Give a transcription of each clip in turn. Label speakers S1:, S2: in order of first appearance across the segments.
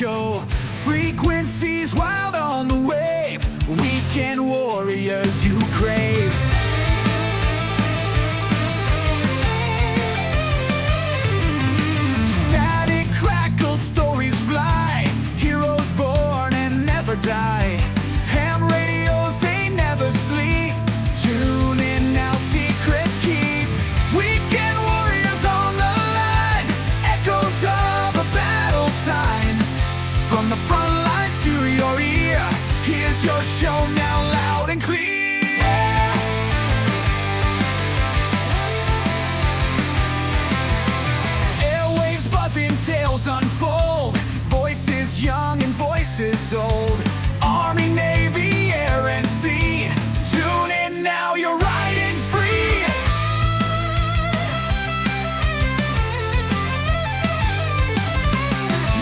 S1: echo. Frequencies wild on the wave. Weekend warriors you crave. Static crackle, stories fly. Heroes born and never die. Ham radios, they never sleep. Tune in now, secrets keep. Weekend warriors on the line. Echoes of a battle sign. From the front lines to your ear, here's your show now, loud and clear. Airwaves buzzing, tales unfold. Voices young and voices old. Army, Navy, air and sea. Tune in now, you're riding free.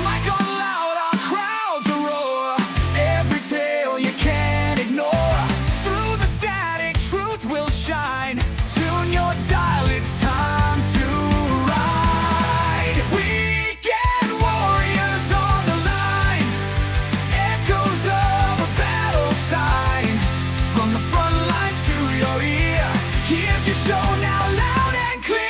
S1: Mic on loud, our crowds roar. Every tale you can't ignore. Through the static, truth will shine. Tune your dial, it's time to ride. Weekend warriors on the line. Echoes of a battle sign. From the front lines to your ear, here's your show now, loud and clear.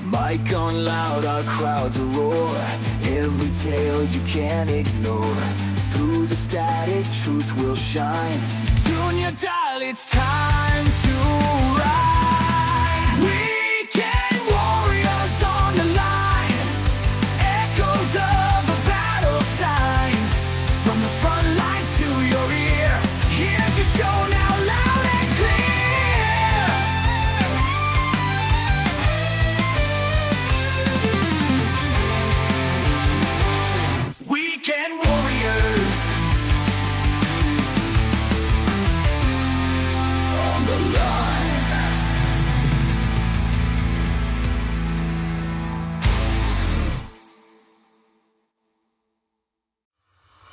S1: Mic on loud, our crowds roar. Every tale you can't ignore. Through the static, truth will shine. Tune your dial, it's time to ride. Weekend warriors on the line. Echoes of a battle sign. From the front lines to your ear, here's your show now, loud and clear. Weekend warriors on the line.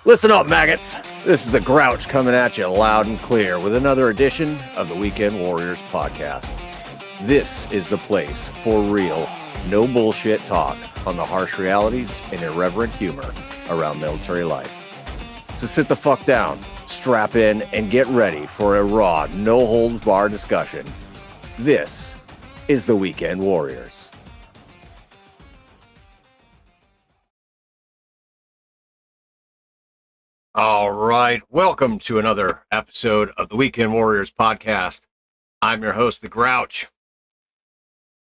S2: Listen up, maggots. This is the Grouch coming at you loud and clear with another edition of the Weekend Warriors podcast. This is the place for real, no bullshit talk on the harsh realities and irreverent humor around military life. So sit the fuck down, strap in, and get ready for a raw, no-holds-barred discussion. This is the Weekend Warriors. All right, welcome to another episode of the Weekend Warriors podcast. I'm your host, the Grouch.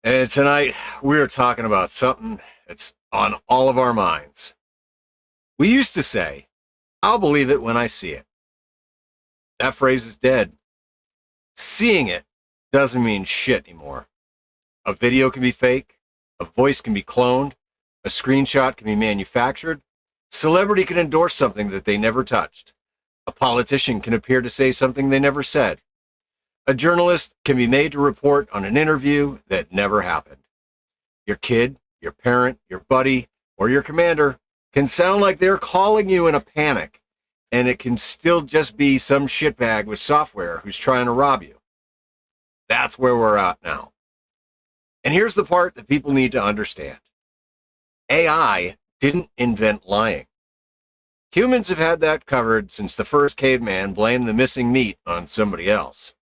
S2: And tonight, we're talking about something that's on all of our minds. We used to say, I'll believe it when I see it. That phrase is dead. Seeing it doesn't mean shit anymore. A video can be fake, a voice can be cloned, a screenshot can be manufactured, celebrity can endorse something that they never touched, a politician can appear to say something they never said, a journalist can be made to report on an interview that never happened. Your kid, your parent, your buddy, or your commander can sound like they're calling you in a panic, and it can still just be some shitbag with software who's trying to rob you. That's where we're at now. And here's the part that people need to understand. AI didn't invent lying. Humans have had that covered since the first caveman blamed the missing meat on somebody else.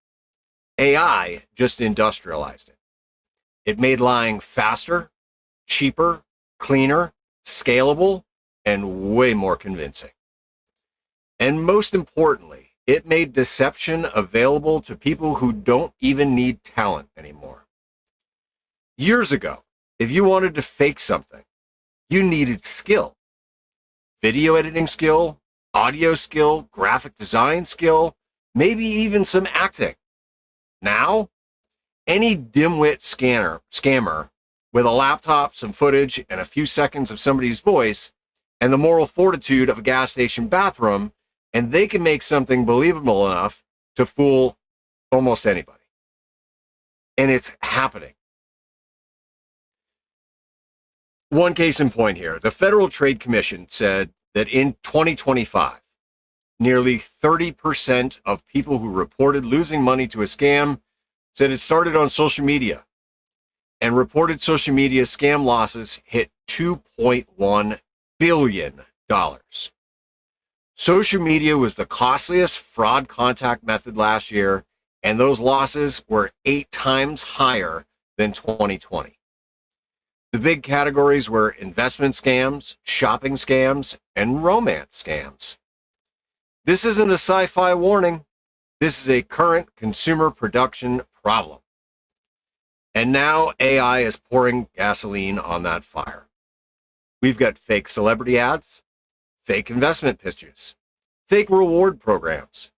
S2: AI just industrialized it. It made lying faster, cheaper, cleaner, scalable, and way more convincing. And most importantly, it made deception available to people who don't even need talent anymore. Years ago, if you wanted to fake something, you needed skill. Video editing skill, audio skill, graphic design skill, maybe even some acting. Now, any dimwit scammer with a laptop, some footage, and a few seconds of somebody's voice and the moral fortitude of a gas station bathroom, and they can make something believable enough to fool almost anybody. And it's happening. One case in point here, the Federal Trade Commission said that in 2025, nearly 30% of people who reported losing money to a scam said it started on social media, and reported social media scam losses hit $2.1 billion. Social media was the costliest fraud contact method last year, and those losses were 8 times higher than 2020. The big categories were investment scams, shopping scams, and romance scams. This isn't a sci-fi warning. This is a current consumer production problem. And now AI is pouring gasoline on that fire. We've got fake celebrity ads, fake investment pitches, fake reward programs,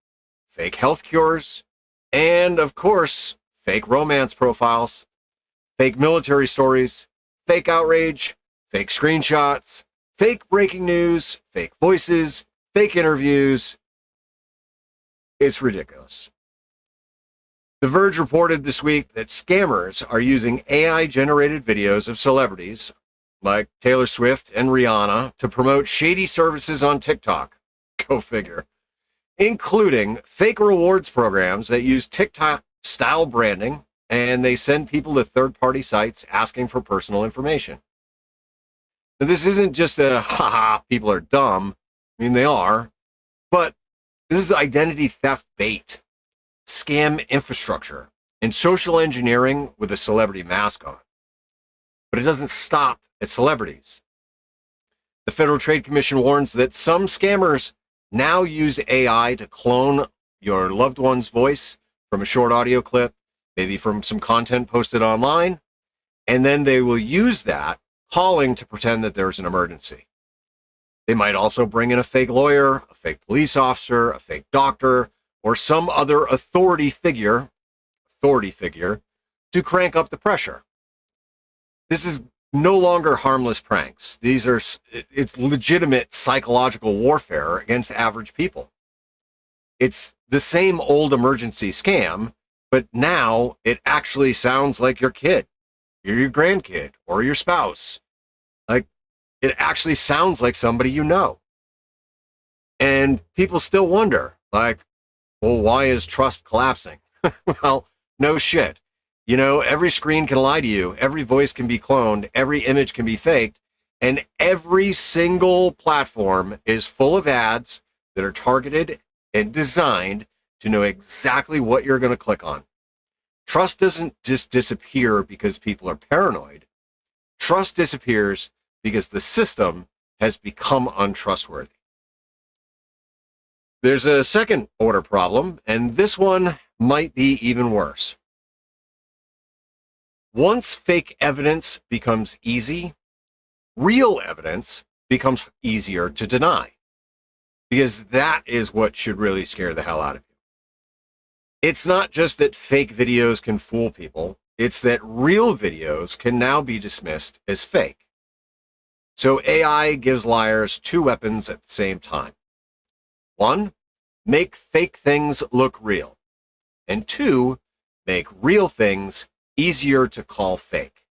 S2: fake health cures, and of course, fake romance profiles, fake military stories, fake outrage, fake screenshots, fake breaking news, fake voices, fake interviews. It's ridiculous. The Verge reported this week that scammers are using AI-generated videos of celebrities like Taylor Swift and Rihanna to promote shady services on TikTok. Go figure. Including fake rewards programs that use TikTok-style branding, and they send people to third-party sites asking for personal information. Now, this isn't just a, haha, people are dumb. I mean, they are. But this is identity theft bait, scam infrastructure, and social engineering with a celebrity mask on. But it doesn't stop at celebrities. The Federal Trade Commission warns that some scammers now use AI to clone your loved one's voice from a short audio clip, maybe from some content posted online, and then they will use that calling to pretend that there's an emergency. They might also bring in a fake lawyer, a fake police officer, a fake doctor, or some other authority figure to crank up the pressure. This is no longer harmless pranks. It's legitimate psychological warfare against average people. It's the same old emergency scam, but now it actually sounds like your kid, or your grandkid, or your spouse. Like, it actually sounds like somebody you know. And people still wonder, like, well, why is trust collapsing? Well, no shit. You know, every screen can lie to you. Every voice can be cloned. Every image can be faked. And every single platform is full of ads that are targeted and designed to know exactly what you're going to click on. Trust doesn't just disappear because people are paranoid. Trust disappears because the system has become untrustworthy. There's a second order problem, and this one might be even worse. Once fake evidence becomes easy, real evidence becomes easier to deny, because that is what should really scare the hell out of you. It's not just that fake videos can fool people, it's that real videos can now be dismissed as fake. So AI gives liars 2 weapons at the same time. 1, make fake things look real. And 2, make real things easier to call fake.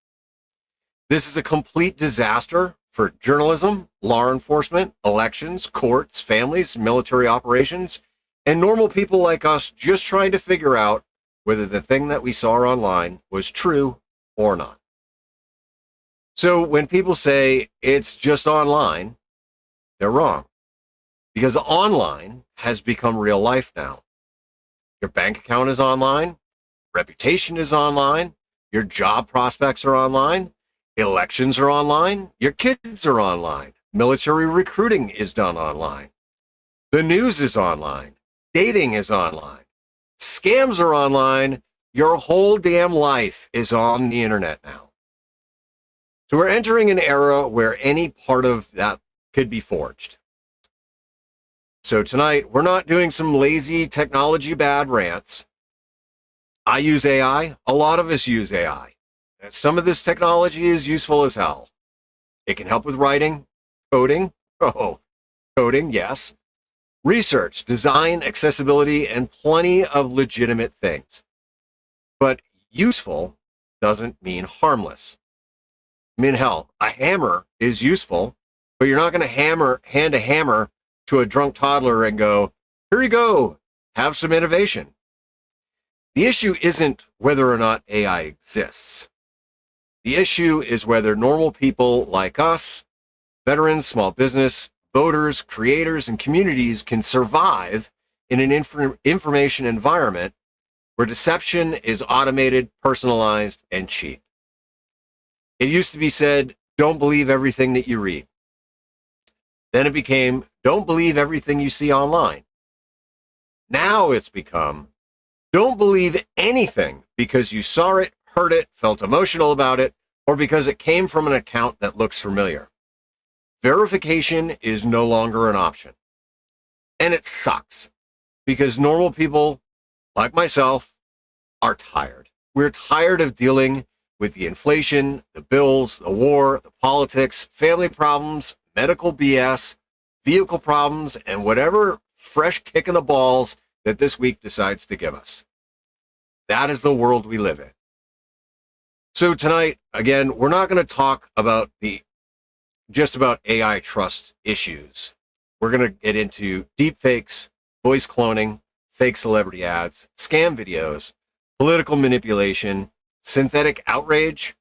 S2: This is a complete disaster for journalism, law enforcement, elections, courts, families, military operations, and normal people like us just trying to figure out whether the thing that we saw online was true or not. So when people say it's just online, they're wrong. Because online has become real life now. Your bank account is online, reputation is online, your job prospects are online, elections are online, your kids are online, military recruiting is done online, the news is online, dating is online, scams are online, your whole damn life is on the internet now. So we're entering an era where any part of that could be forged. So tonight, we're not doing some lazy technology bad rants. I use AI. A lot of us use AI. Some of this technology is useful as hell. It can help with writing, coding, Oh, coding, yes. Research, design, accessibility, and plenty of legitimate things. But useful doesn't mean harmless. I mean, hell, a hammer is useful, but you're not going to hand a hammer to a drunk toddler and go, here you go, have some innovation. The issue isn't whether or not AI exists. The issue is whether normal people like us, veterans, small business, voters, creators, and communities can survive in an information environment where deception is automated, personalized, and cheap. It used to be said, don't believe everything that you read. Then it became, don't believe everything you see online. Now it's become, don't believe anything because you saw it, heard it, felt emotional about it, or because it came from an account that looks familiar. Verification is no longer an option. And it sucks because normal people like myself are tired. We're tired of dealing with the inflation, the bills, the war, the politics, family problems, medical BS, vehicle problems, and whatever fresh kick in the balls that this week decides to give us. That is the world we live in. So tonight, again, we're not going to talk about just about AI trust issues. We're going to get into deepfakes, voice cloning, fake celebrity ads, scam videos, political manipulation, synthetic outrage,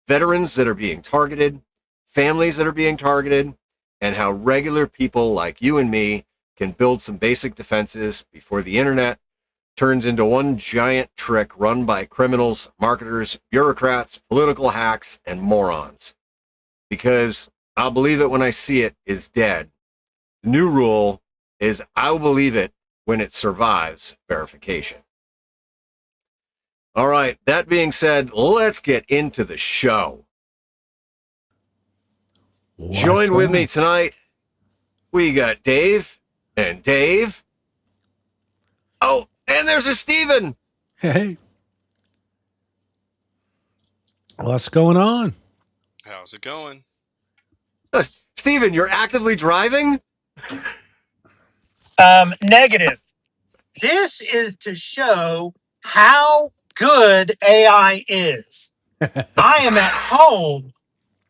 S2: veterans that are being targeted, families that are being targeted, and how regular people like you and me can build some basic defenses before the internet turns into one giant trick run by criminals, marketers, bureaucrats, political hacks, and morons. Because I'll believe it when I see it is dead. The new rule is I'll believe it when it survives verification. All right, that being said, let's get into the show. Join with me tonight. We got Dave and Dave. Oh, and there's a Steven.
S3: Hey. What's going on?
S4: How's it going?
S2: Steven, you're actively driving?
S5: Negative. This is to show how good AI is. I am at home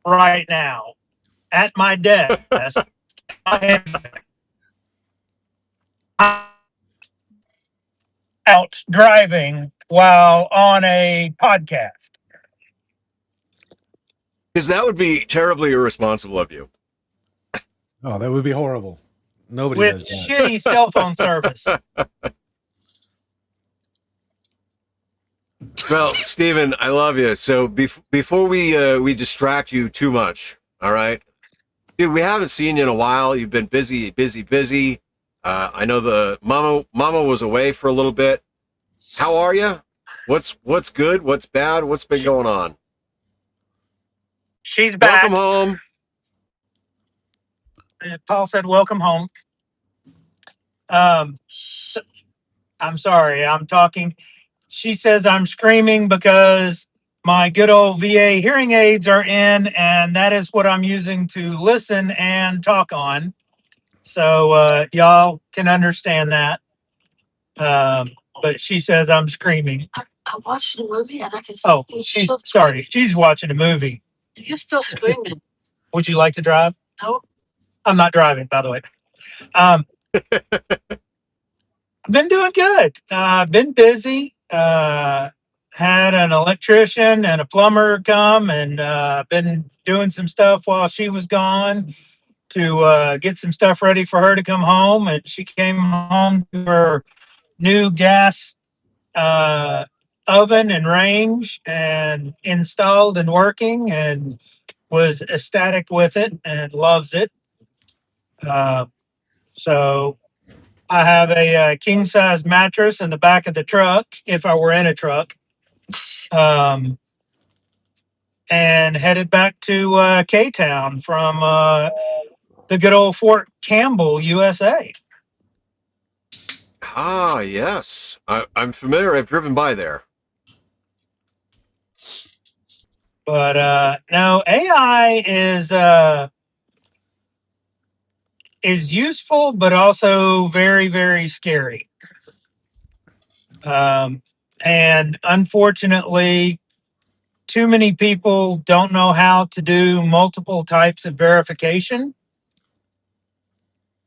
S5: right now at my desk. I am out driving while on a podcast.
S2: Because that would be terribly irresponsible of you.
S3: Oh, that would be horrible. Nobody
S5: with
S3: does that.
S5: shitty cell phone service.
S2: Well, Steven, I love you. So before we distract you too much, all right? Dude, we haven't seen you in a while. You've been busy. I know the mama was away for a little bit. How are you? What's good? What's bad? What's been going on?
S5: She's back.
S2: Welcome home.
S5: Paul said, welcome home. I'm sorry, I'm talking. She says I'm screaming because my good old VA hearing aids are in, and that is what I'm using to listen and talk on. So y'all can understand that. But she says I'm screaming.
S6: I watched a movie and I can see.
S5: Oh, she's sorry. She's watching a movie.
S6: You're still screaming.
S5: Would you like to drive?
S6: No.
S5: I'm not driving, by the way. I've been doing good. Been busy. Had an electrician and a plumber come, and been doing some stuff while she was gone to get some stuff ready for her to come home. And she came home to her new gas oven and range and installed and working, and was ecstatic with it and loves it. So I have a king size mattress in the back of the truck if I were in a truck, and headed back to K-Town from the good old Fort Campbell, USA.
S2: Ah, yes. I'm familiar. I've driven by there.
S5: But no, AI is is useful, but also very, very scary. And unfortunately, too many people don't know how to do multiple types of verification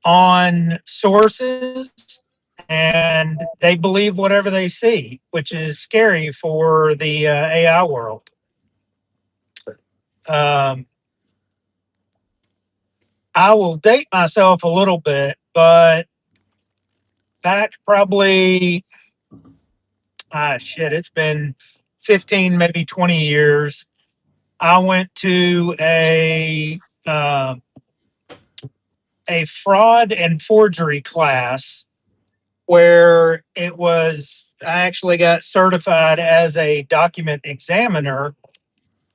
S5: on sources, and they believe whatever they see, which is scary for the AI world. Um, I will date myself a little bit, but back probably, it's been 15, maybe 20 years. I went to a fraud and forgery class where I actually got certified as a document examiner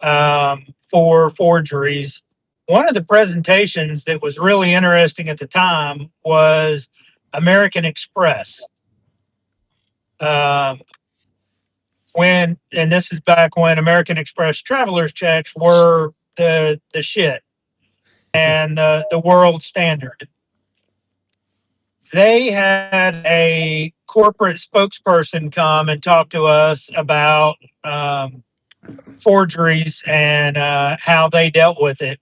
S5: for forgeries. One of the presentations that was really interesting at the time was American Express. Um, and this is back when American Express travelers checks were the shit and the world standard. They had a corporate spokesperson come and talk to us about forgeries and how they dealt with it.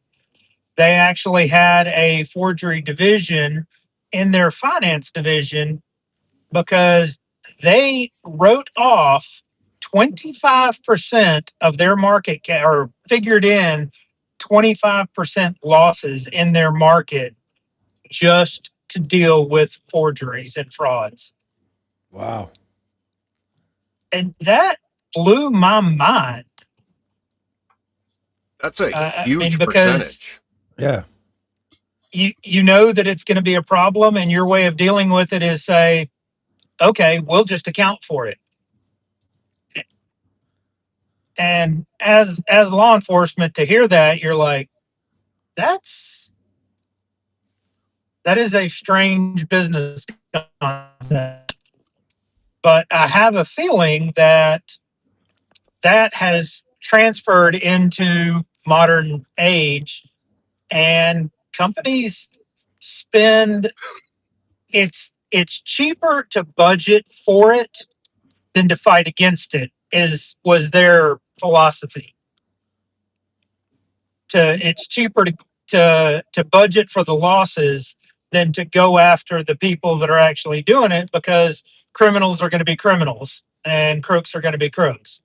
S5: They actually had a forgery division in their finance division because they wrote off 25% of their market cap, or figured in 25% losses in their market just to deal with forgeries and frauds.
S3: Wow.
S5: And that blew my mind.
S2: That's a
S5: I
S2: huge
S5: mean, because
S2: percentage.
S3: Yeah.
S5: you know that it's going to be a problem, and your way of dealing with it is say, okay, we'll just account for it. And as law enforcement, to hear that, you're like, that is a strange business concept. But I have a feeling that has transferred into modern age, and companies spend, it's cheaper to budget for it than to fight against it, was their philosophy. It's cheaper to budget for the losses than to go after the people that are actually doing it, because criminals are going to be criminals and crooks are going to be crooks.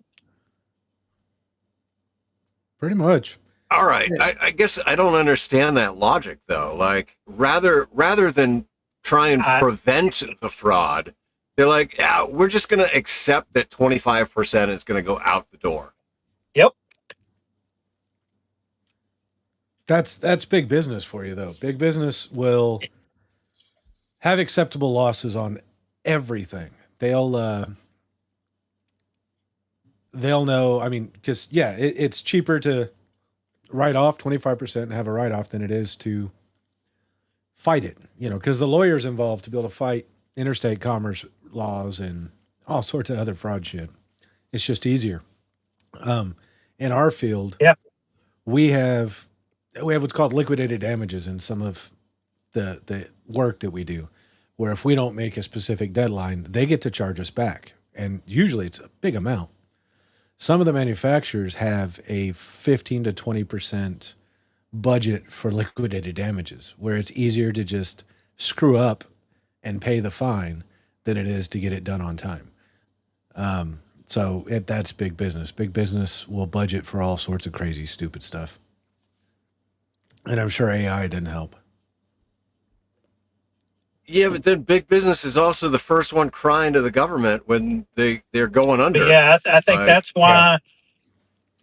S3: Pretty much.
S2: All right. I guess I don't understand that logic though. Like rather than try and
S5: I,
S2: prevent the fraud, they're like, yeah, we're just gonna accept that 25% is gonna go out the door.
S5: yep.
S3: That's big business for you, though. Big business will have acceptable losses on everything. They'll know. I mean, because it's cheaper to write off 25% and have a write off than it is to fight it. Because the lawyers involved to be able to fight interstate commerce laws and all sorts of other fraud shit. It's just easier. In our field,
S5: Yep.
S3: we have what's called liquidated damages in some of the work that we do, where if we don't make a specific deadline, they get to charge us back. And usually it's a big amount. Some of the manufacturers have a 15 to 20% budget for liquidated damages, where it's easier to just screw up and pay the fine than it is to get it done on time. So that's big business. Big business will budget for all sorts of crazy, stupid stuff. And I'm sure AI didn't help.
S2: Yeah, but then big business is also the first one crying to the government when they're going under.
S5: But yeah, I think that's why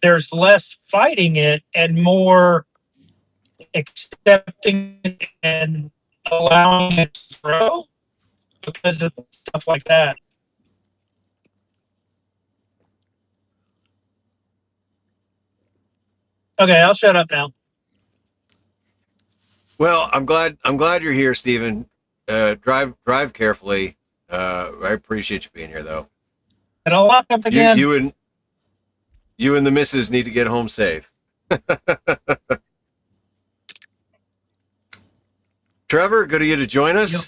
S5: there's less fighting it and more accepting it and allowing it to grow because of stuff like that. Okay, I'll shut up now.
S2: Well, I'm glad you're here, Stephen. Drive carefully. I appreciate you being here, though.
S5: And I'll lock up again.
S2: You and the missus need to get home safe. Trevor, good of you to join us.
S5: Yep.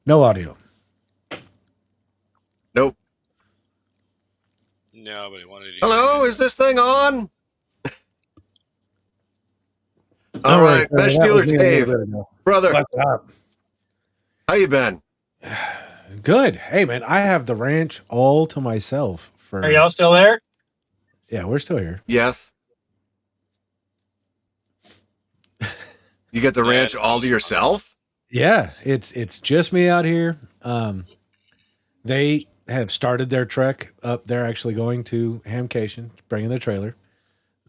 S3: No audio.
S2: Nope.
S4: No, but he wanted to.
S2: Hello, is this thing on?
S3: No
S2: All
S3: worries,
S2: right,
S3: Trevor,
S2: Bench
S3: that was
S2: Dealer
S3: me a little
S2: Dave,
S3: bit ago.
S2: brother,
S3: What's up?
S2: how you been?
S3: Good. Hey, man, I have the ranch all to myself.
S5: Are y'all still there?
S3: Yeah, we're still here.
S2: Yes. You get the
S4: Yeah,
S2: ranch
S4: it
S2: all to
S4: was.
S2: yourself?
S3: Yeah, it's just me out here. They have started their trek up. They're actually going to Hamcation, bringing their trailer,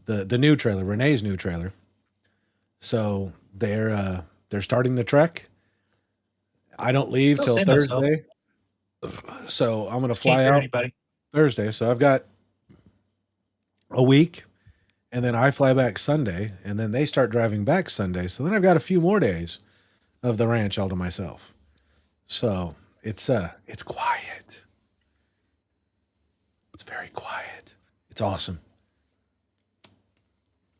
S3: the new trailer, Renee's new trailer. So they're starting the trek. I don't leave
S5: Still
S3: till
S5: seeing myself.
S3: Thursday, so I'm gonna
S5: Can't
S3: fly
S5: hear
S3: out
S5: anybody.
S3: Thursday. So I've got a week, and then I fly back Sunday, and then they start driving back Sunday. So then I've got a few more days of the ranch all to myself. So it's quiet. It's very quiet. It's awesome.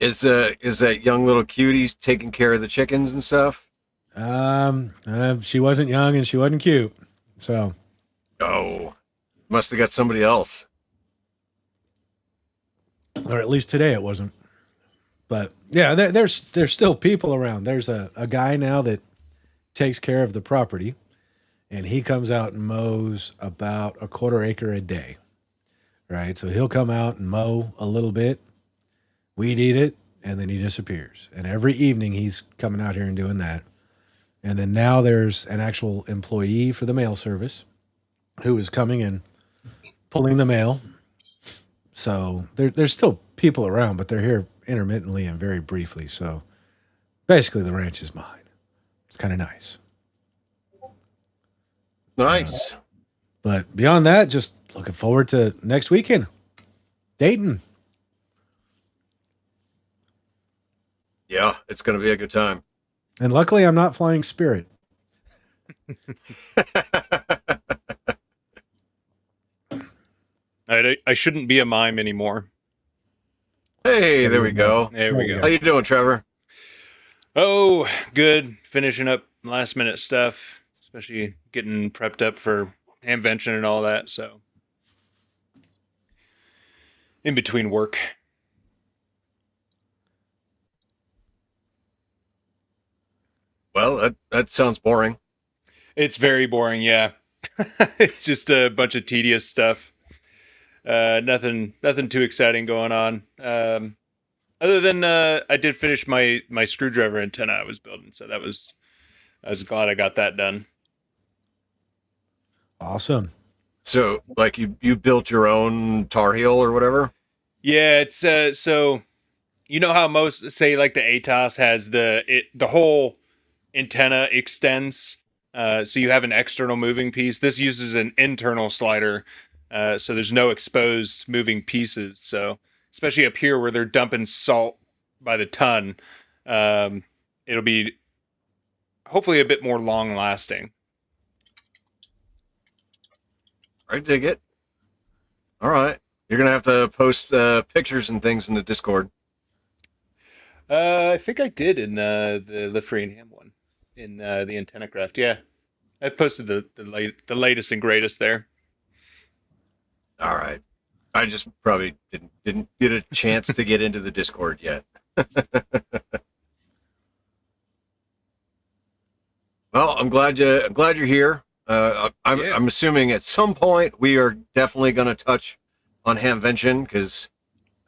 S2: Is that young little cutie taking care of the chickens and stuff?
S3: She wasn't young and she wasn't cute, so
S2: Oh, must have got somebody else.
S3: or at least today it wasn't. But yeah, there's still people around. There's a guy now that takes care of the property, and he comes out and mows about a quarter acre a day. Right, so he'll come out and mow a little bit, weed eat it, and then he disappears. And every evening he's coming out here and doing that. And then now there's an actual employee for the mail service who is coming and pulling the mail. So there's still people around, but they're here intermittently and very briefly. So basically, the ranch is mine. It's kind of nice.
S2: Nice.
S3: But beyond that, just looking forward to next weekend. Dayton.
S2: Yeah, it's going to be a good time.
S3: And luckily, I'm not flying Spirit.
S7: I shouldn't be a mime anymore.
S2: Hey, there we go.
S7: There we
S3: There we
S7: go.
S2: How you doing, Trevor?
S7: Oh, good. Finishing up last minute stuff, especially getting prepped up for Hamvention and all that. So, in between work.
S2: Well, that sounds boring.
S7: It's very boring, yeah. It's just a bunch of tedious stuff. Nothing too exciting going on. Other than I did finish my screwdriver antenna I was building, so I was glad I got that done.
S3: Awesome.
S2: So, like you built your own Tar Heel or whatever?
S7: Yeah, it's so you know how most say like the ATOS has the whole antenna extends, so you have an external moving piece. This uses an internal slider, so there's no exposed moving pieces. So especially up here where they're dumping salt by the ton, it'll be hopefully a bit more long lasting.
S2: I dig it. All right. You're going to have to post pictures and things in the Discord.
S7: I think I did in the free and ham one in the antenna craft. Yeah, I posted the latest and greatest there.
S2: All right. I just probably didn't get a chance to get into the Discord yet. Well, I'm glad you're here. I'm assuming at some point we are definitely going to touch on Hamvention because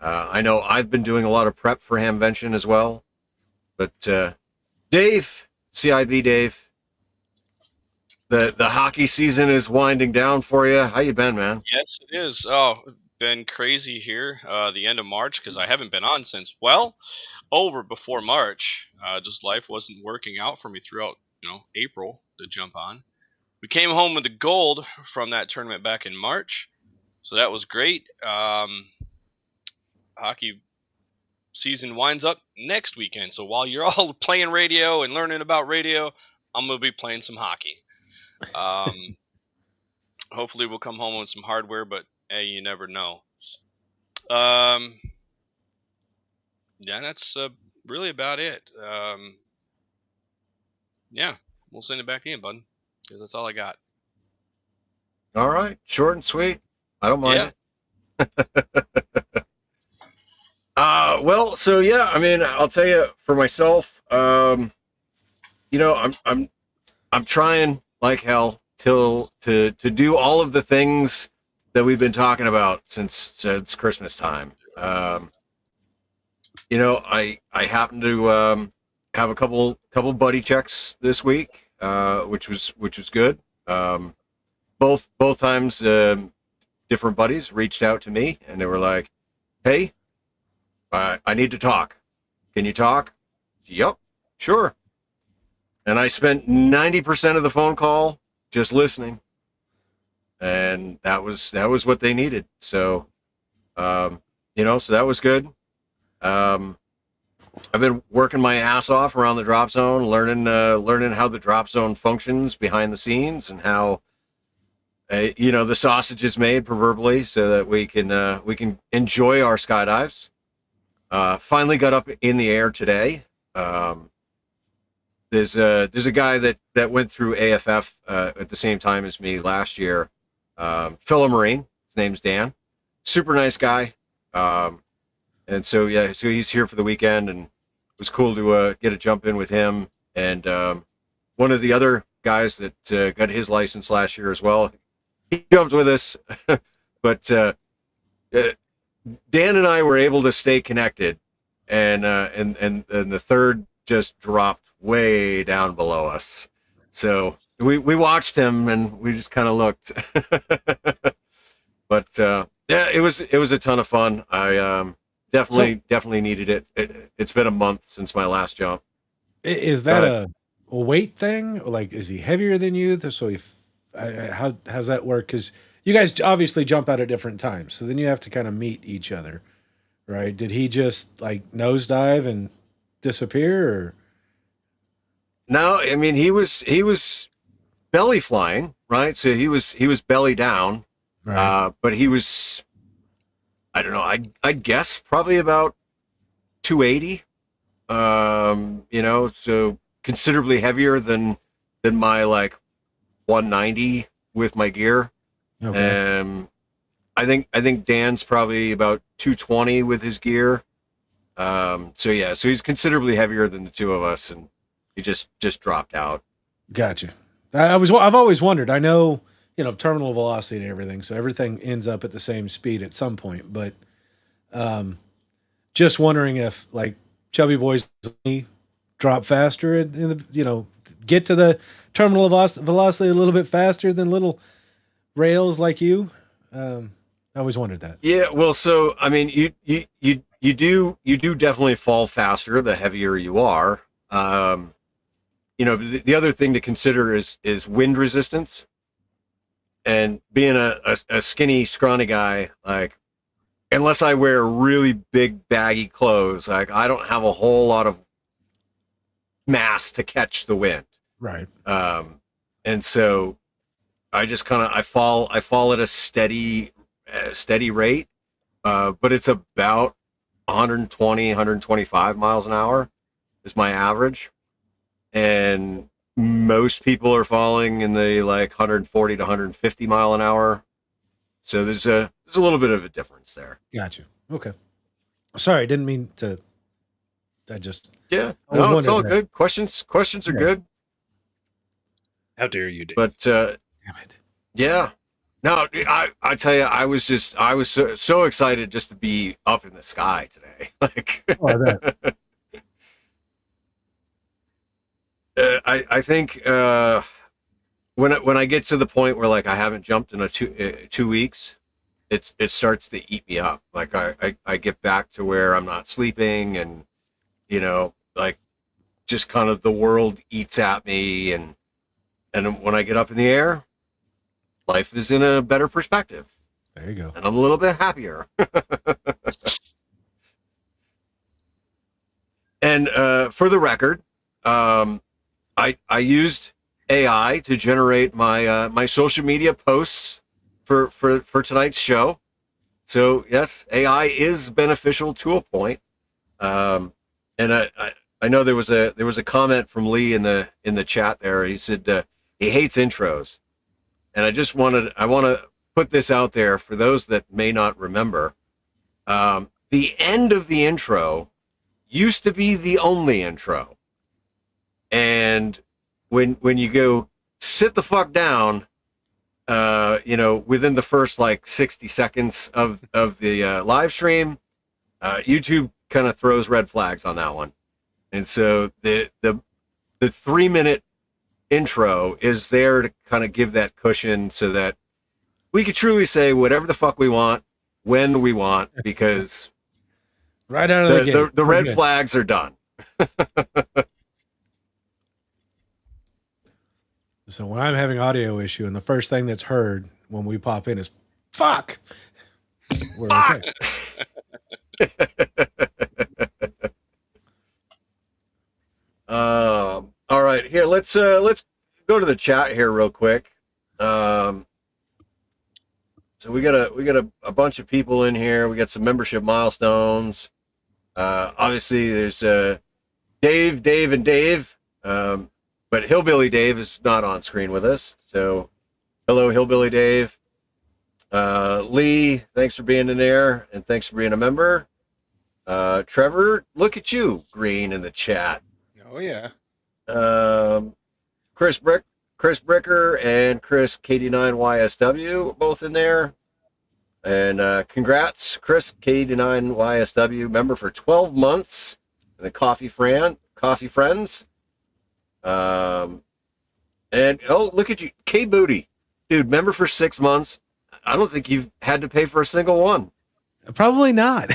S2: I know I've been doing a lot of prep for Hamvention as well. But Dave, CIB Dave, the hockey season is winding down for you. How you been, man?
S4: Yes, it is. Oh, been crazy here. The end of March because I haven't been on since over before March. Just life wasn't working out for me throughout April to jump on. We came home with the gold from that tournament back in March, so that was great. Hockey season winds up next weekend, so while you're all playing radio and learning about radio, I'm gonna be playing some hockey. Hopefully we'll come home with some hardware, but hey, you never know. Yeah, that's really about it. yeah, we'll send it back in, bud, because that's all I got.
S2: All right, short and sweet. I don't mind
S4: Yeah.
S2: it. Well, so yeah, I mean, I'll tell you for myself, you know, I'm trying like hell to do all of the things that we've been talking about since Christmas time. You know, I happen to have a couple buddy checks this week, which was good. Both times, different buddies reached out to me and they were like, "Hey, I need to talk. Can you talk?" Yep, sure. And I spent 90% of the phone call just listening, and that was what they needed. So, you know, so that was good. Um, I've been working my ass off around the drop zone, learning how the drop zone functions behind the scenes and how you know, the sausage is made proverbially, so that we can enjoy our skydives. Finally got up in the air today. There's a guy that went through AFF at the same time as me last year. Fellow Marine. His name's Dan. Super nice guy. And so yeah, so he's here for the weekend, and it was cool to get a jump in with him. And one of the other guys that got his license last year as well, he jumped with us. But Dan and I were able to stay connected, and the third just dropped way down below us. So we watched him and we just kind of looked. But yeah, it was a ton of fun. I definitely needed it. It's been a month since my last jump.
S3: Is that a weight thing? Like, is he heavier than you? So how's that work? Because you guys obviously jump out at different times, so then you have to kind of meet each other, right? Did he just like nosedive and disappear, or?
S2: No, I mean he was belly flying, right? So he was belly down,
S3: Right.
S2: but he was, I don't know, I guess probably about 280. You know, so considerably heavier than my like 190 with my gear.
S3: Okay.
S2: I think Dan's probably about 220 with his gear. So yeah, so he's considerably heavier than the two of us, and he just dropped out.
S3: Gotcha. I've always wondered. I know, terminal velocity and everything, so everything ends up at the same speed at some point. But just wondering if like chubby boys drop faster in the get to the terminal velocity a little bit faster than little rails like you. I always wondered that.
S2: Yeah, well, so I mean, you do definitely fall faster the heavier you are. You know, the other thing to consider is wind resistance. And being a skinny, scrawny guy, like, unless I wear really big, baggy clothes, like, I don't have a whole lot of mass to catch the wind.
S3: Right.
S2: And so I just kind of I fall at a steady rate, but it's about 120, 125 miles an hour is my average. And most people are falling in the like 140 to 150 mile an hour. So there's a little bit of a difference there.
S3: Gotcha. Okay. Sorry, I didn't mean to. I just
S2: Yeah,
S3: I
S2: no, it's all
S3: wondered that.
S2: good. Questions are
S3: Yeah.
S2: good,
S7: How dare you, Dave?
S2: but
S3: Damn it.
S2: yeah. No, I tell you, I was so excited just to be up in the sky today. Like,
S3: Oh, I bet.
S2: I think when I get to the point where like I haven't jumped in 2 weeks, it starts to eat me up. Like I get back to where I'm not sleeping, and like just kind of the world eats at me, and when I get up in the air, life is in a better perspective,
S3: There you go.
S2: and I'm a little bit happier. And for the record, I used AI to generate my my social media posts for tonight's show. So yes, AI is beneficial to a point. And I I know there was a comment from Lee in the chat there. He said he hates intros, and I want to put this out there for those that may not remember. The end of the intro used to be the only intro, and when you go sit the fuck down, within the first like 60 seconds of the live stream, YouTube kind of throws red flags on that one. And so the 3-minute intro is there to kind of give that cushion so that we could truly say whatever the fuck we want when we want, because
S3: right out of the gate,
S2: the red flags are done.
S3: So when I'm having audio issue and the first thing that's heard when we pop in is fuck, we're
S2: fuck.
S3: Okay.
S2: All right, here let's go to the chat here real quick. So we got a bunch of people in here. We got some membership milestones. Obviously there's Dave, and Dave. But Hillbilly Dave is not on screen with us. So hello, Hillbilly Dave. Lee, thanks for being in there, and thanks for being a member. Trevor, look at you, green in the chat.
S7: Oh yeah.
S2: Chris Bricker and Chris KD9YSW both in there. And congrats, Chris KD9YSW, member for 12 months in the Coffee Friends. And oh, look at you, K Booty, dude, member for 6 months. I don't think you've had to pay for a single one.
S3: Probably not.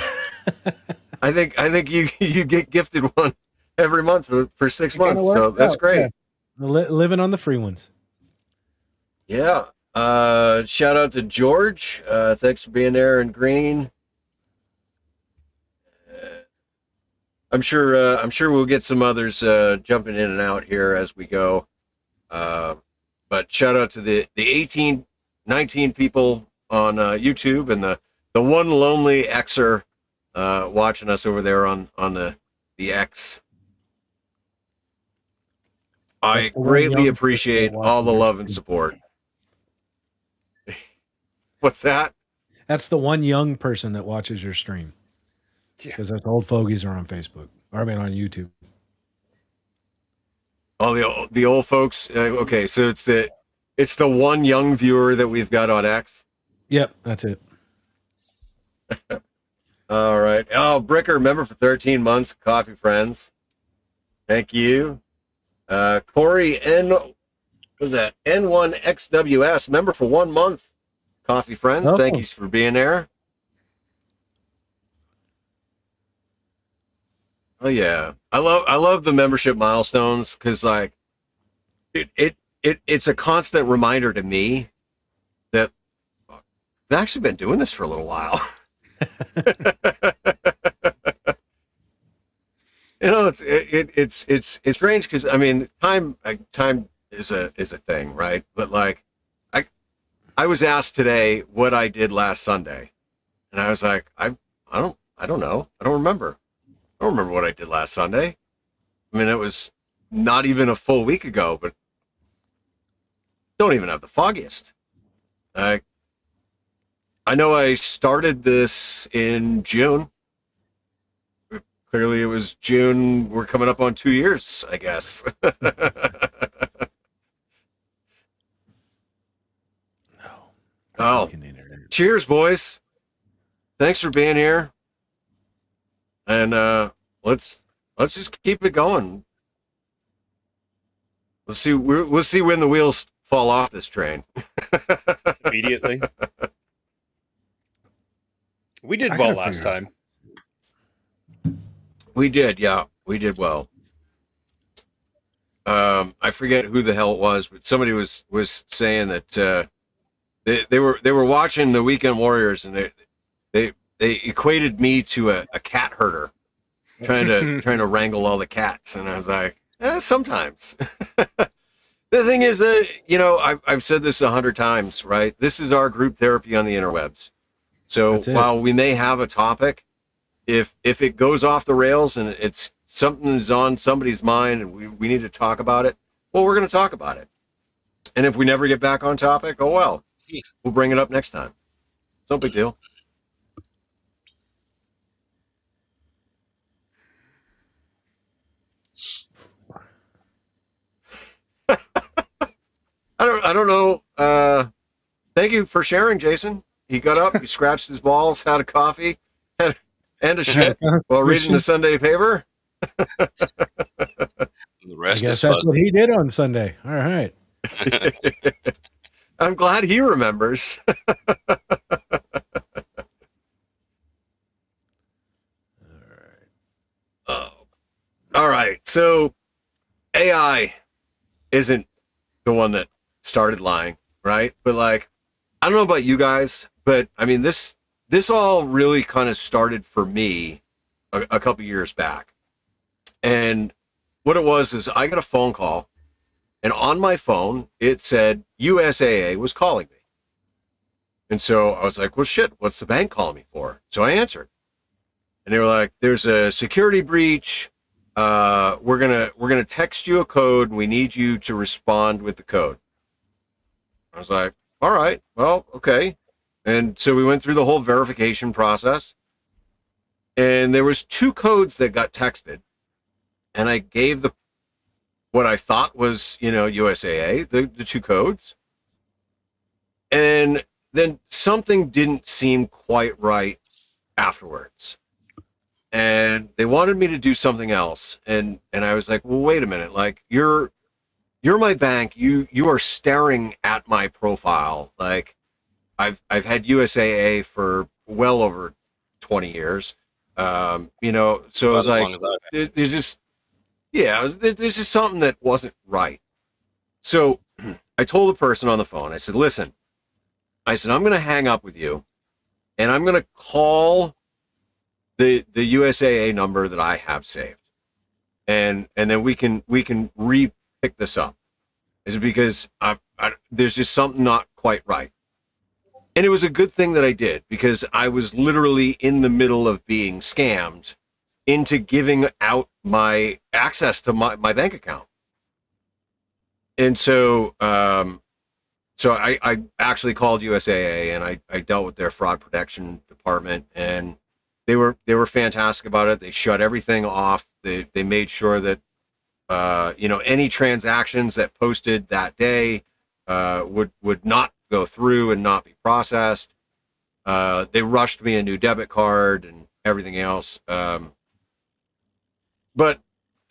S2: I think you get gifted one every month for 6 months, so that's great.
S3: Yeah. Living on the free ones.
S2: Yeah. Shout out to George. Thanks for being there in green. I'm sure we'll get some others jumping in and out here as we go. But shout out to the 18, 19 people on YouTube, and the one lonely Xer watching us over there on the X. I greatly appreciate all the love and support. What's that?
S3: That's the one young person that watches your stream. Because those old fogies are on Facebook. Or I mean on YouTube.
S2: Oh, the old folks. Okay, so it's the one young viewer that we've got on X.
S3: Yep, that's it.
S2: All right. Oh, Bricker, member for 13 months. Coffee Friends. Thank you. Corey N1XWS, member for 1 month. Coffee Friends.
S3: Oh.
S2: Thank you for being there. Oh yeah, I love the membership milestones, because like it's a constant reminder to me that I've actually been doing this for a little while. It's strange, because I mean time is a thing, right? But like I was asked today what I did last Sunday, and I was like I don't know, I don't remember. I don't remember what I did last Sunday. I mean, it was not even a full week ago, but don't even have the foggiest. I know I started this in June. Clearly it was June. We're coming up on 2 years, I guess. Oh, cheers, boys. Thanks for being here. And let's just keep it going. We'll see when the wheels fall off this train.
S7: Immediately. We did well last time.
S2: We did, yeah. We did well. I forget who the hell it was, but somebody was saying that they were watching the Weekend Warriors, and they equated me to a cat herder trying to wrangle all the cats, and I was like, sometimes. The thing is, I've said this 100 times, right? This is our group therapy on the interwebs. So while we may have a topic, if it goes off the rails and it's something is on somebody's mind and we need to talk about it, well, we're going to talk about it. And if we never get back on topic, oh well, we'll bring it up next time. It's no big deal. I don't know. Thank you for sharing, Jason. He got up, he scratched his balls, had a coffee, and a shit while reading the Sunday paper.
S4: The
S3: I
S4: rest
S3: guess
S4: is
S3: that's
S4: fuzzy.
S3: what he did on Sunday. All right.
S2: I'm glad he remembers. All right. So AI isn't the one that started lying, right? But like, I don't know about you guys, but I mean, this all really kind of started for me a couple years back. And what it was is I got a phone call, and on my phone it said USAA was calling me. And so I was like, well, shit, what's the bank calling me for? So I answered, and they were like, there's a security breach. We're gonna text you a code, and we need you to respond with the code. I was like, all right, well, okay. And so we went through the whole verification process, and there was 2 codes that got texted, and I gave what I thought was, USAA, the 2 codes. And then something didn't seem quite right afterwards. And they wanted me to do something else. And I was like, well, wait a minute. Like, you're my bank. You are staring at my profile. Like, I've had USAA for well over 20 years. So it was like, there's just, there's just something that wasn't right. So I told the person on the phone, I said, listen, I'm going to hang up with you, and I'm going to call the USAA number that I have saved, and then we can re-pick this up. Is because there's just something not quite right. And it was a good thing that I did, because I was literally in the middle of being scammed into giving out my access to my bank account. And so I actually called USAA, and I dealt with their fraud protection department, and they were fantastic about it. They shut everything off. They made sure that any transactions that posted that day would not go through and not be processed. They rushed me a new debit card and everything else. But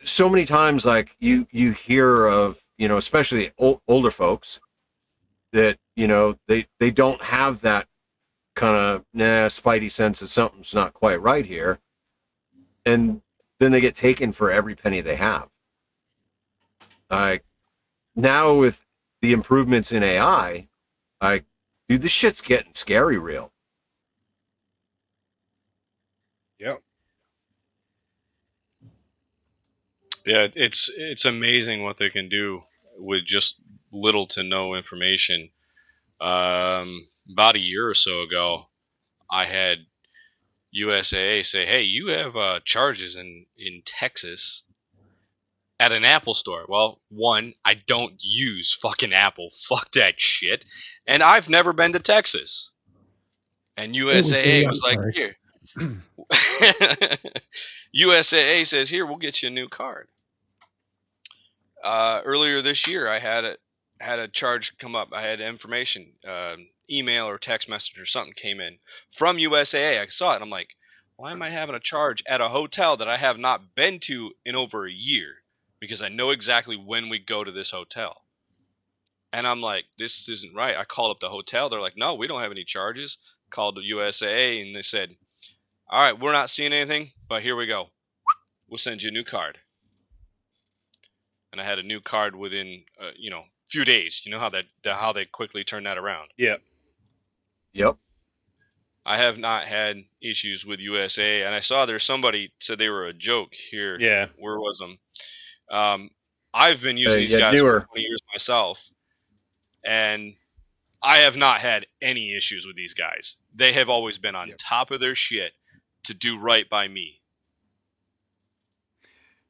S2: so many times, like, you hear of, especially older folks, that they don't have that kind of spidey sense of something's not quite right here, and then they get taken for every penny they have. Like, now with the improvements in AI, like, dude, this shit's getting scary real.
S7: Yep.
S4: Yeah, it's amazing what they can do with just little to no information. About a year or so ago, I had USAA say, "Hey, you have charges in Texas at an Apple store." Well, one, I don't use fucking Apple. Fuck that shit. And I've never been to Texas. And USAA was like, "Here." USAA says, "Here, we'll get you a new card." Earlier this year, I had a charge come up. I had information, email or text message or something came in from USAA. I saw it. I'm like, why am I having a charge at a hotel that I have not been to in over a year? Because I know exactly when we go to this hotel. And I'm like, this isn't right. I called up the hotel. They're like, no, we don't have any charges. Called the USAA, and they said, all right, we're not seeing anything, but here we go. We'll send you a new card. And I had a new card within, few days. You know how they quickly turn that around.
S7: Yep.
S4: I have not had issues with USA, and I saw there's somebody said they were a joke here.
S7: Yeah.
S4: Where was them? I've been using these guys for 20 years myself, and I have not had any issues with these guys. They have always been on top of their shit to do right by me.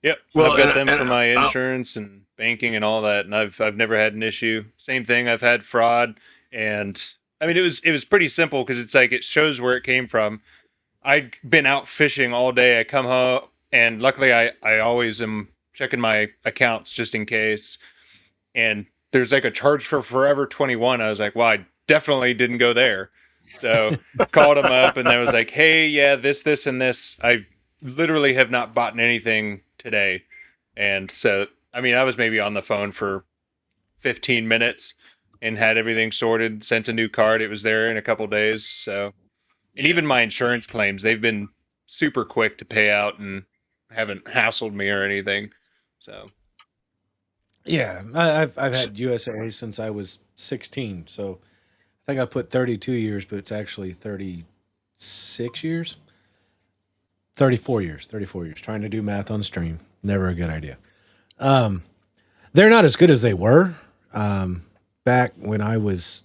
S7: Yep,
S2: Well,
S7: I've got them for
S2: and
S7: my insurance and banking and all that, and I've never had an issue. Same thing, I've had fraud, and I mean it was pretty simple because it's like it shows where it came from. I'd been out fishing all day. I come home, and luckily I always am checking my accounts just in case. And there's like a charge for Forever 21. I was like, well, I definitely didn't go there. So called them up, and they was like, hey, yeah, this, and this. I literally have not bought anything today. And so, I mean, I was maybe on the phone for 15 minutes and had everything sorted, sent a new card. It was there in a couple days. So, and even my insurance claims, they've been super quick to pay out and haven't hassled me or anything. So,
S3: Yeah, I've had USAA since I was 16, so I think I put 32 years, but it's actually 36 years, 34 years, 34 years. Trying to do math on stream, never a good idea. Um, they're not as good as they were back when I was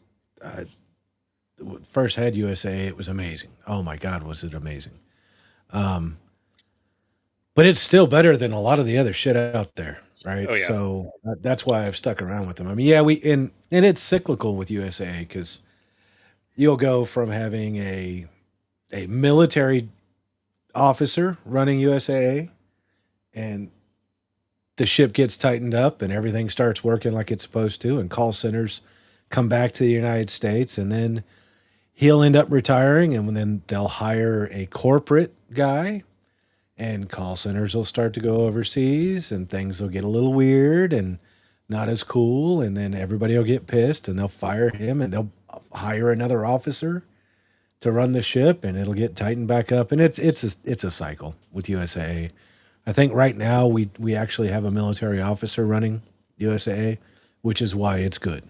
S3: first had USAA. It was amazing. Oh my God, was it amazing? Um, but it's still better than a lot of the other shit out there, right?
S7: oh yeah.
S3: So that's why I've stuck around with them. I mean, yeah, and it's cyclical with USA because you'll go from having a military officer running USAA, and the ship gets tightened up, and everything starts working like it's supposed to, and call centers come back to the United States, and then he'll end up retiring, and then they'll hire a corporate guy and call centers will start to go overseas and things will get a little weird and not as cool, and then everybody will get pissed and they'll fire him and they'll hire another officer to run the ship and it'll get tightened back up, and it's a cycle with USAA. I think right now we actually have a military officer running USAA, which is why it's good.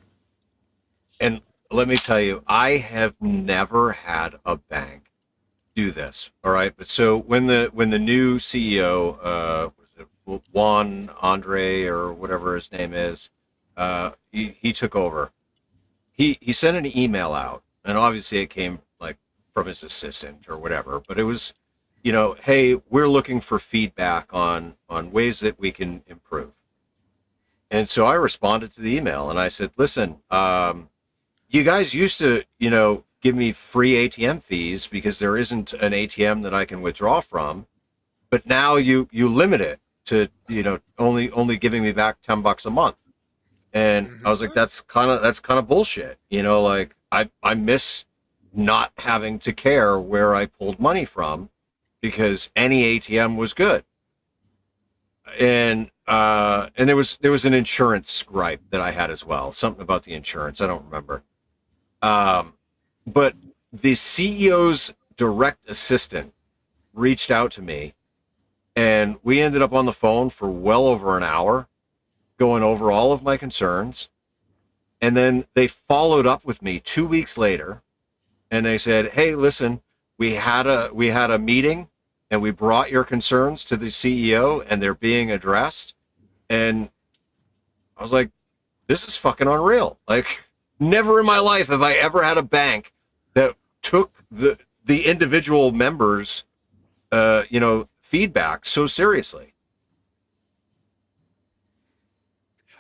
S2: And let me tell you, I have never had a bank do this. All right, but so when the new CEO, was it Juan Andre or whatever his name is, he took over. He sent an email out, and obviously it came like from his assistant or whatever. But it was, hey, we're looking for feedback on ways that we can improve. And so I responded to the email and I said, listen, you guys used to, give me free ATM fees because there isn't an ATM that I can withdraw from. But now you limit it to, only giving me back $10 a month. And I was like, that's kind of bullshit. Like I miss not having to care where I pulled money from because any ATM was good. And there was an insurance gripe that I had as well. Something about the insurance. I don't remember. But the CEO's direct assistant reached out to me, and we ended up on the phone for well over an hour going over all of my concerns. And then they followed up with me 2 weeks later, and they said, hey, listen, we had a meeting and we brought your concerns to the CEO and they're being addressed. And I was like, this is fucking unreal. Like, never in my life have I ever had a bank that took the individual members, feedback so seriously.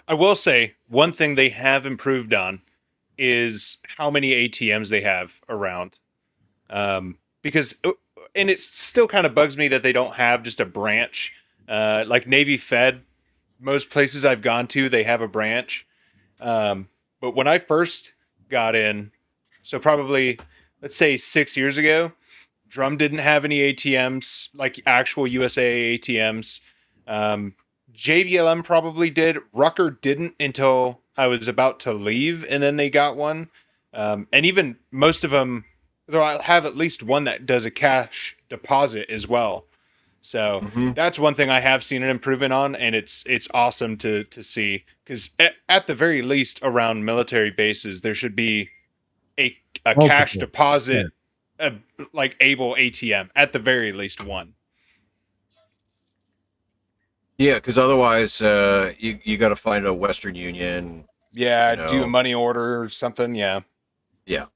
S7: I will say one thing they have improved on is how many ATMs they have around. Because, and it still kind of bugs me that they don't have just a branch. Like Navy Fed, most places I've gone to, they have a branch. But when I first got in, so probably, let's say 6 years ago, Drum didn't have any ATMs, like actual USA ATMs. JBLM probably did. Rucker didn't until I was about to leave, and then they got one. And even most of them, they'll have at least one that does a cash deposit as well. So that's one thing I have seen an improvement on, and it's awesome to see, because at the very least around military bases there should be a cash deposit, like able ATM at the very least one.
S2: Yeah, because otherwise, you got to find a Western Union.
S7: Yeah, do a money order or something. Yeah,
S2: yeah.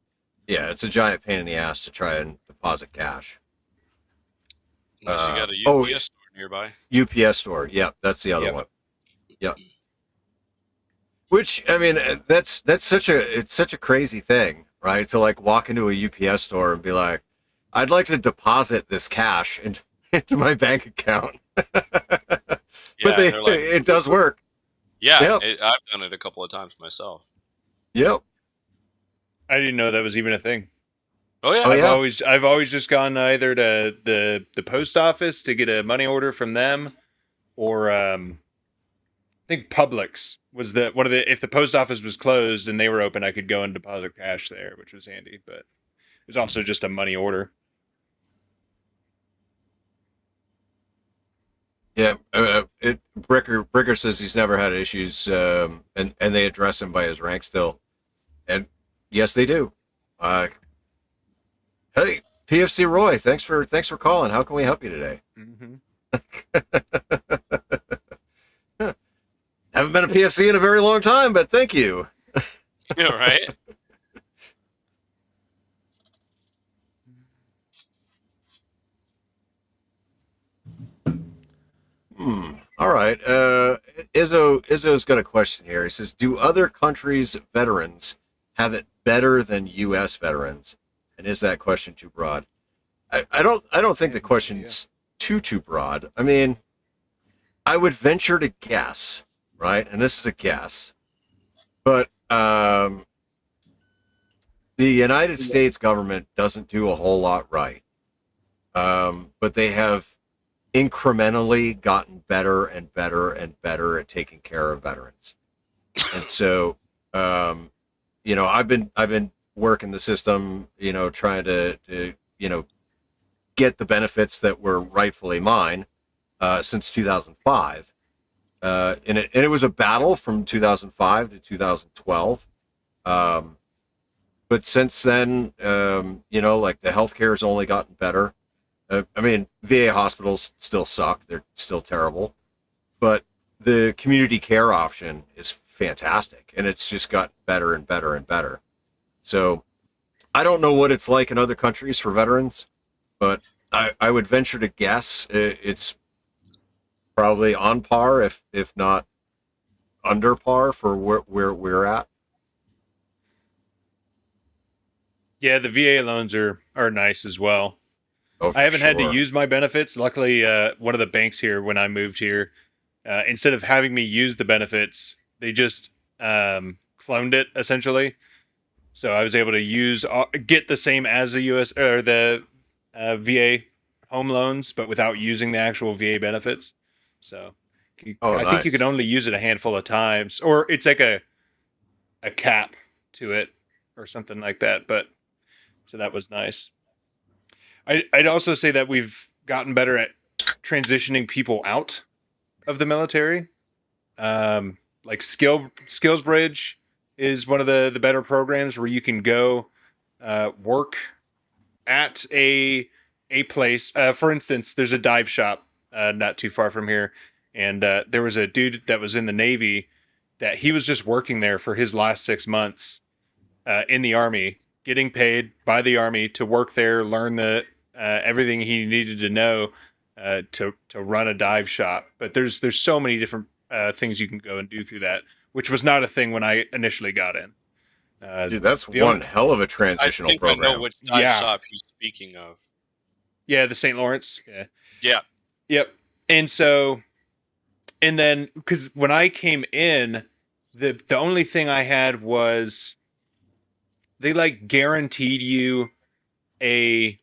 S2: It's a giant pain in the ass to try and deposit cash.
S4: Unless you got a UPS store nearby.
S2: UPS store. Yep, that's the other
S7: Yep.
S2: one. Yep. Which, I mean, that's such a crazy thing, right? To like walk into a UPS store and be like, I'd like to deposit this cash into my bank account. But
S4: Yeah, and they're like,
S2: it does work.
S4: yeah,
S2: Yep.
S4: I've done it a couple of times myself.
S2: Yep.
S7: I didn't know that was even a thing.
S4: Oh yeah,
S2: Oh, yeah.
S7: I've always just gone either to the post office to get a money order from them, or I think Publix was the one of the, if the post office was closed and they were open, I could go and deposit cash there, which was handy. But it was also just a money order.
S2: Yeah. Bricker says he's never had issues, and they address him by his rank still. And yes, they do. Hey, PFC Roy, thanks for calling. How can we help you today?
S7: Mm-hmm.
S2: Haven't been a PFC in a very long time, but thank you.
S4: yeah, right.
S2: All right. Izzo's got a question here. He says, "Do other countries' veterans have it better than U.S. veterans?" And is that question too broad? I don't think the question's too broad. I mean, I would venture to guess, right? And this is a guess, but the United States government doesn't do a whole lot right, but they have incrementally gotten better and better and better at taking care of veterans. And so, I've been working the system, trying to get the benefits that were rightfully mine since 2005. And it was a battle from 2005 to 2012. But since then, like the healthcare has only gotten better. I mean, VA hospitals still suck. They're still terrible. But the community care option is fantastic. And it's just gotten better and better and better. So I don't know what it's like in other countries for veterans, but I would venture to guess it's probably on par, if not under par for where we're at.
S7: Yeah, the VA loans are nice as well.
S2: Oh,
S7: I haven't had to
S2: sure.
S7: use my benefits. Luckily, one of the banks here, when I moved here, instead of having me use the benefits, they just cloned it essentially. So I was able to get the same as the U.S. or the VA home loans, but without using the actual VA benefits. So I think you
S2: Nice.
S7: can only use it a handful of times, or it's like a cap to it or something like that. But so that was nice. I'd also say that we've gotten better at transitioning people out of the military. Like Skills Bridge is one of the better programs where you can go work at a place. For instance, there's a dive shop not too far from here, and there was a dude that was in the Navy that he was just working there for his last 6 months in the Army, getting paid by the Army to work there, learn the everything he needed to know to run a dive shop. But there's so many different things you can go and do through that, which was not a thing when I initially got in.
S2: Dude, that's one hell of a
S4: I
S2: transitional
S4: think
S2: program.
S4: I know which dive
S7: Yeah.
S4: shop he's speaking of.
S7: Yeah, the St. Lawrence. Yeah.
S4: Yeah.
S7: Yep. And so, and then because when I came in, the only thing I had was they like guaranteed you a,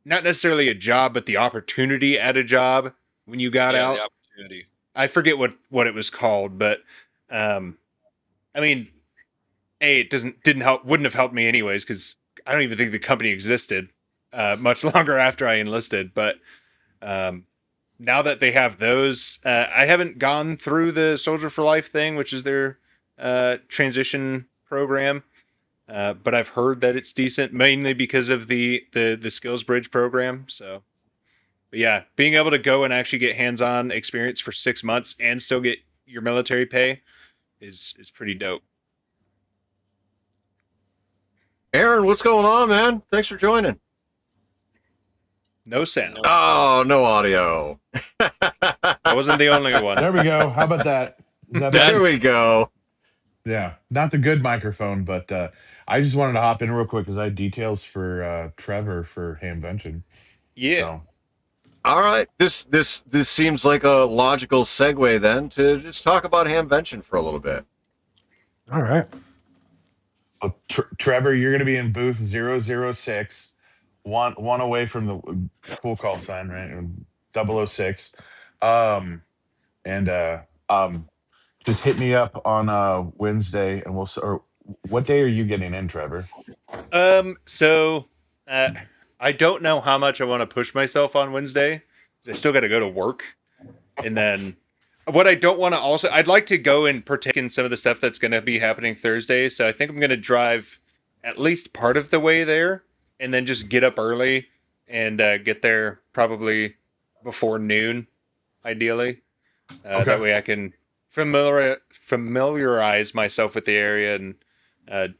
S7: not necessarily a job, but the opportunity at a job when you got out.
S4: The opportunity.
S7: I forget what it was called, but I mean, it wouldn't have helped me anyways, because I don't even think the company existed much longer after I enlisted. But now that they have those, I haven't gone through the Soldier for Life thing, which is their transition program. But I've heard that it's decent, mainly because of the Skills Bridge program. So, but yeah, being able to go and actually get hands-on experience for 6 months and still get your military pay is pretty dope.
S2: Aaron, what's going on, man? Thanks for joining.
S7: No sound.
S2: Oh, no audio.
S7: I wasn't the only one.
S8: There we go. How about that? Is that
S2: There
S8: better?
S2: we go.
S8: Yeah, not the good microphone, but I just wanted to hop in real quick because I had details for Trevor for Hamvention.
S7: Yeah.
S8: So
S2: All right. This seems like a logical segue then to just talk about Hamvention for a little bit.
S3: All right.
S8: Trevor, you're going to be in booth 006, one away from the cool call sign, right? 006. And just hit me up on Wednesday, and or what day are you getting in, Trevor?
S7: So I don't know how much I want to push myself on Wednesday. I still got to go to work, and then what I don't want to also, I'd like to go and partake in some of the stuff that's going to be happening Thursday. So I think I'm going to drive at least part of the way there, and then just get up early and get there probably before noon, ideally.
S8: Okay.
S7: That way I can familiarize myself with the area and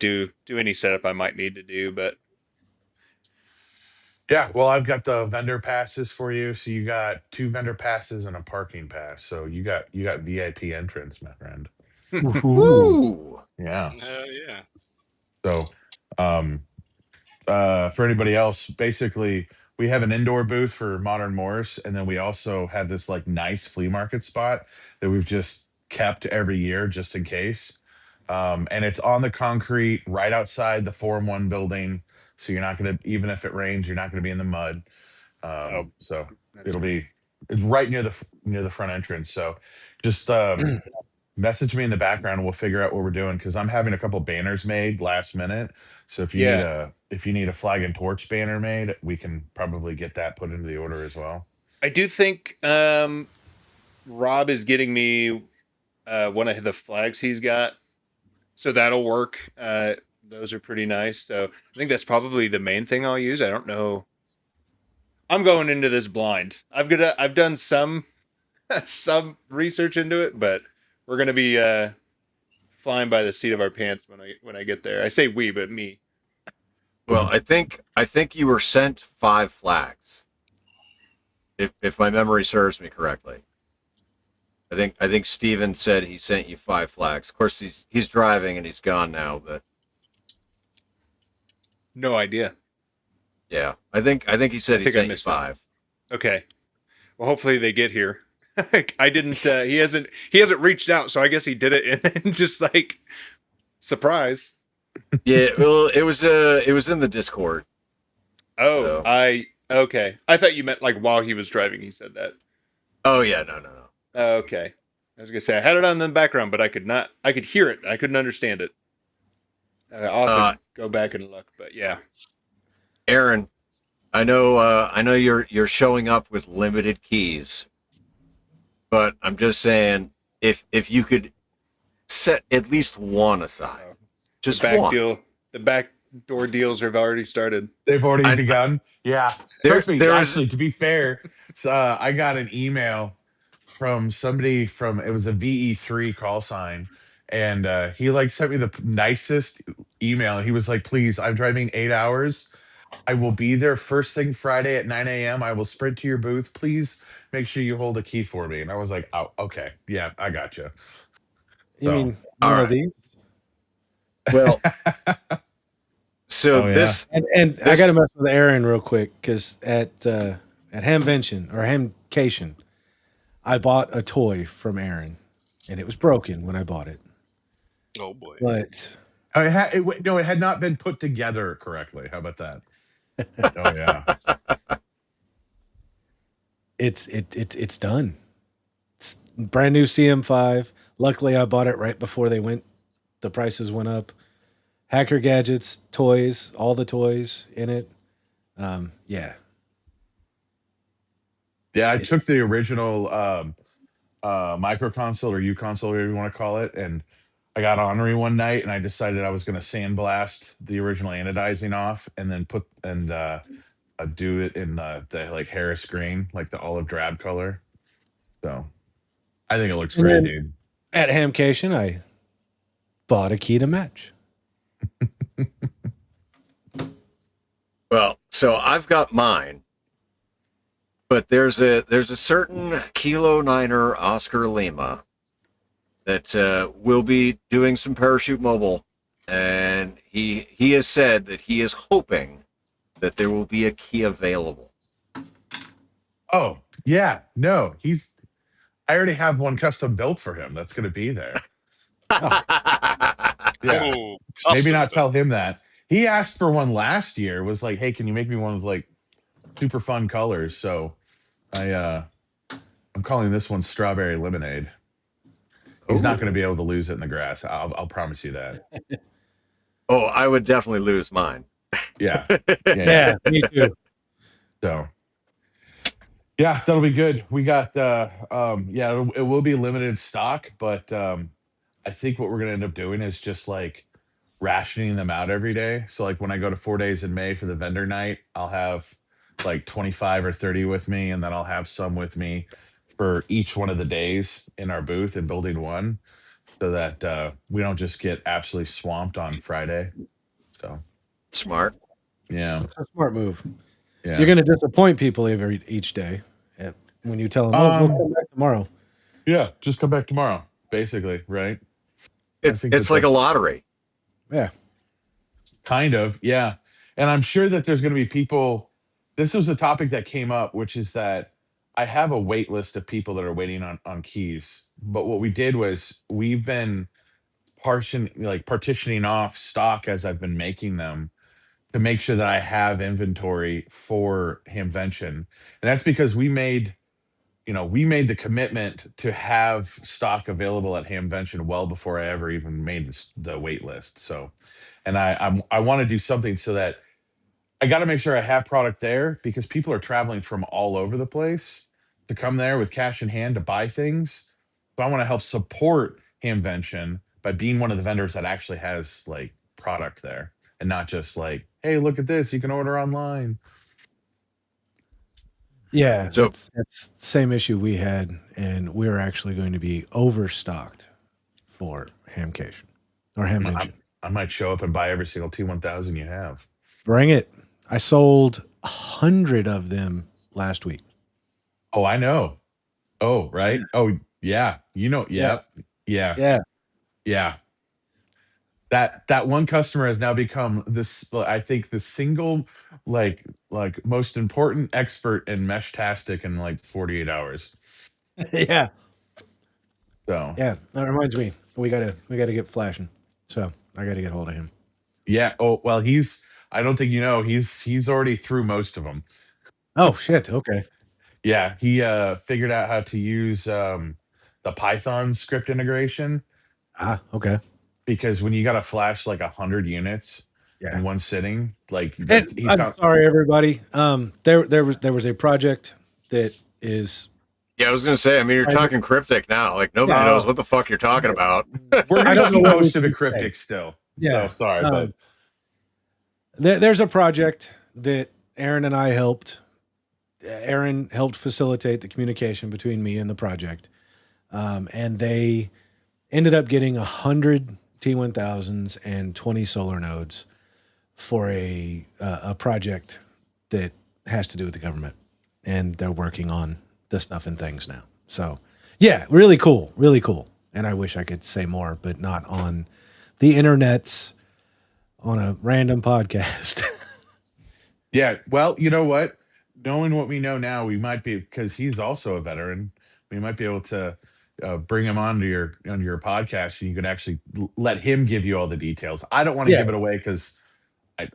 S7: do any setup I might need to do. But
S8: Yeah, well, I've got the vendor passes for you. So you got 2 vendor passes and a parking pass. So you got VIP entrance, my friend.
S3: Ooh.
S2: Ooh.
S8: Yeah.
S4: Hell yeah.
S8: So um for anybody else, basically we have an indoor booth for Modern Morse, and then we also have this like nice flea market spot that we've just kept every year just in case. And it's on the concrete right outside the Forum One building. So you're not gonna, even if it rains, you're not gonna be in the mud. So
S7: that's
S8: it'll
S7: great.
S8: be, it's right near the front entrance. So just message me in the background. We'll figure out what we're doing because I'm having a couple banners made last minute. So
S7: Yeah.
S8: if you need a flag and torch banner made, we can probably get that put into the order as well.
S7: I do think Rob is getting me one of the flags he's got, so that'll work. Those are pretty nice. So I think that's probably the main thing I'll use. I don't know. I'm going into this blind. I've done some some research into it, but we're gonna be flying by the seat of our pants when I get there. I say we, but me.
S2: Well, I think you were sent 5 flags. If my memory serves me correctly. I think Steven said he sent you 5 flags. Of course he's driving and he's gone now, but
S7: No idea.
S2: yeah. I think he said
S7: I
S2: he
S7: think I
S2: sent you
S7: missed that.
S2: 5.
S7: Okay. Well, hopefully they get here. I didn't. He hasn't reached out, so I guess he did it and just like surprise.
S2: Yeah, well, it was in the Discord.
S7: Oh,
S2: So.
S7: okay. I thought you meant like while he was driving. He said that.
S2: Oh yeah, no.
S7: Okay. I was gonna say I had it on in the background, but I could not. I could hear it. I couldn't understand it. I'll have to go back and look. But yeah.
S2: Aaron, I know you're showing up with limited keys, but I'm just saying if you could set at least one aside, just
S7: the back
S2: one.
S7: deal. The back door deals have already started.
S8: They've already begun. Yeah. Trust me.
S2: There's
S8: Actually, to be fair, I got an email from somebody from, it was a VE3 call sign, and he like sent me the nicest email. He was like, "Please, I'm driving 8 hours. I will be there first thing Friday at 9 a.m. I will sprint to your booth. Please make sure you hold a key for me." And I was like, "Oh, okay, yeah, I got you."
S3: You mean
S2: all
S3: one
S2: right.
S3: of these?
S2: Well, so
S8: Oh, yeah.
S2: this
S3: And I got to mess with Aaron real quick because at Hamvention or Hamcation, I bought a toy from Aaron, and it was broken when I bought it.
S4: Oh boy.
S3: But
S8: No, it had not been put together correctly. How about that? Oh yeah.
S3: it's done. It's brand new CM5. Luckily, I bought it right before the prices went up. Hacker gadgets, toys, all the toys in it. Yeah.
S8: Yeah, I took the original micro console or U console, whatever you want to call it, and I got ornery one night, and I decided I was going to sandblast the original anodizing off, and then do it in the like Harris green, like the olive drab color. So I think it looks
S3: And
S8: great,
S3: then-
S8: dude.
S3: At Hamcation, I bought a key to match.
S2: well, so I've got mine, But there's a certain Kilo Niner Oscar Lima that will be doing some parachute mobile, and he has said that he is hoping that there will be a key available.
S8: Oh, yeah. No, I already have one custom built for him that's going to be there.
S3: Oh,
S8: Yeah.
S4: Oh,
S8: Maybe
S4: custom
S8: not
S4: built.
S8: tell him that. He asked for one last year, was like, "Hey, can you make me one with like super fun colors?" So I'm calling this one Strawberry Lemonade. He's not going to
S2: Oh,
S8: be able to lose it in the grass. I'll promise you that.
S2: oh, I would definitely lose mine.
S8: Yeah. Yeah, yeah.
S3: yeah, me too.
S8: So yeah, that'll be good. We got yeah, it will be limited stock, but I think what we're gonna end up doing is just like rationing them out every day. So like when I go to 4 days in May for the vendor night, I'll have like 25 or 30 with me, and then I'll have some with me for each one of the days in our booth in building one, so that we don't just get absolutely swamped on Friday. So
S2: Smart.
S8: yeah.
S3: That's a smart move. You're
S8: Yeah.
S3: going to disappoint people each day when you tell them, "Oh, we'll
S8: Um
S3: come back tomorrow."
S8: yeah, just come back tomorrow, basically, right? I
S2: It's
S8: think that
S2: it's like a
S8: that's
S2: lottery.
S3: Yeah,
S8: kind of, yeah. And I'm sure that there's going to be people. This was a topic that came up, which is that I have a wait list of people that are waiting on keys. But what we did was we've been partitioning off stock as I've been making them to make sure that I have inventory for Hamvention. And that's because we made the commitment to have stock available at Hamvention well before I ever even made the wait list. So, and I want to do something so that I got to make sure I have product there, because people are traveling from all over the place to come there with cash in hand to buy things. So I want to help support Hamvention by being one of the vendors that actually has like product there, and not just like, hey, look at this, you can order online.
S3: yeah.
S2: So
S3: That's the same issue we had, and we're actually going to be overstocked for Hamcation or
S8: I,
S3: Hamvention.
S8: I might show up and buy every single T1000 you have.
S3: Bring it. I sold 100 of them last week.
S8: Oh, I know. Oh,
S3: Yeah,
S8: right. Oh, yeah.
S3: yeah,
S8: Yeah. Yeah.
S3: yeah.
S8: Yeah. That one customer has now become this, I think, the single like most important expert in Meshtastic in like 48 hours.
S3: Yeah,
S8: So,
S3: yeah. That reminds me, we gotta get flashing. So I gotta get hold of him.
S8: yeah. Oh, well, I don't think he's already through most of them.
S3: Oh shit. Okay.
S8: Yeah, he figured out how to use the Python script integration,
S3: Ah. Okay.
S8: because when you got to flash like 100 units
S3: Yeah.
S8: in one sitting, like
S3: And
S8: that he
S3: I'm
S8: found.
S3: sorry, everybody. There was a project that is.
S2: yeah, I was gonna say. I mean, you're
S3: I,
S2: talking cryptic now. Like nobody
S3: yeah.
S2: knows
S8: Oh,
S2: what the fuck you're talking about.
S8: we're
S3: I
S8: gonna
S3: don't know
S8: keep
S3: what we
S8: most of it
S3: can say.
S8: cryptic still. So
S3: Yeah.
S8: sorry, but
S3: There's a project that Aaron and I helped. Aaron helped facilitate the communication between me and the project, and they ended up getting 100 T1000s and 20 solar nodes for a project that has to do with the government, and they're working on the stuff and things now. So, yeah, really cool, really cool. And I wish I could say more, but not on the internet's on a random podcast.
S8: yeah. Well, you know what? Knowing what we know now, we might be, because he's also a veteran. We might be able to bring him onto your podcast, and you can actually let him give you all the details. I don't want to
S3: Yeah,
S8: give it away because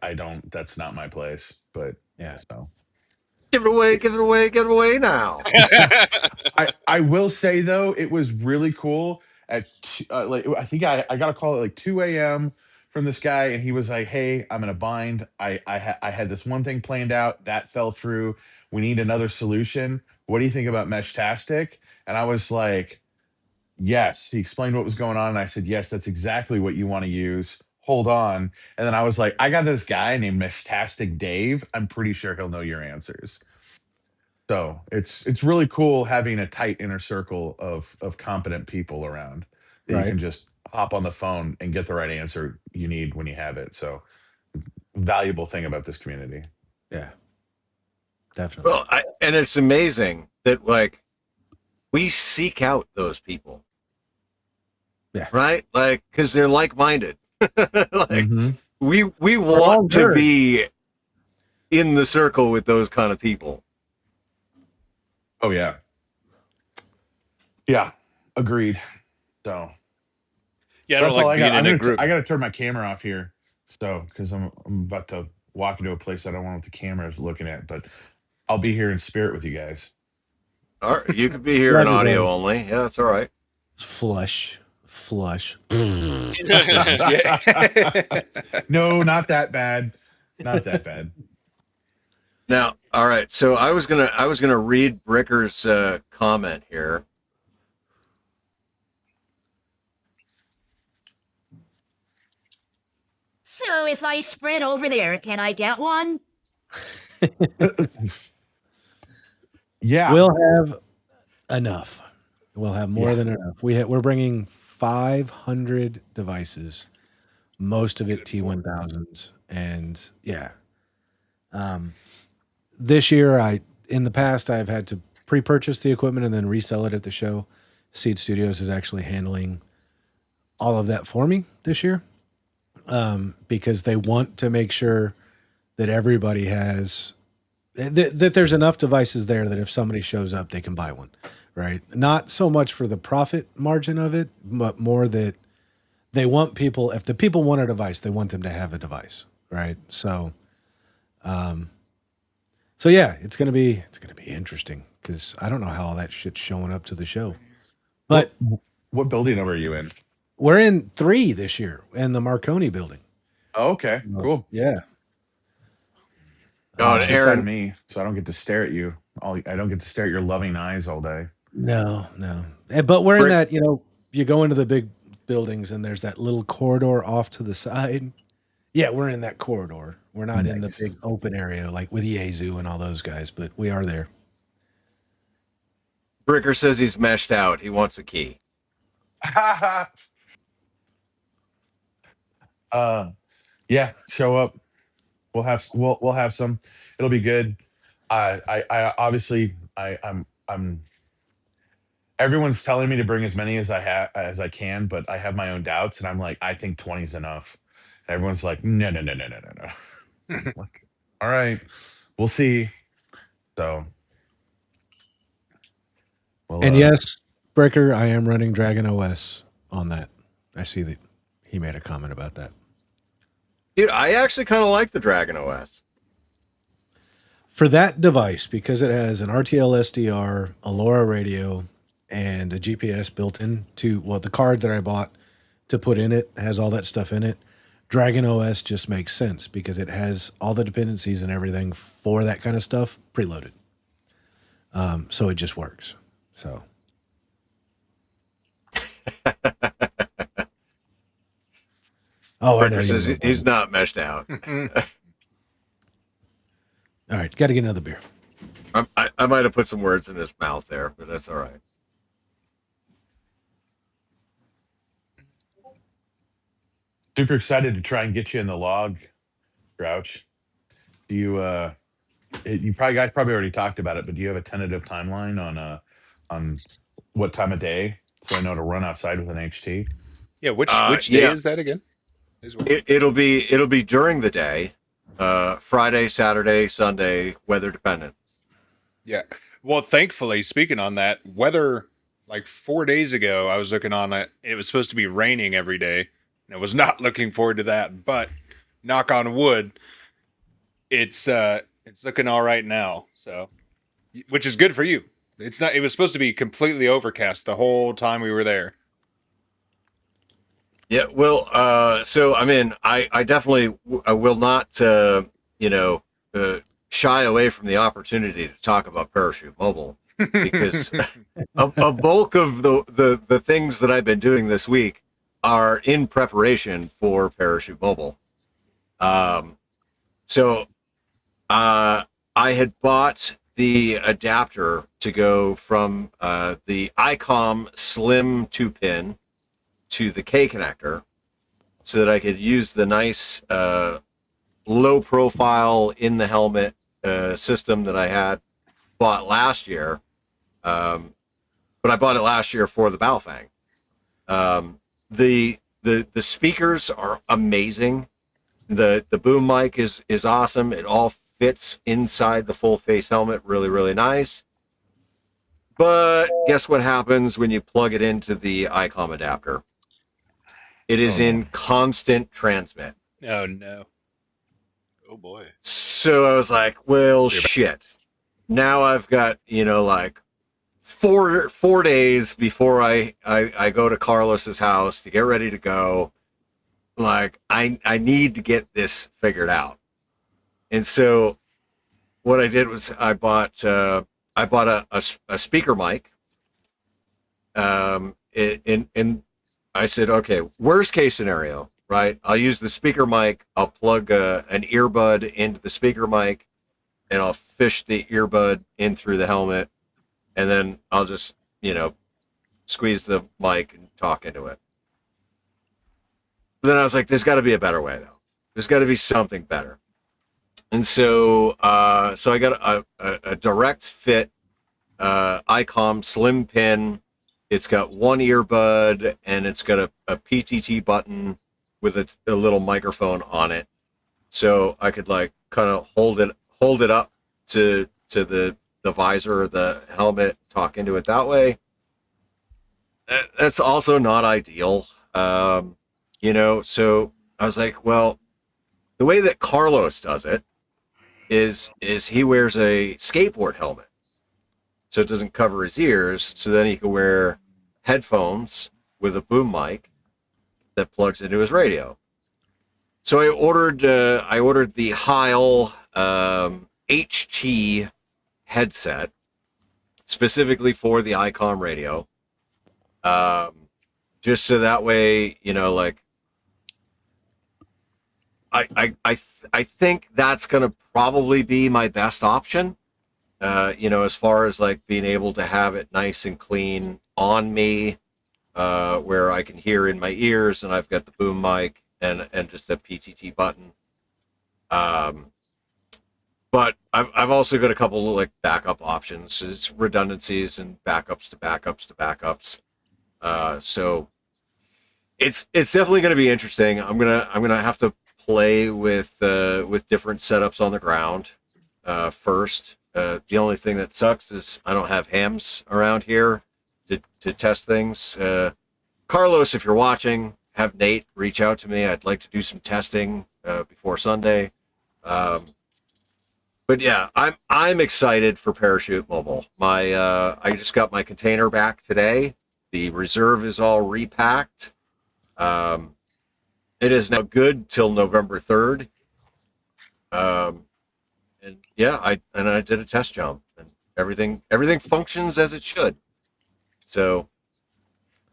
S8: I don't. That's not my place. But
S3: yeah,
S8: so.
S2: Give it away, give it away, give it away now.
S8: I will say though, it was really cool. Like I think I got a call at like 2 a.m. from this guy, and he was like, "Hey, I'm in a bind. I had this one thing planned out that fell through. We need another solution. What do you think about Meshtastic?" And I was like, "Yes." He explained what was going on, and I said, "Yes, that's exactly what you want to use. Hold on." And then I was like, "I got this guy named Meshtastic Dave. I'm pretty sure he'll know your answers." So it's really cool having a tight inner circle of competent people around that you
S3: right.
S8: can just hop on the phone and get the right answer you need when you have it. So valuable thing about this community.
S3: Yeah. Definitely.
S2: Well, and it's amazing that like we seek out those people.
S3: Yeah.
S2: Right? Like, because they're like-minded. Like
S3: Mhm.
S2: we
S3: all
S2: want to
S3: nerd.
S2: be in the circle with those kind of people.
S8: Oh yeah. Yeah. Agreed. So
S7: Yeah, I don't
S8: that's all
S7: like
S8: I got.
S7: being in a group.
S8: I gotta turn my camera off here. So because I'm about to walk into a place I don't want the cameras looking at, but I'll be here in spirit with you guys.
S2: All right, you could be here in
S3: Love you,
S2: audio
S3: brother.
S2: only. Yeah, that's all right.
S3: Flush.
S7: Yeah.
S8: No, not that bad. Not that bad.
S2: Now, all right. So I was gonna read Bricker's comment here.
S9: So if I sprint over there, can I get one?
S8: Yeah.
S3: We'll have enough. We'll have more
S8: Yeah.
S3: than enough. We're bringing 500 devices, most of it T1000s, and yeah. This year, in the past I've had to pre-purchase the equipment and then resell it at the show. Seed Studios is actually handling all of that for me this year, because they want to make sure that everybody has that there's enough devices there that if somebody shows up, they can buy one, right? Not so much for the profit margin of it, but more that they want people, if the people want a device, they want them to have a device, right? So, so yeah, it's gonna be interesting because I don't know how all that shit's showing up to the show, but
S8: What building number are you in?
S3: we're in 3 this year in the Marconi building.
S8: Oh, okay. Cool.
S3: Yeah.
S2: Oh,
S8: It's
S2: and
S8: this side of
S2: Aaron,
S8: me, so I don't get to stare at you. I don't get to stare at your loving eyes all day.
S3: No. But we're in
S2: Brick-
S3: that, you go into the big buildings and there's that little corridor off to the side. Yeah, we're in that corridor. We're not in the
S8: Nice.
S3: big open area like with Yezu and all those guys, but we are there.
S2: Bricker says he's meshed out. He wants a key.
S8: Yeah, show up. We'll have some. It'll be good. I obviously I'm everyone's telling me to bring as many as I can, but I have my own doubts, and I'm like, I think 20 is enough. And everyone's like, no. Like, all right, we'll see. So, well,
S3: And yes, Breaker, I am running Dragon OS on that. I see that he made a comment about that.
S2: Dude, I actually kind of like the Dragon OS.
S3: For that device, because it has an RTL SDR, a LoRa radio, and a GPS built in to, well, the card that I bought to put in it has all that stuff in it. Dragon OS just makes sense because it has all the dependencies and everything for that kind of stuff preloaded. So it just works. So oh, I know.
S2: Bricker says he's not meshed out.
S3: All right, got to get another beer.
S2: I might have put some words in his mouth there, but that's all right.
S8: super excited to try and get you in the log, Grouch. Do you you guys probably already talked about it, but do you have a tentative timeline on what time of day so I know to run outside with an HT?
S7: Yeah, which day is that again?
S2: It'll be during the day, Friday, Saturday, Sunday, weather dependent.
S7: Yeah. Well, thankfully, speaking on that, weather, like 4 days ago, I was looking on it. It was supposed to be raining every day. And I was not looking forward to that. But knock on wood, it's looking all right now. So, which is good for you. It's not. It was supposed to be completely overcast the whole time we were there.
S2: Yeah, well, so I mean, I definitely I will not, shy away from the opportunity to talk about Parachute Mobile because a bulk of the things that I've been doing this week are in preparation for Parachute Mobile. So I had bought the adapter to go from the ICOM Slim 2-pin to the K connector so that I could use the nice low profile in the helmet system that I had bought last year, but I bought it last year for the Baofeng. The speakers are amazing. The boom mic is awesome. It all fits inside the full face helmet really, really nice. But guess what happens when you plug it into the ICOM adapter? It is in constant transmit.
S7: Oh no.
S4: Oh boy.
S2: So I was like, well, shit. Now I've got, like 4 days before I go to Carlos's house to get ready to go. Like, I need to get this figured out. And so what I did was I bought a speaker mic. And I said, okay, worst case scenario, right? I'll use the speaker mic. I'll plug an earbud into the speaker mic, and I'll fish the earbud in through the helmet, and then I'll just, squeeze the mic and talk into it. But then I was like, there's got to be a better way, though. There's got to be something better. And so I got a direct fit ICOM slim pin. It's got one earbud, and it's got a PTT button with a little microphone on it. So I could like kind of hold it up to the visor or the helmet, talk into it that way. That's also not ideal. So I was like, well, the way that Carlos does it is he wears a skateboard helmet, so it doesn't cover his ears. So then he can wear headphones with a boom mic that plugs into his radio. So I ordered the Heil HT headset specifically for the ICOM radio, just so that way, like I think that's going to probably be my best option. As far as like being able to have it nice and clean on me, where I can hear in my ears, and I've got the boom mic and just a PTT button. But I've also got a couple of like backup options. It's redundancies and backups to backups to backups. So it's definitely going to be interesting. I'm gonna have to play with different setups on the ground first. The only thing that sucks is I don't have hams around here to test things. Carlos, if you're watching, have Nate reach out to me. I'd like to do some testing before Sunday. But yeah, I'm excited for Parachute Mobile. I just got my container back today. The reserve is all repacked. It is now good till November 3rd. And yeah, I did a test jump, and everything functions as it should. So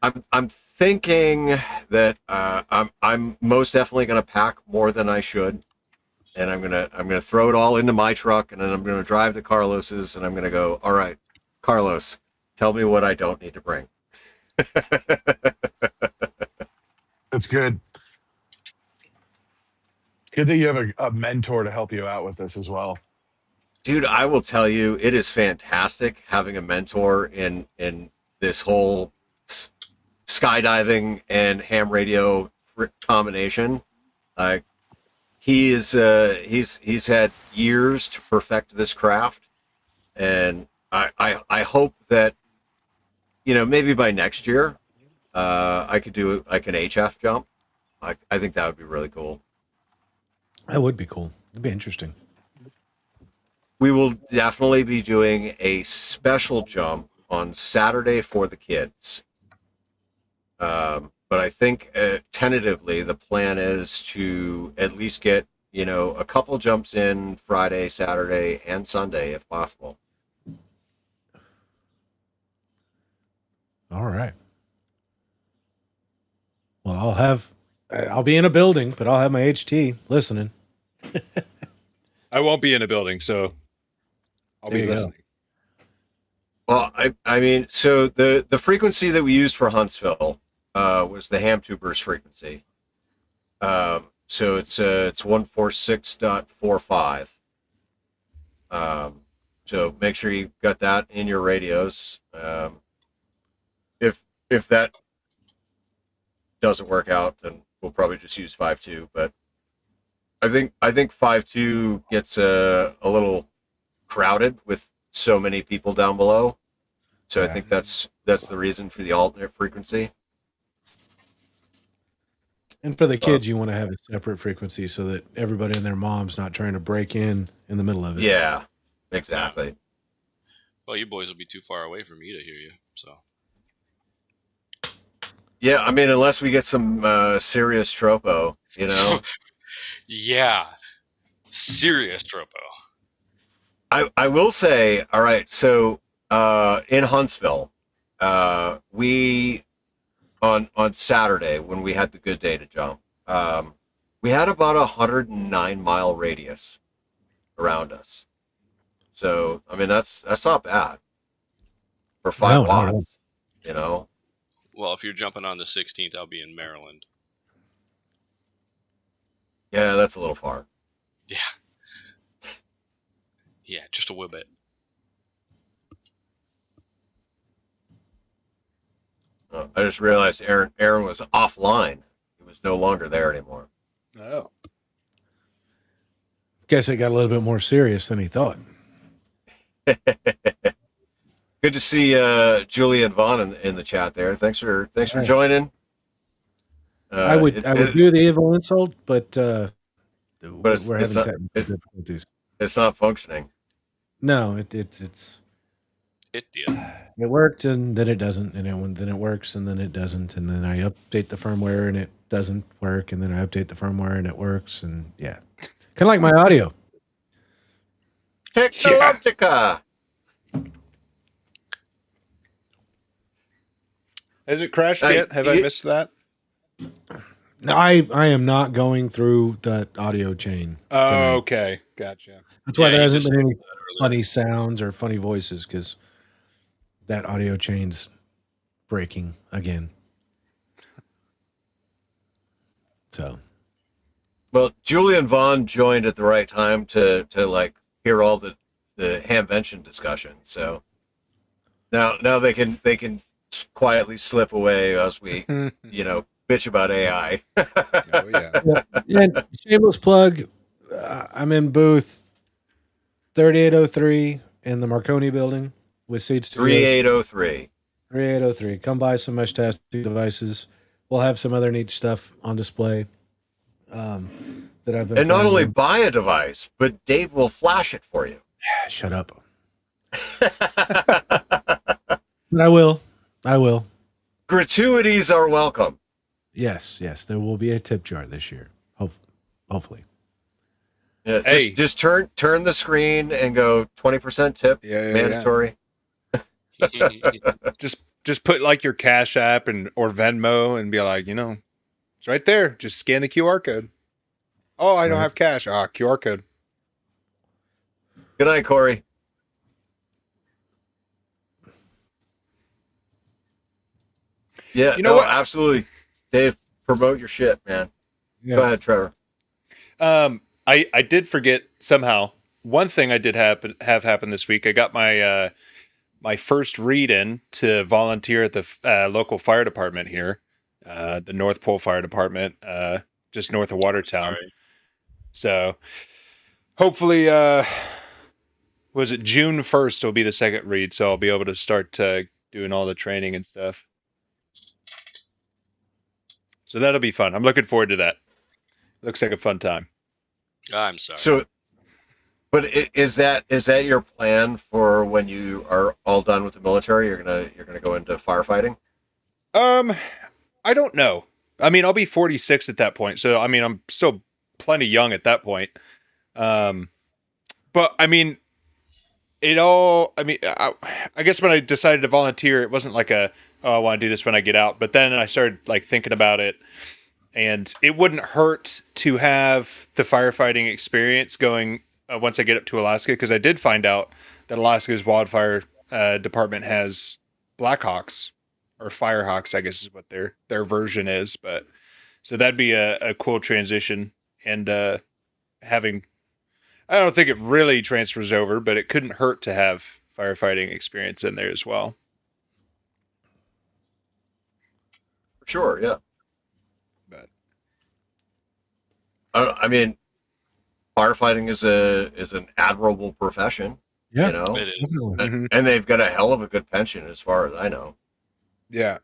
S2: I'm thinking that I'm most definitely going to pack more than I should, and I'm gonna throw it all into my truck, and then I'm gonna drive to Carlos's, and I'm gonna go, all right, Carlos, tell me what I don't need to bring.
S8: That's good. Good that you have a mentor to help you out with this as well.
S2: Dude, I will tell you, it is fantastic having a mentor in this whole skydiving and ham radio combination. Like he's had years to perfect this craft, and I hope that maybe by next year I could do like an HF jump. I think that would be really cool.
S3: That would be cool. It'd be interesting.
S2: We will definitely be doing a special jump on Saturday for the kids. But I think tentatively the plan is to at least get, a couple jumps in Friday, Saturday, and Sunday if possible.
S3: All right. Well, I'll be in a building, but I'll have my HT listening.
S7: I won't be in a building, so I'll
S3: There
S7: be
S3: you go.
S7: listening.
S2: Well, I mean, so the frequency that we used for Huntsville was the ham tubers frequency. So it's 146.45. So make sure you got that in your radios. If that doesn't work out, then we'll probably just use 5.2. But I think 5.2 gets a little crowded with so many people down below. So I
S3: Yeah.
S2: think that's the reason for the alternate frequency.
S3: And for the kids, you want to have a separate frequency so that everybody and their mom's not trying to break in the middle of it.
S2: Yeah, exactly.
S4: Well, you boys will be too far away for me to hear you. So
S2: Yeah, I mean, unless we get some serious tropo, you know.
S4: yeah, serious tropo.
S2: I will say, all right. So in Huntsville, we on Saturday when we had the good day to jump, we had about 109-mile radius around us. So I mean, that's not bad for 5
S3: No, not at all.
S2: watts. You know.
S4: Well, if you're jumping on the 16th, I'll be in Maryland.
S2: Yeah, that's a little far.
S4: Yeah. Yeah, just a little bit.
S2: I just realized Aaron was offline. He was no longer there anymore.
S7: Oh.
S3: Guess it got a little bit more serious than he thought.
S2: Good to see Julie and Vaughn in the chat there. Thanks for
S3: Right.
S2: joining.
S3: I would do the evil insult, but
S2: it's
S3: we're having technical difficulties.
S2: It's not functioning.
S3: No,
S4: It did.
S3: it worked and then it doesn't, and then it works and then it doesn't, and then I update the firmware and it doesn't work, and then I update the firmware and it works, and yeah, kind of like my audio.
S2: Technologica.
S7: Has it crashed yet? Have I missed that?
S3: No, I am not going through that audio chain.
S7: Oh, okay, gotcha.
S3: That's why
S4: Yeah,
S3: there
S4: you
S3: hasn't
S4: just
S3: been any
S4: said that earlier.
S3: funny sounds or funny voices, because that audio chain's breaking again. So
S2: Well, Julie and Vaughn joined at the right time to like hear all the hamvention discussion. So now they can quietly slip away as we bitch about AI.
S7: Oh yeah.
S3: and shameless plug, I'm in booth 3803 in the Marconi building with seats
S2: 3803.
S3: 3803. Come buy some mesh testing devices. We'll have some other neat stuff on display. That I've been
S2: And not
S3: planning
S2: only
S3: on.
S2: buy a device, but Dave will flash it for you.
S3: Shut up. But I will.
S2: Gratuities are welcome.
S3: Yes, there will be a tip jar this year. Hopefully.
S2: Yeah,
S7: Hey.
S2: just turn the screen and go 20% tip.
S7: Yeah.
S2: Mandatory.
S7: Just put like your Cash App or Venmo and be like, it's right there. Just scan the QR code. Oh, I don't
S3: Right.
S7: have cash. QR code.
S2: Good night, Corey. Yeah,
S7: You know what?
S2: Absolutely. Dave, promote your shit, man.
S3: Yeah.
S2: Go ahead, Trevor.
S7: I did forget somehow. One thing I did have happen this week. I got my my first read in to volunteer at the local fire department here, the North Pole Fire Department, just north of Watertown.
S4: Sorry.
S7: So hopefully, was it June 1st will be the second read, so I'll be able to start doing all the training and stuff. So that'll be fun. I'm looking forward to that. Looks like a fun time.
S4: I'm sorry.
S2: So, but is that your plan for when you are all done with the military? You're gonna go into firefighting?
S7: I don't know. I mean, I'll be 46 at that point, so I mean, I'm still plenty young at that point. But I mean, I guess when I decided to volunteer, it wasn't like I want to do this when I get out. But then I started like thinking about it, and it wouldn't hurt to have the firefighting experience going once I get up to Alaska, because I did find out that Alaska's wildfire department has Blackhawks or Firehawks, I guess is what their version is. But so that'd be a cool transition, and having I don't think it really transfers over, but it couldn't hurt to have firefighting experience in there as well.
S2: For sure, yeah.
S7: But
S2: I mean, firefighting is an admirable profession.
S3: Yeah.
S2: You know,
S4: It is.
S3: Definitely.
S7: Mhm.
S2: and they've got a hell of a good pension, as far as I know.
S7: yeah.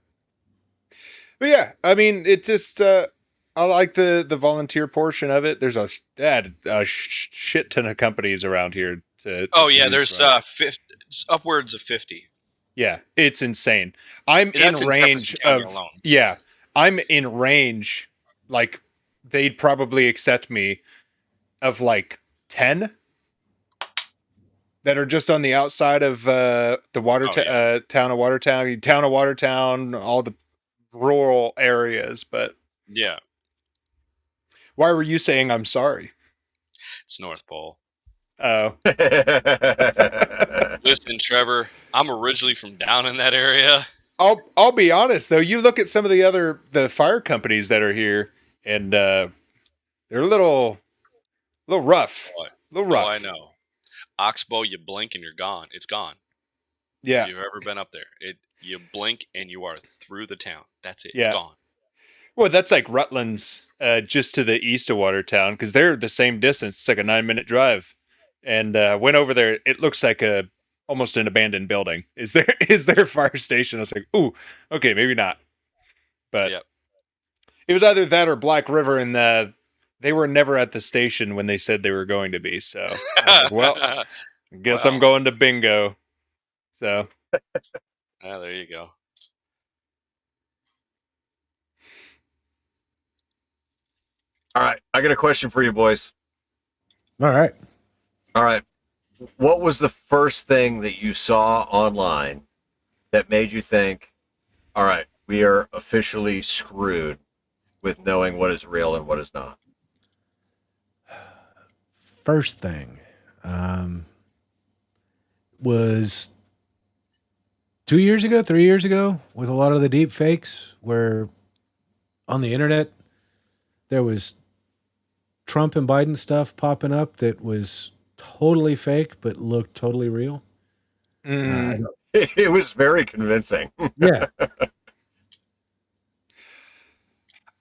S7: But yeah, I mean, it just I like the volunteer portion of it. There's a shit ton of companies around here to
S4: Oh yeah,
S7: choose
S4: there's
S7: from.
S4: 50, upwards of 50.
S7: Yeah, it's insane. I'm in
S4: That's in
S7: range
S4: Jefferson County
S7: of
S4: alone.
S7: yeah, I'm in range. Like they'd probably accept me of like 10 that are just on the outside of the town of Watertown, all the rural areas. But
S4: Yeah,
S7: why were you saying I'm sorry?
S4: it's North Pole.
S7: Oh,
S4: Listen, Trevor, I'm originally from down in that area.
S7: I'll be honest though. You look at some of the fire companies that are here, and they're a little rough,
S4: Boy,
S7: a little
S4: oh,
S7: rough.
S4: I know. Oxbow, you blink and you're gone. It's gone.
S7: Yeah,
S4: If you've ever been up there, you blink and you are through the town. That's it.
S7: yeah.
S4: It's gone.
S7: Well, that's like Rutland's, just to the east of Watertown, because they're the same distance. It's like a 9-minute drive, and went over there. It looks like almost an abandoned building. Is there is there a fire station? I was like, ooh, okay, maybe not. But
S4: Yep.
S7: it was either that or Black River, and they were never at the station when they said they were going to be. So I was like, well, I guess I'm
S4: Well.
S7: going to bingo. So
S4: There you go.
S2: All right, I got a question for you, boys.
S3: All right.
S2: All right, what was the first thing that you saw online that made you think, all right, we are officially screwed with knowing what is real and what is not?
S3: First thing was 2 years ago, 3 years ago, with a lot of the deep fakes, where on the internet there was Trump and Biden stuff popping up that was totally fake but looked totally real. I don't-
S2: It was very convincing.
S3: yeah,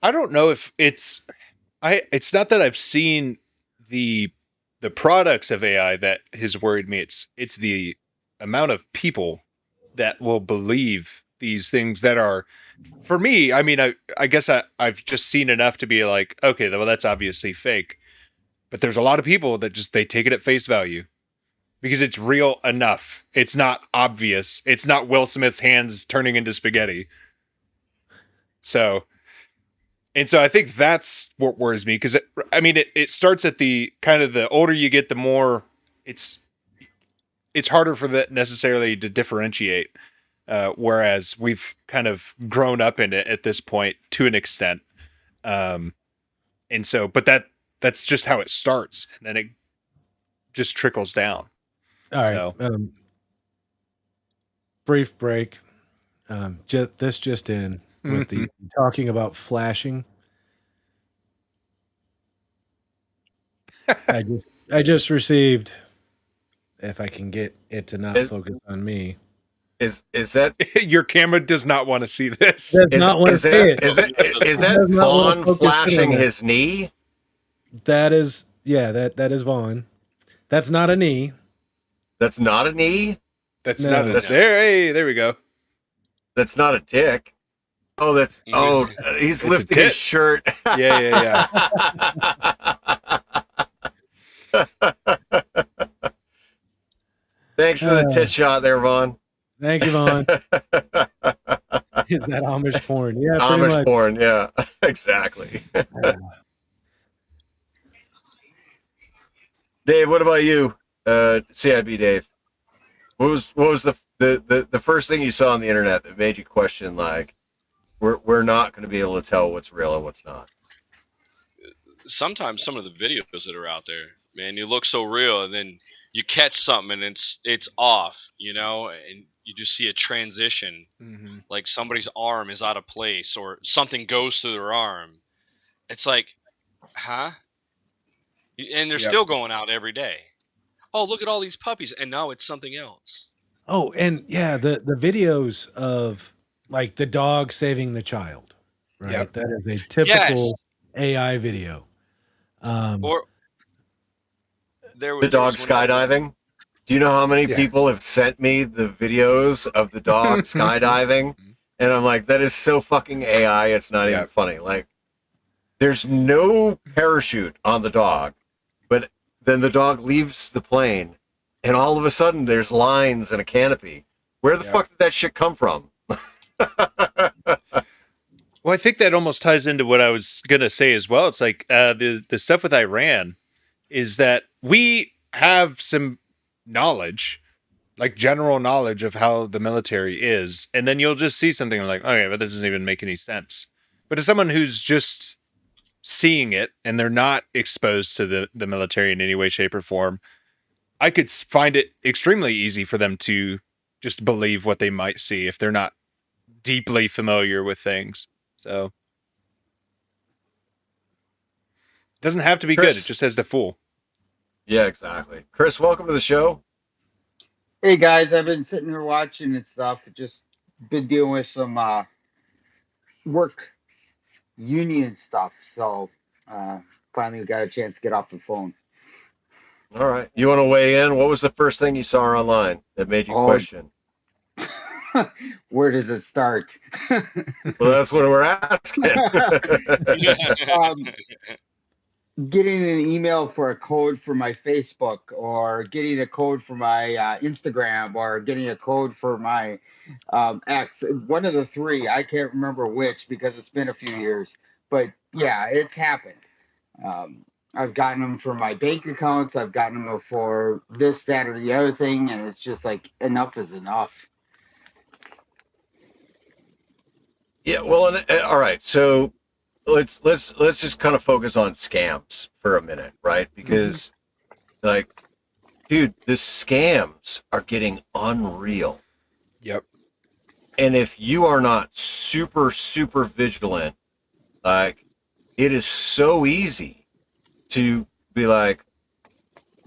S7: I don't know if it's not that I've seen the products of AI that has worried me. It's the amount of people that will believe these things that are, for me, I mean, I guess I've just seen enough to be like, okay, well, that's obviously fake. But there's a lot of people that just they take it at face value because it's real enough. It's not obvious. It's not Will Smith's hands turning into spaghetti. So I think that's what worries me because it starts at the kind of the older you get, the more it's harder for that necessarily to differentiate. Whereas we've kind of grown up in it at this point to an extent. And so, but that's just how it starts. And then it just trickles down.
S3: all right.
S7: So,
S3: Brief break. Just in with the talking about flashing. I just received, if I can get it to not focus on me.
S2: Is that
S7: your camera does not want to see this.
S3: Does
S2: is,
S3: not want to
S2: is
S3: see
S2: that
S3: it.
S2: is that
S3: Does not wanna
S2: Vaughn
S3: focus in
S2: flashing
S3: on it.
S2: his knee?
S3: That is, yeah, that is Vaughn. That's not a knee.
S2: That's not a knee.
S7: That's
S3: No.
S7: not. That's hey. There we go.
S2: That's not a dick. Oh, he's
S7: It's a
S2: lifting
S7: tit.
S2: his shirt.
S7: Yeah.
S2: Thanks for the tit shot there, Vaughn.
S3: Thank you, Vaughn. That Amish porn. Yeah, pretty
S2: Amish
S3: much.
S2: porn, yeah, exactly. Dave, what about you? CIB Dave. What was the first thing you saw on the internet that made you question, like, we're not going to be able to tell what's real and what's not?
S4: Sometimes some of the videos that are out there, man, you look so real, and then you catch something and it's off, and you just see a transition, like somebody's arm is out of place or something goes through their arm. It's like, huh? And they're still going out every day. Oh, look at all these puppies, and now it's something else.
S3: Oh, and yeah, the videos of like the dog saving the child, right?
S7: Yep.
S3: That is a
S4: Yes.
S3: typical AI video.
S4: Or there
S2: The
S4: was
S2: dog
S4: one other-
S2: skydiving. Do you know how many
S7: Yeah.
S2: people have sent me the videos of the dog skydiving? And I'm like, that is so fucking AI. It's not even
S7: Yeah.
S2: funny. Like, there's no parachute on the dog, but then the dog leaves the plane, and all of a sudden there's lines and a canopy. Where the
S7: Yeah.
S2: fuck did that shit come from?
S7: Well, I think that almost ties into what I was gonna say as well. It's like the stuff with Iran is that we have some knowledge, like general knowledge of how the military is, and then you'll just see something like, okay, but that doesn't even make any sense. But to someone who's just seeing it and they're not exposed to the military in any way, shape, or form, I could find it extremely easy for them to just believe what they might see if they're not deeply familiar with things. So it doesn't have to be
S2: Chris.
S7: good. It just has to fool.
S2: Yeah, exactly. Chris, welcome to the show.
S10: Hey guys, I've been sitting here watching and stuff. Just been dealing with some work union stuff, so finally got a chance to get off the phone.
S2: All right. You want to weigh in? What was the first thing you saw online that made you
S10: Oh.
S2: question?
S10: Where does it start?
S2: Well, that's what we're asking.
S10: Getting an email for a code for my Facebook, or getting a code for my Instagram, or getting a code for my X. One of the three. I can't remember which because it's been a few years. But yeah, it's happened. I've gotten them for my bank accounts. I've gotten them for this, that, or the other thing, and it's just like enough is enough.
S2: Yeah, well, all right. So let's just kind of focus on scams for a minute, right? Because, like, dude, the scams are getting unreal.
S7: Yep.
S2: And if you are not super, super vigilant, like, it is so easy to be like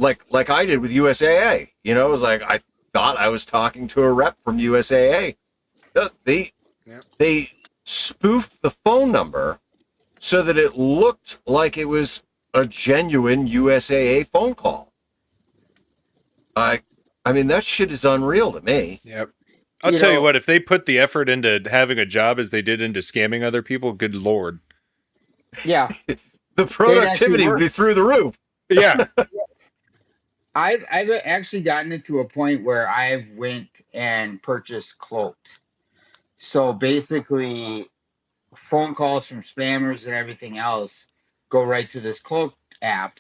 S2: I did with USAA. You know, it was like I thought I was talking to a rep from USAA. They spoofed the phone number so that it looked like it was a genuine USAA phone call. I mean, that shit is unreal to me.
S7: Yep. I'll tell you what, if they put the effort into having a job as they did into scamming other people, good Lord.
S10: Yeah.
S2: The productivity would be through the roof.
S7: Yeah.
S10: I've actually gotten it to a point where I went and purchased cloaked. So basically, phone calls from spammers and everything else go right to this cloaked app.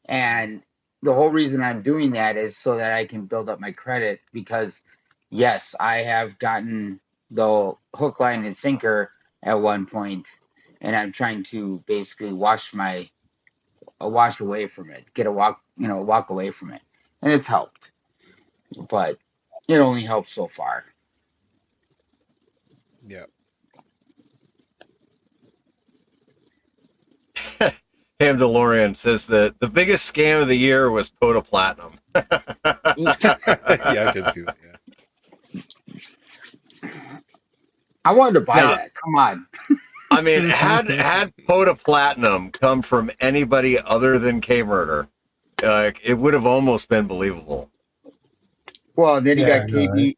S10: And the whole reason I'm doing that is so that I can build up my credit, because yes, I have gotten the hook, line, and sinker at one point, and I'm trying to basically wash away from it, walk away from it, and it's helped, but it only helps so far.
S7: Yeah.
S2: Ham DeLorean says that the biggest scam of the year was Poda Platinum.
S7: Yeah, I did see that. Yeah.
S10: I wanted to buy that. Come on.
S2: I mean, had Poda Platinum come from anybody other than K-Murder, it would have almost been believable.
S10: Well, then you got KB.
S3: right?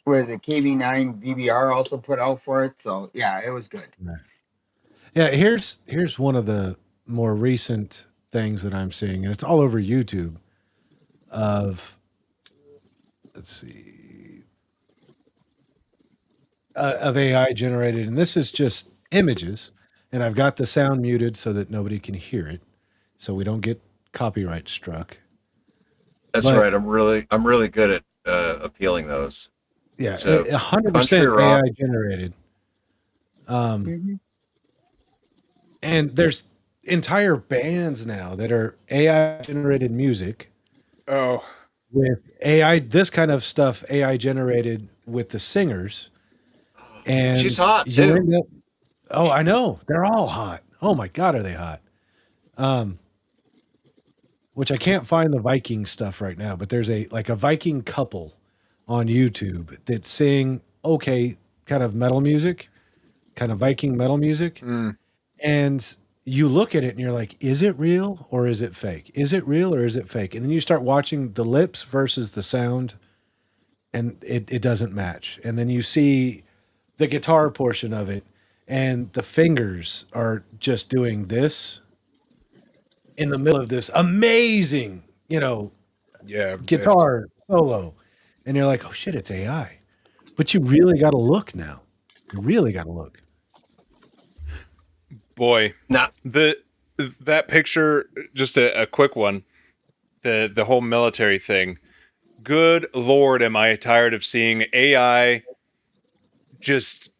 S10: Was it KB9 VBR also put out for it? So yeah, it was good.
S3: Yeah, here's one of the more recent things that I'm seeing, and it's all over YouTube. Let's see, of AI generated, and this is just images, and I've got the sound muted so that nobody can hear it, so we don't get copyright struck.
S2: That's right. I'm really good at appealing those.
S3: Yeah,
S2: So,
S3: 100%
S2: country rock.
S3: AI generated. And there's entire bands now that are AI generated music.
S7: Oh.
S3: With AI, this kind of stuff, AI generated with the singers. And
S2: She's hot
S3: you
S2: too.
S3: end up, oh, I know. They're all hot. Oh my God, are they hot? which I can't find the Viking stuff right now, but there's a Viking couple on YouTube that sing okay kind of metal music, kind of Viking metal music, and you look at it and you're like, is it real or is it fake? Is it real or is it fake? And then you start watching the lips versus the sound, and it doesn't match. And then you see the guitar portion of it, and the fingers are just doing this in the middle of this amazing, guitar solo. And you're like, oh shit, it's AI. But you really got to look now. You really got to look.
S7: Boy,
S2: Now,
S7: that picture, just a quick one, the whole military thing. Good Lord, am I tired of seeing AI just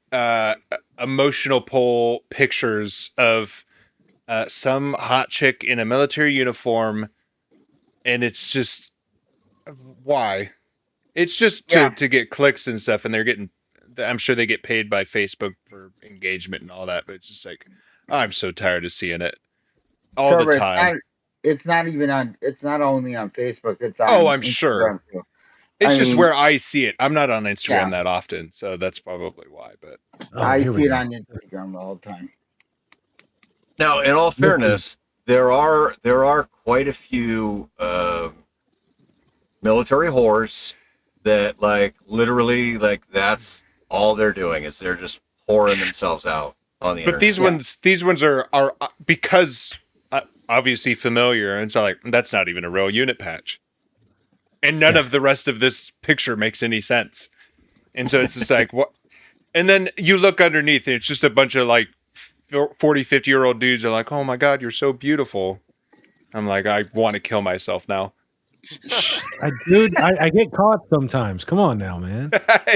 S7: emotional pull pictures of some hot chick in a military uniform, and it's just why? It's just
S10: Yeah.
S7: to get clicks and stuff, and I'm sure they get paid by Facebook for engagement and all that, but it's just like, I'm so tired of seeing it all the
S10: Trevor,
S7: time.
S10: it's not only on Facebook, it's
S7: Oh,
S10: on
S7: I'm sure.
S10: Instagram too.
S7: It's
S10: I
S7: just
S10: mean,
S7: where I see it. I'm not on Instagram
S10: yeah,
S7: that often, so that's probably why. But
S3: Oh,
S10: I
S3: here we
S10: see it
S3: go.
S10: on Instagram all the time.
S2: now, in all fairness, there are quite a few military whores that like literally like that's all they're doing is they're just whoring themselves out on the
S7: but
S2: internet.
S7: these ones are because obviously familiar, and so like that's not even a real unit patch, and none
S3: Yeah.
S7: of the rest of this picture makes any sense. And so it's just like what, and then you look underneath and it's just a bunch of like 40, 50-year-old dudes are like, oh my god, you're so beautiful. I'm like, I want to kill myself now.
S3: I get caught sometimes. Come on now, man.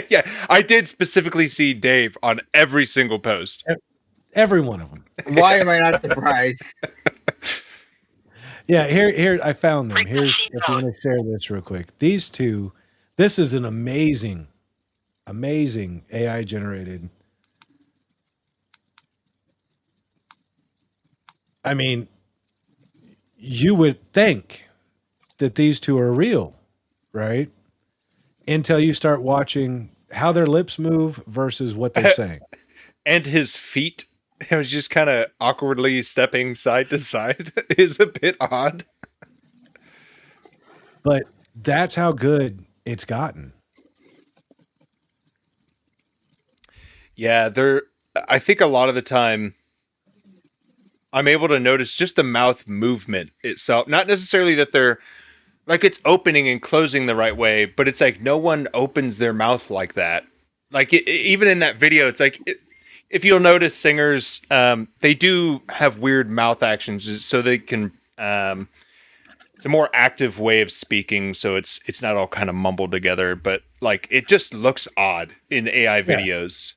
S7: Yeah, I did specifically see Dave on every single post.
S3: Every one of them.
S10: Why am I not surprised?
S3: Yeah, here I found them. Here's if you want to share this real quick. These two, this is an amazing AI generated. I mean, you would think that these two are real, right? Until you start watching how their lips move versus what they're saying.
S7: And his feet, it was just kind of awkwardly stepping side to side, is a bit odd.
S3: But that's how good it's gotten.
S7: Yeah, I think a lot of the time I'm able to notice just the mouth movement itself. Not necessarily that they're like it's opening and closing the right way, but it's like no one opens their mouth like that. Like even in that video, it's like if you'll notice, singers they do have weird mouth actions, so they can. It's a more active way of speaking, so it's not all kind of mumbled together. But like it just looks odd in AI videos.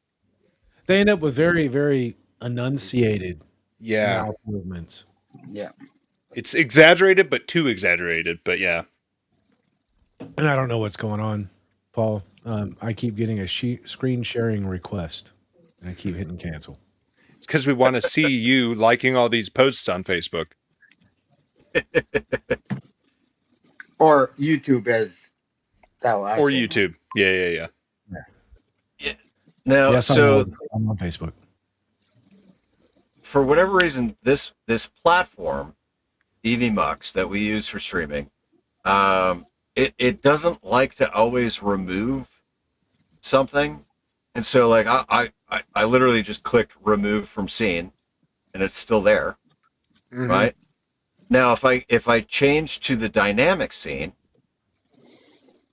S3: They end up with very, very enunciated
S7: Yeah,
S3: mouth movements.
S10: Yeah.
S7: it's exaggerated, but too exaggerated. But yeah.
S3: And I don't know what's going on, Paul. I keep getting a screen sharing request, and I keep hitting cancel.
S7: It's because we want to see you liking all these posts on Facebook.
S10: Or YouTube as that was.
S7: Or YouTube. Yeah.
S2: Yeah. Now,
S3: Yes,
S2: so
S3: I'm on Facebook.
S2: for whatever reason, this platform, EVMux, that we use for streaming, it doesn't like to always remove something, and so like I literally just clicked remove from scene, and it's still there,
S7: Mhm.
S2: right? Now if I change to the dynamic scene,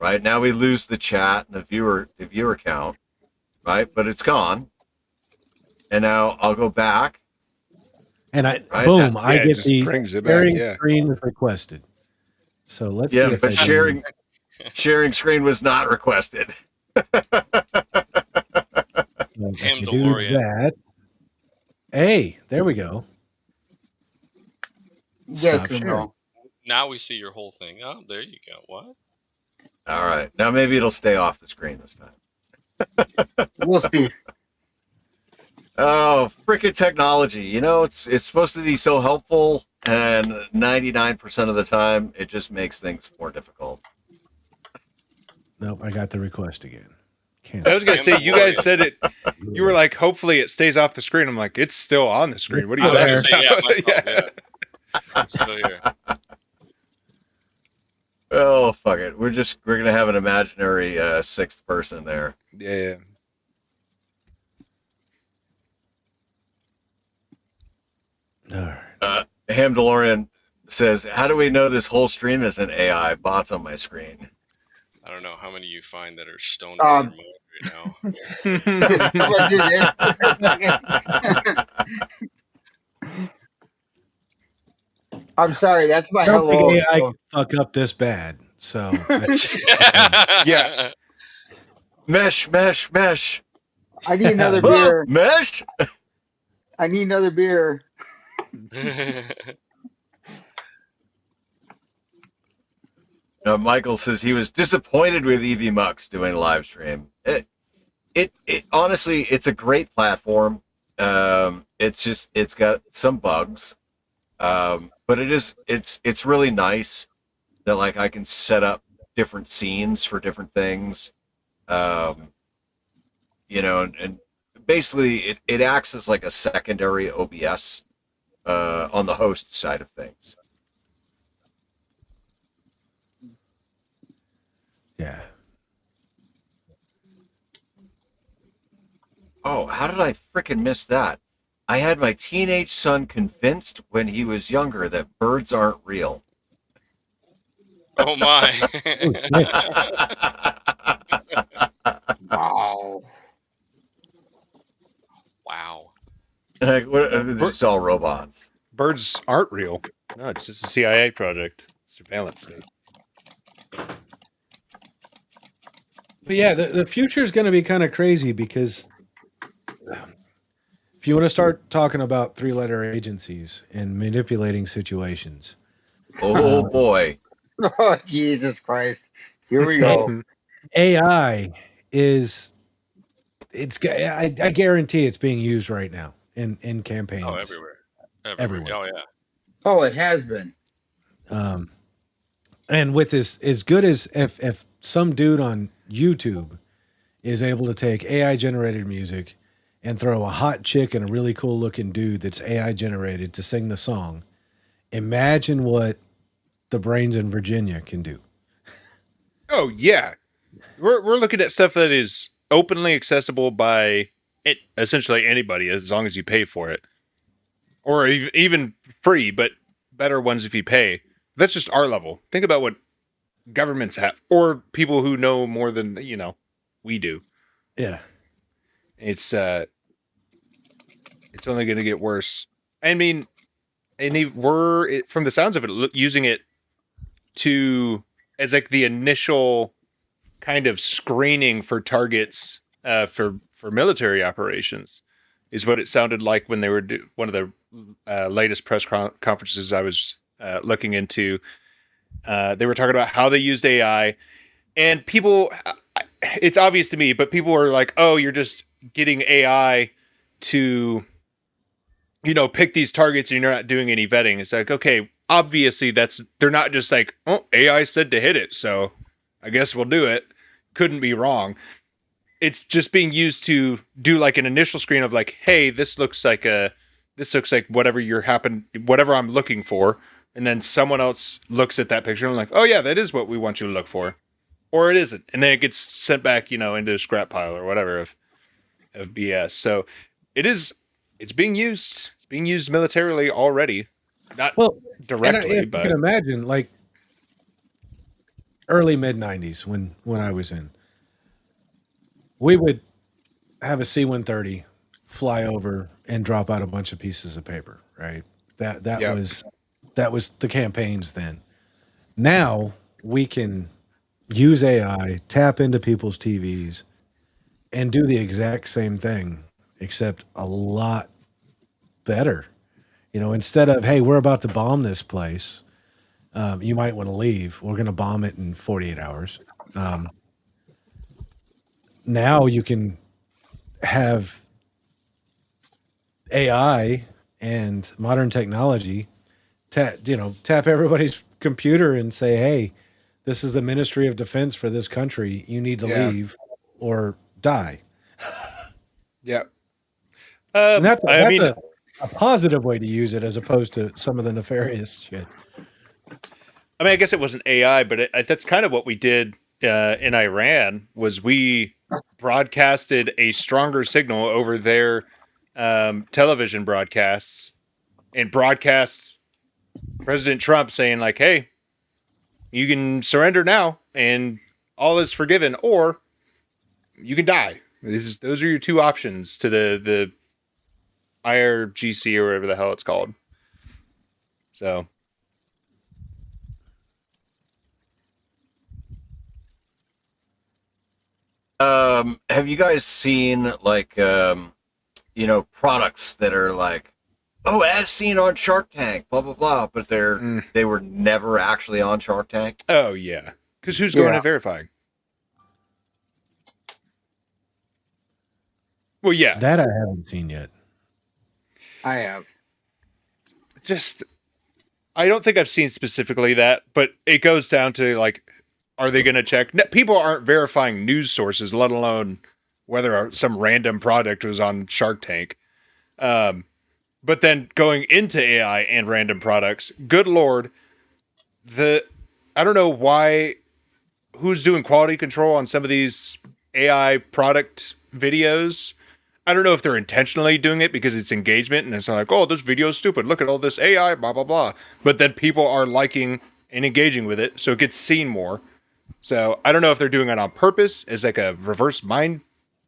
S2: right now we lose the chat and the viewer count, right? But it's gone, and now I'll go back.
S3: And I
S2: Right.
S3: boom,
S7: Yeah,
S3: I
S7: it
S3: get
S7: just
S3: the
S7: brings it back,
S3: sharing
S7: yeah.
S3: screen is requested. So let's see
S2: Yeah,
S3: if
S2: but
S3: I
S2: sharing screen was not requested.
S3: can do
S4: DeLorean.
S3: that. Hey, there we go.
S10: Yes
S3: Stop
S10: and
S3: sharing.
S10: no.
S4: Now we see your whole thing. Oh, there you go. What?
S2: All right, now maybe it'll stay off the screen this time.
S10: We'll see.
S2: Oh, freaking technology! You know, it's supposed to be so helpful, And 99% of the time, it just makes things more difficult.
S3: Nope, I got the request again.
S7: I was gonna say, you guys
S4: Mandalorian.
S7: said it. You were like, hopefully it stays off the screen. I'm like, it's still on the screen. What are you
S5: I was
S7: talking
S5: gonna
S4: say,
S7: about?
S4: myself, yeah. It's still here.
S2: Oh, fuck it. We're going to have an imaginary sixth person there.
S7: Yeah.
S3: All right.
S2: Ham DeLorean says, how do we know this whole stream isn't AI bots on my screen?
S4: I don't know how many you find that are stoned in their mode right now.
S10: I'm sorry, that's my
S3: I don't think
S10: hello.
S3: AI
S10: So
S3: can fuck up this bad. So
S7: Yeah.
S2: Mesh.
S10: I need another
S2: Ah,
S10: beer.
S2: mesh?
S10: I need another beer.
S2: Michael says he was disappointed with EV Mux doing a live stream. It honestly, it's a great platform. It's got some bugs, but it's really nice that like I can set up different scenes for different things, and basically it acts as like a secondary OBS on the host side of things.
S3: yeah.
S2: Oh, how did I frickin' miss that? I had my teenage son convinced when he was younger that birds aren't real.
S4: Oh my.
S10: Wow.
S4: Wow.
S2: Like, it's all robots.
S7: Birds aren't real. No, it's just a CIA project. Surveillance state.
S3: But yeah, the future is going to be kind of crazy because if you want to start talking about three-letter agencies and manipulating situations,
S2: Oh boy.
S10: Oh, Jesus Christ. Here we go.
S3: AI is I guarantee it's being used right now in campaigns.
S4: Oh, everywhere.
S3: Everywhere.
S4: Oh yeah.
S10: Oh, it has been.
S3: And with this, as good as if some dude on YouTube is able to take AI generated music and throw a hot chick and a really cool looking dude that's AI generated to sing the song, imagine what the brains in Virginia can do.
S7: Oh yeah, we're looking at stuff that is openly accessible by essentially anybody, as long as you pay for it, or even free, but better ones if you pay. That's just our level. Think about what governments have, or people who know more than we do.
S3: Yeah.
S7: It's only going to get worse. I mean, and from the sounds of it, using it as like the initial kind of screening for targets for military operations is what it sounded like when they were one of the latest press conferences I was looking into. They were talking about how they used AI, and people, it's obvious to me, but people are like, oh, you're just getting AI to pick these targets and you're not doing any vetting. It's like, okay, obviously they're not just like, oh, AI said to hit it, so I guess we'll do it. Couldn't be wrong. It's just being used to do like an initial screen of like, hey, this looks like whatever I'm looking for. And then someone else looks at that picture and I'm like, oh yeah, that is what we want you to look for. Or it isn't. And then it gets sent back, into a scrap pile or whatever of BS. So it's being used. It's being used militarily already. Not directly,
S3: you
S7: but
S3: can imagine like early mid 90s when I was in, we would have a C-130 fly over and drop out a bunch of pieces of paper, right? That was the campaigns then. Now we can use AI, tap into people's TVs, and do the exact same thing, except a lot better. Instead of, hey, we're about to bomb this place, you might want to leave. We're going to bomb it in 48 hours. Now you can have AI and modern technology tap everybody's computer and say, "Hey, this is the Ministry of Defense for this country. You need to
S7: Yeah.
S3: leave or die."
S7: Yeah.
S3: And that's
S7: I mean,
S3: a positive way to use it as opposed to some of the nefarious shit.
S7: I guess it wasn't AI, but that's kind of what we did in Iran. Was we broadcasted a stronger signal over their television broadcasts and broadcast President Trump saying like, "Hey, you can surrender now, and all is forgiven, or you can die." Those are your two options to the IRGC or whatever the hell it's called. So.
S2: Have you guys seen like products that are like, oh, as seen on Shark Tank, blah blah blah, but they were never actually on Shark Tank?
S7: Oh yeah, because who's going
S10: Yeah.
S7: to verify? Well, yeah,
S3: That I haven't seen yet.
S10: I have.
S7: just I don't think I've seen specifically that, but it goes down to like, are they going to check? People aren't verifying news sources, let alone whether some random product was on Shark Tank. But then going into AI and random products, good lord, I don't know why. Who's doing quality control on some of these AI product videos? I don't know if they're intentionally doing it because it's engagement and it's not like, oh, this video is stupid. Look at all this AI, blah, blah, blah. But then people are liking and engaging with it, so it gets seen more. So I don't know if they're doing it on purpose as like a reverse mind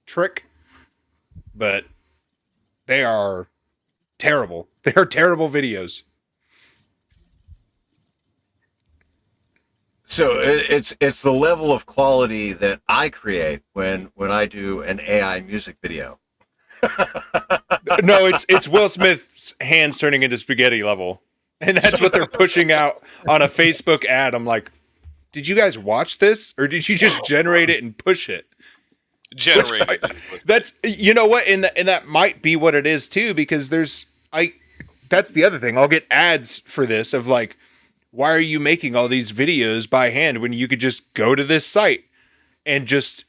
S7: trick, but they are terrible. They are terrible videos.
S2: So it's the level of quality that I create when I do an AI music video.
S7: No, it's Will Smith's hands turning into spaghetti level. And that's what they're pushing out on a Facebook ad. I'm like, did you guys watch this? Or did you just generate it and push it?
S4: Generated.
S7: That's, you know what? And that might be what it is too, because that's the other thing. I'll get ads for this of like, why are you making all these videos by hand when you could just go to this site and just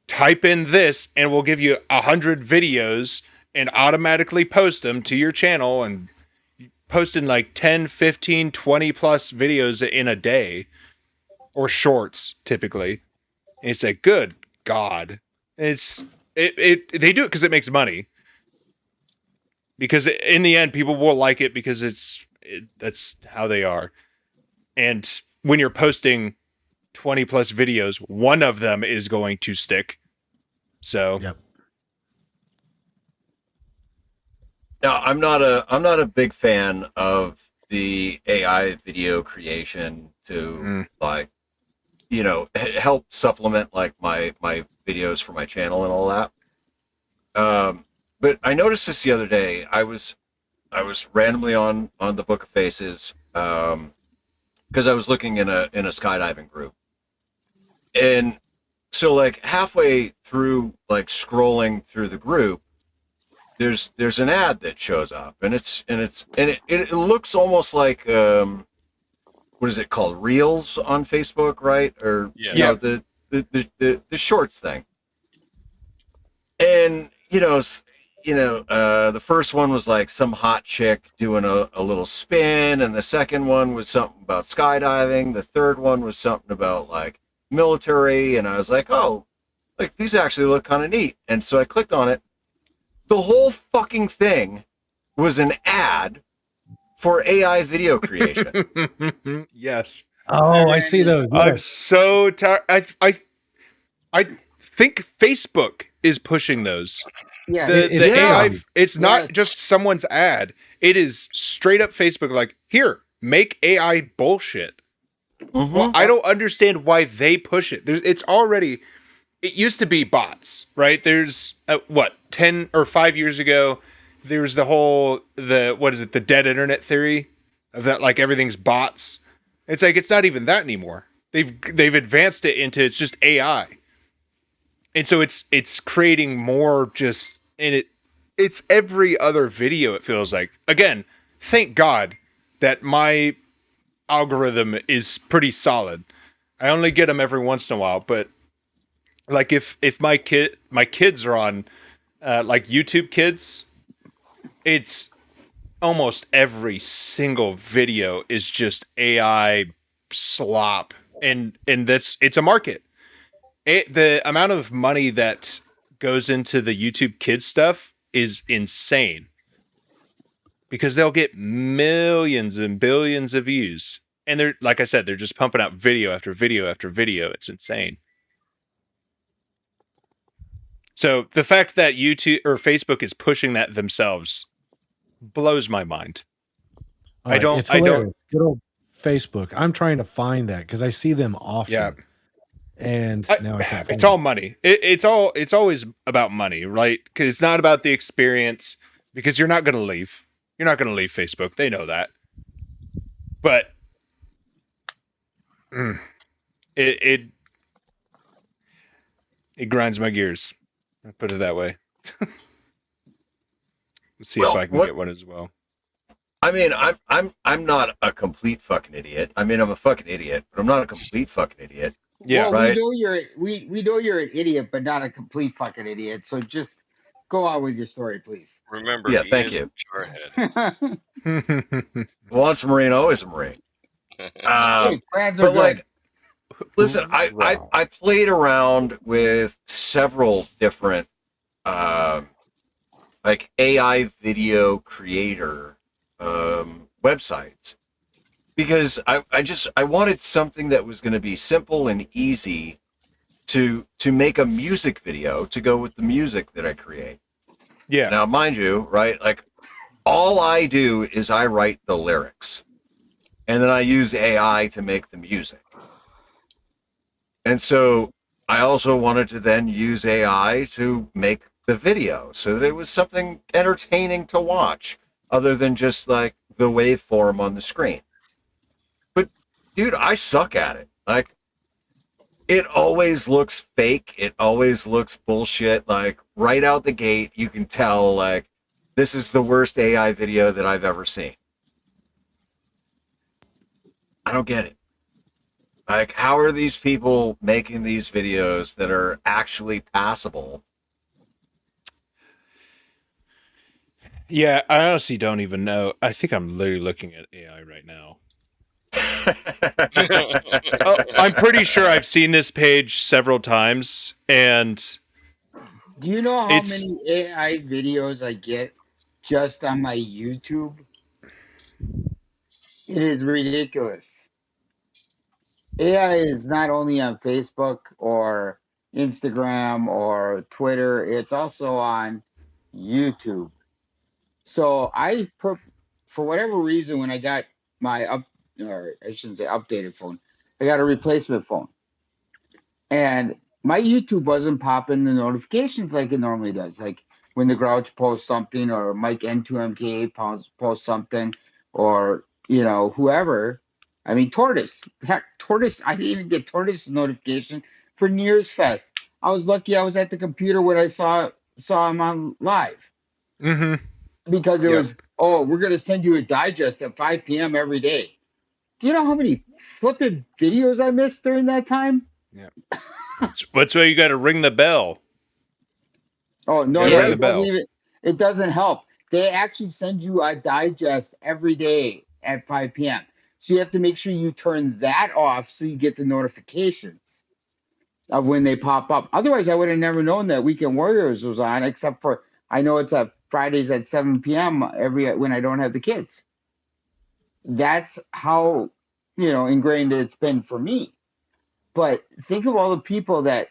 S7: type in this and we'll give you 100 videos and automatically post them to your channel and posting like 10, 15, 20 plus videos in a day or shorts typically. And it's like, good God. They do it because it makes money. Because in the end, people will like it because that's how they are. And when you're posting 20 plus videos, one of them is going to stick. So
S3: Yep.
S2: Now, I'm not a big fan of the AI video creation to like, help supplement like my videos for my channel and all that. But I noticed this the other day. I was randomly on the Book of Faces because I was looking in a skydiving group, and so like halfway through like scrolling through the group, there's an ad that shows up, and it looks almost like what is it called, Reels on Facebook, right? Or
S4: Yeah.
S2: the shorts thing. And the first one was like some hot chick doing a little spin, and the second one was something about skydiving. The third one was something about like military, and I was like, oh, like these actually look kind of neat. And so I clicked on it. The whole fucking thing was an ad for AI video creation.
S7: yes.
S3: Oh, I see those.
S7: I'm
S3: Yes.
S7: so tired. I think Facebook is pushing those.
S10: Yeah.
S7: The
S2: yeah.
S7: AI. It's not
S10: Yes.
S7: just someone's ad. It is straight up Facebook. Like, here, make AI bullshit.
S2: Mhm.
S7: Well, I don't understand why they push it. It's already. It used to be bots, right? There's 10 or 5 years ago, there's the dead internet theory of that, like everything's bots. It's like it's not even that anymore. They've advanced it into it's just AI, and so it's creating more just it's every other video. It feels like, again, thank God that my algorithm is pretty solid. I only get them every once in a while, but like if my kids are on like YouTube Kids, it's almost every single video is just AI slop, and it's a market. The amount of money that goes into the YouTube Kids stuff is insane because they'll get millions and billions of views, and they're, like I said, they're just pumping out video after video after video. It's insane. So the fact that YouTube or Facebook is pushing that themselves blows my mind.
S3: All right, it's hilarious. Good old Facebook. I'm trying to find that because I see them often.
S7: Yeah.
S3: And now I can't find
S7: it's all money. It's always about money, right? Because it's not about the experience. Because you're not going to leave. You're not going to leave Facebook. They know that. But it grinds my gears. I put it that way. Let's see if I can get one as well.
S2: I mean, I'm not a complete fucking idiot. I mean, I'm a fucking idiot, but I'm not a complete fucking idiot.
S7: Yeah,
S10: well,
S2: right.
S10: We know you're an idiot, but not a complete fucking idiot. So just go on with your story, please.
S4: Remember,
S2: Yeah,
S4: he
S2: thank
S4: is
S2: you.
S4: a jarhead.
S2: Once a Marine, always a Marine.
S10: Hey, brands are
S2: But
S10: good.
S2: like, listen, I played around with several different like AI video creator websites because I wanted something that was going to be simple and easy to make a music video to go with the music that I create.
S7: Yeah.
S2: Now, mind you, right? Like, all I do is I write the lyrics, and then I use AI to make the music. And so I also wanted to then use AI to make the video so that it was something entertaining to watch other than just like the waveform on the screen. But dude, I suck at it. Like, it always looks fake. It always looks bullshit. Like, right out the gate, you can tell, like, this is the worst AI video that I've ever seen. I don't get it. Like, how are these people making these videos that are actually passable?
S7: Yeah, I honestly don't even know. I think I'm literally looking at AI right now. I'm pretty sure I've seen this page several times, and
S10: do you know how many AI videos I get just on my YouTube? It is ridiculous. AI is not only on Facebook or Instagram or Twitter, it's also on YouTube. So for whatever reason, when I got my or I shouldn't say updated phone, I got a replacement phone. And my YouTube wasn't popping the notifications like it normally does. Like when the Grouch posts something or Mike N2MK posts something or, whoever. I mean, Tortoise. Heck, Tortoise, I didn't even get Tortoise's notification for Nears Fest. I was lucky I was at the computer when I saw him on live.
S7: Mm-hmm.
S10: Because it was, we're going to send you a digest at 5 p.m. every day. Do you know how many flipping videos I missed during that time?
S7: Yeah. That's why you got to ring the bell.
S10: Oh no, it doesn't help. They actually send you a digest every day at 5 p.m. So you have to make sure you turn that off so you get the notifications of when they pop up. Otherwise, I would have never known that Weekend Warriors was on, except for I know it's at Fridays at 7 p.m. when I don't have the kids. That's how ingrained it's been for me. But think of all the people that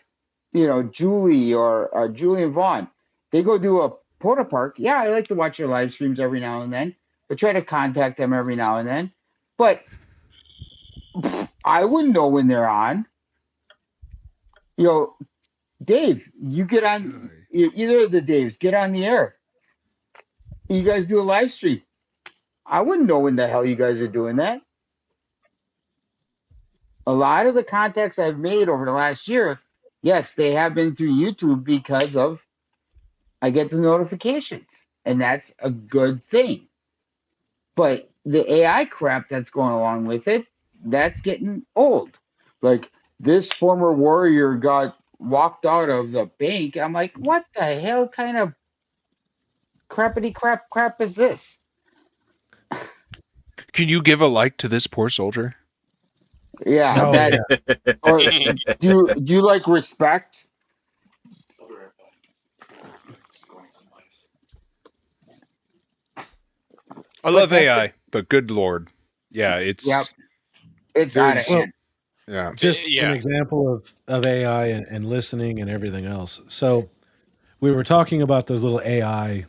S10: Julie or Julie and Vaughn, they go do a porta park. Yeah, I like to watch their live streams every now and then, but try to contact them every now and then. But I wouldn't know when they're on. Dave, you get on, either of the Daves, get on the air. You guys do a live stream. I wouldn't know when the hell you guys are doing that. A lot of the contacts I've made over the last year, yes, they have been through YouTube because of I get the notifications, and that's a good thing. But the AI crap that's going along with it, that's getting old. Like this former warrior got walked out of the bank. I'm like, what the hell kind of crappity crap is this?
S7: Can you give a like to this poor soldier?
S10: Yeah,
S3: Oh
S10: that
S3: yeah.
S10: or do you like respect?
S7: I
S10: But
S7: love
S10: that's
S7: AI, but good lord, yeah,
S10: yep,
S7: it's
S10: it's out of
S7: there's
S3: Well,
S10: hand.
S7: yeah.
S3: just an
S4: Yeah.
S3: example of AI and listening and everything else. So we were talking about those little AI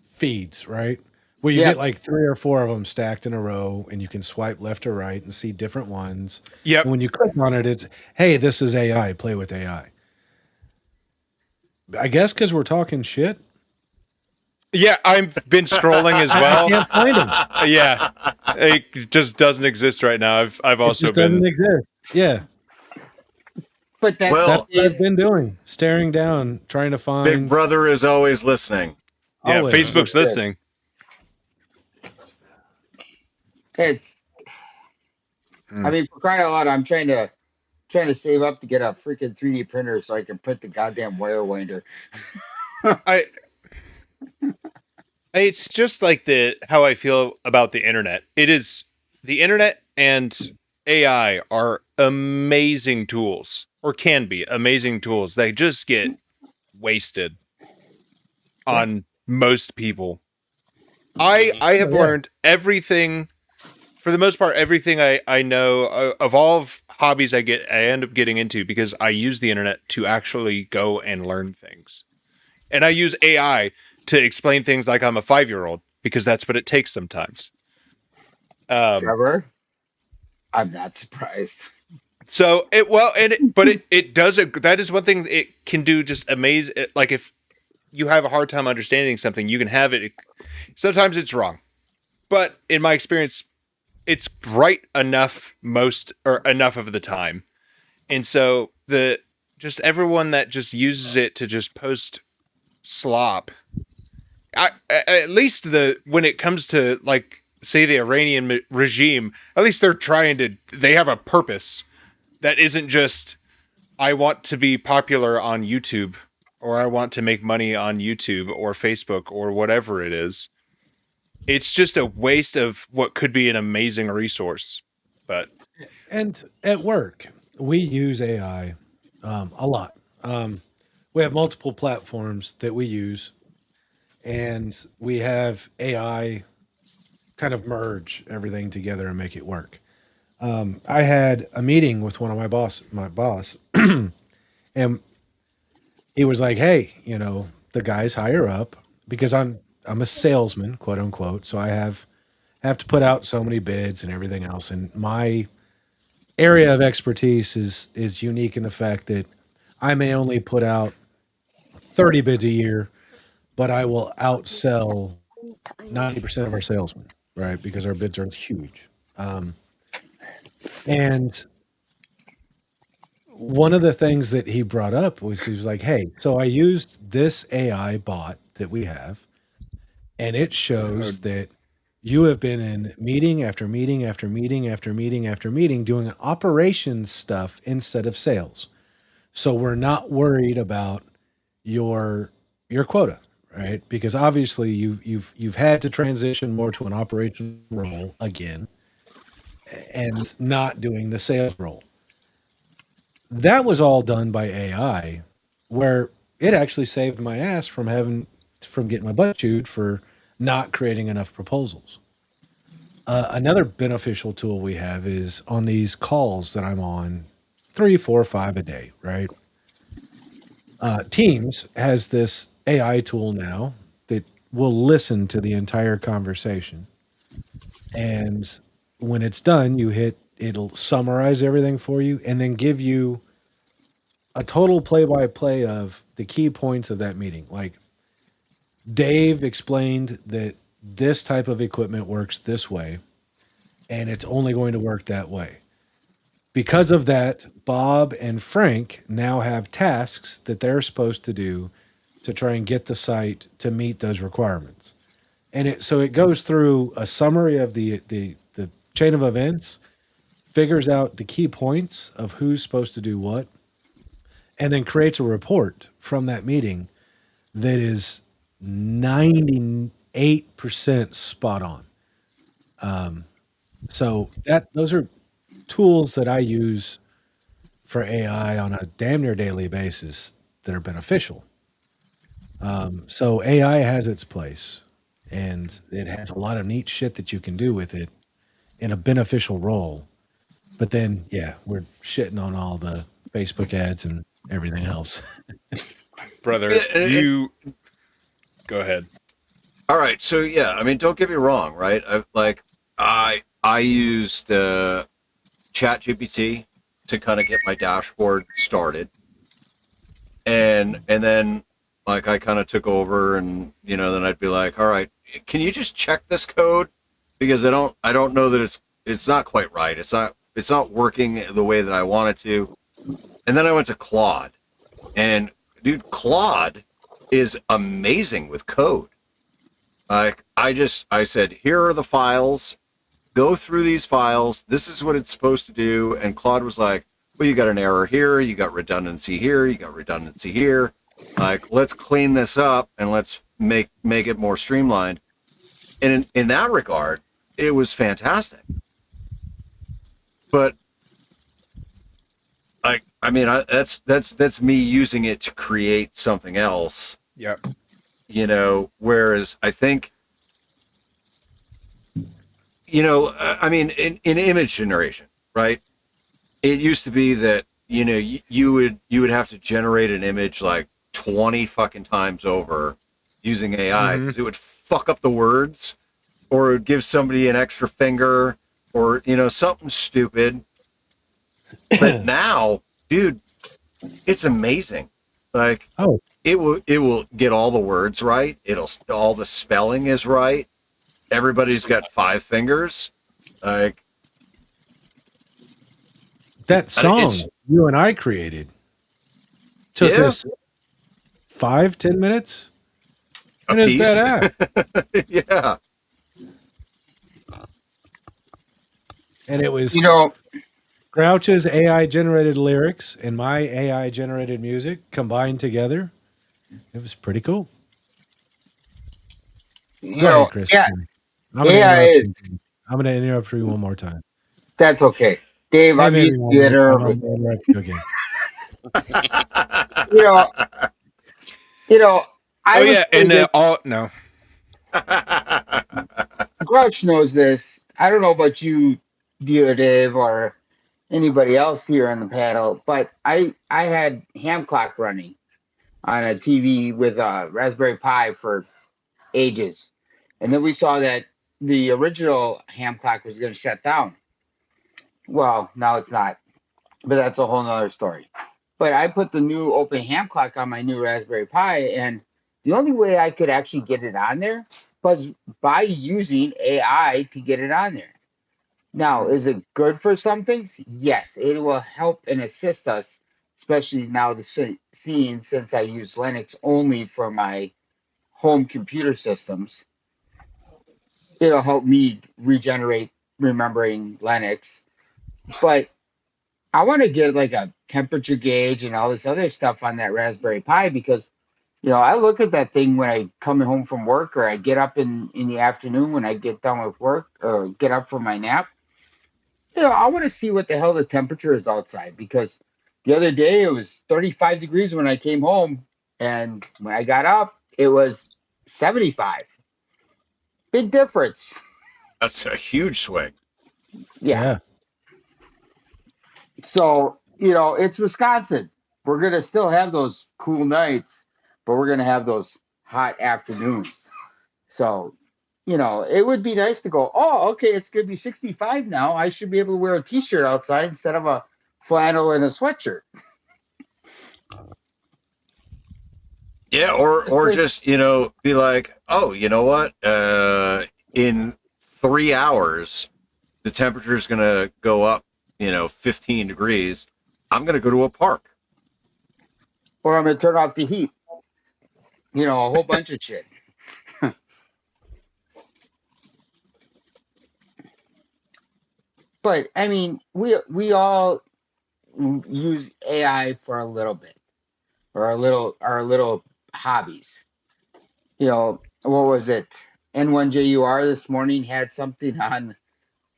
S3: feeds, right? Where you
S10: Yep.
S3: get like 3 or 4 of them stacked in a row and you can swipe left or right and see different ones.
S7: Yep.
S3: And when you click on it, it's, hey, this is AI, play with AI. I guess because we're talking shit.
S7: Yeah, I've been scrolling as
S3: I
S7: well.
S3: can't find them.
S7: Yeah, it just doesn't exist right now. I've
S3: It
S7: also
S3: just doesn't
S7: been
S3: exist. Yeah.
S10: But that's
S3: That's
S2: Well,
S3: what I've
S10: Dave.
S3: been doing. Staring down, trying to
S2: Big
S3: find
S2: Brother is always listening.
S7: yeah.
S3: always.
S7: Facebook's listening.
S10: It's
S7: Hmm.
S10: I mean, for crying out loud, I'm trying to save up to get a freaking 3D printer so I can print the goddamn wire winder.
S7: I it's just like the how I feel about the internet. It is the internet and AI are amazing tools, or can be amazing tools. They just get wasted
S3: Yeah.
S7: on most people.
S4: Mhm.
S7: I
S3: Oh,
S7: have
S3: yeah.
S7: learned everything for the most part, everything I know of all of hobbies I end up getting into because I use the internet to actually go and learn things. And I use AI to explain things like I'm a 5-year-old because that's what it takes sometimes.
S10: Trevor, I'm not surprised.
S7: So it well and it, but it does that is one thing it can do just amazing. Like if you have a hard time understanding something, you can have it. Sometimes it's wrong, but in my experience, it's right enough most or enough of the time. And so the just everyone that just uses it to just post slop, at least the when it comes to like say the Iranian regime, at least they're trying to they have a purpose that isn't just I want to be popular on YouTube or I want to make money on YouTube or Facebook or whatever it is. It's just a waste of what could be an amazing resource. But
S3: And at work, we use AI a lot. We have multiple platforms that we use, and we have AI kind of merge everything together and make it work. I had a meeting with one of my boss, and he was like, "Hey, the guys higher up because I'm a salesman, quote unquote, so I have to put out so many bids and everything else, and my area of expertise is unique in the fact that I may only put out 30 bids a year, but I will outsell 90% of our salesmen, right? Because our bids are huge. And one of the things that he brought up was he was like, hey, so I used this AI bot that we have, and it shows that you have been in meeting after meeting after meeting after meeting after meeting doing operations stuff instead of sales. So we're not worried about your your quota, right? Because obviously you've had to transition more to an operation role again and not doing the sales role. That was all done by AI, where it actually saved my ass from getting my butt chewed for not creating enough proposals. Another beneficial tool we have is on these calls that I'm on, 3, 4, 5 a day, right? Teams has this AI tool now that will listen to the entire conversation. And when it's done, it'll summarize everything for you and then give you a total play by play of the key points of that meeting. Like Dave explained that this type of equipment works this way and it's only going to work that way. Because of that, Bob and Frank now have tasks that they're supposed to do to try and get the site to meet those requirements. and it goes through a summary of the chain of events, figures out the key points of who's supposed to do what, and then creates a report from that meeting that is 98% spot on. So those are tools that I use for AI on a damn near daily basis that are beneficial. So AI has its place, and it has a lot of neat shit that you can do with it in a beneficial role. But then, yeah, we're shitting on all the Facebook ads and everything else.
S7: Brother, you go ahead.
S2: All right, so yeah, I mean, don't get me wrong, right? I used ChatGPT to kind of get my dashboard started, and then like I kind of took over, and then I'd be like, all right, can you just check this code because I don't know that it's not quite right. It's not working the way that I want it to. And then I went to Claude, and dude, Claude is amazing with code. Like I said, here are the files. Go through these files. This is what it's supposed to do. And Claude was like, well, you got an error here. You got redundancy here. You got redundancy here. Like, let's clean this up and let's make it more streamlined. And in that regard, it was fantastic. But I mean, that's me using it to create something else.
S7: Yep.
S2: Whereas I think, I mean, in image generation, right? It used to be that, you would have to generate an image like 20 fucking times over using AI because it would fuck up the words, or it would give somebody an extra finger, or, something stupid. But now, dude, it's amazing. Like, it will get all the words right. All the spelling is right. Everybody's got 5 fingers. Like
S3: that song you and I created took us 5-10 minutes.
S2: And it's badass. Yeah.
S3: And it was Grouch's AI generated lyrics and my AI generated music combined together. It was pretty cool. Go ahead, Chris.
S10: Yeah,
S3: I'm going to interrupt you one more time.
S10: That's okay. Dave, I'm used to the interrupt
S3: you again.
S7: No.
S10: Grouch knows this. I don't know about you, Dealer Dave, or anybody else here on the panel, but I had ham clock running on a TV with a Raspberry Pi for ages. And then we saw that the original ham clock was going to shut down. Well, now it's not, but that's a whole nother story. But I put the new open ham clock on my new Raspberry Pi, and the only way I could actually get it on there was by using AI to get it on there. Now, is it good for some things? Yes, it will help and assist us, especially now seeing since I use Linux only for my home computer systems. It'll help me regenerate remembering Linux. But I want to get like a temperature gauge and all this other stuff on that Raspberry Pi because, I look at that thing when I come home from work, or I get up in the afternoon when I get done with work, or get up from my nap. I want to see what the hell the temperature is outside, because the other day it was 35 degrees when I came home, and when I got up, it was 75. Big difference.
S2: That's a huge swing.
S10: Yeah. So, it's Wisconsin. We're going to still have those cool nights, but we're going to have those hot afternoons. So, it would be nice to go, oh, okay, it's going to be 65 now. I should be able to wear a t-shirt outside instead of a flannel and a sweatshirt.
S2: Yeah, or just, be like, oh, you know what? In 3 hours, the temperature is going to go up, 15 degrees. I'm going to go to a park.
S10: Or I'm going to turn off the heat. A whole bunch of shit. But I mean, we all use AI for a little bit, or our little hobbies. You know, what was it? N1JUR this morning had something on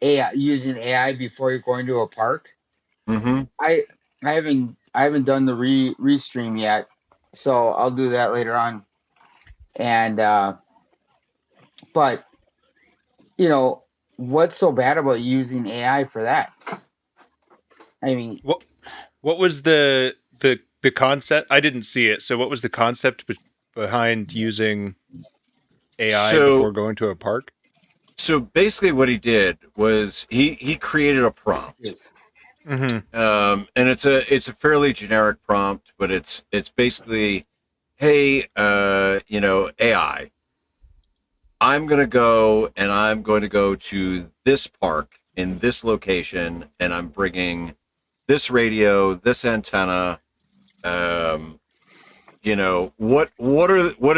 S10: AI, using AI before you're going to a park.
S2: Mm-hmm.
S10: I I haven't done the restream yet, so I'll do that later on. And but you know, what's so bad about using AI for that? I mean,
S7: What was the concept? I didn't see it. So what was the concept behind using AI
S2: So
S7: before going to a park?
S2: so basically, what he did was he created a prompt,
S10: yes.
S7: Mm-hmm.
S2: and it's a fairly generic prompt, but it's basically, hey, AI, I'm going to go and I'm going to go to this park in this location and I'm bringing this radio, this antenna. Um, what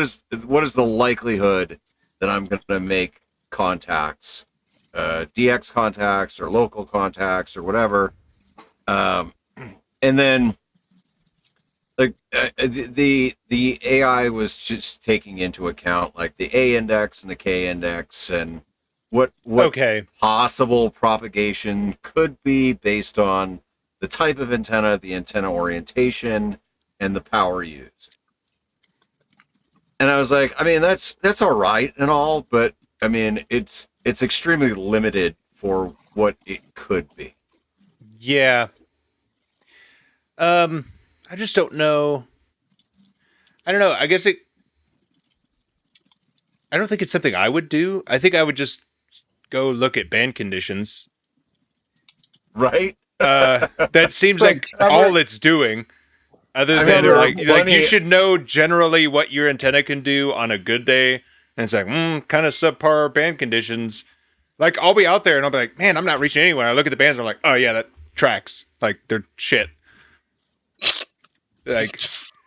S2: is the likelihood that I'm going to make contacts, DX contacts or local contacts or whatever. Um, and then the AI was just taking into account like the A index and the K index and what
S7: Okay.
S2: possible propagation could be based on the type of antenna, the antenna orientation, and the power used. And I was like, I mean, that's all right and all, but I mean, it's extremely limited for what it could be.
S7: Yeah. I just don't know. I don't know. I don't think it's something I would do. I think I would just go look at band conditions.
S2: Right?
S7: That seems
S10: But
S7: like
S10: Trevor,
S7: all it's doing. Other
S2: I mean,
S7: than
S2: there are
S7: like you
S2: plenty.
S7: should know generally what your antenna can do on a good day, and it's like kind of subpar band conditions. Like I'll be out there and I'll be like, man, I'm not reaching anywhere. I look at the bands and I'm like, oh yeah, that tracks. Like they're shit. Like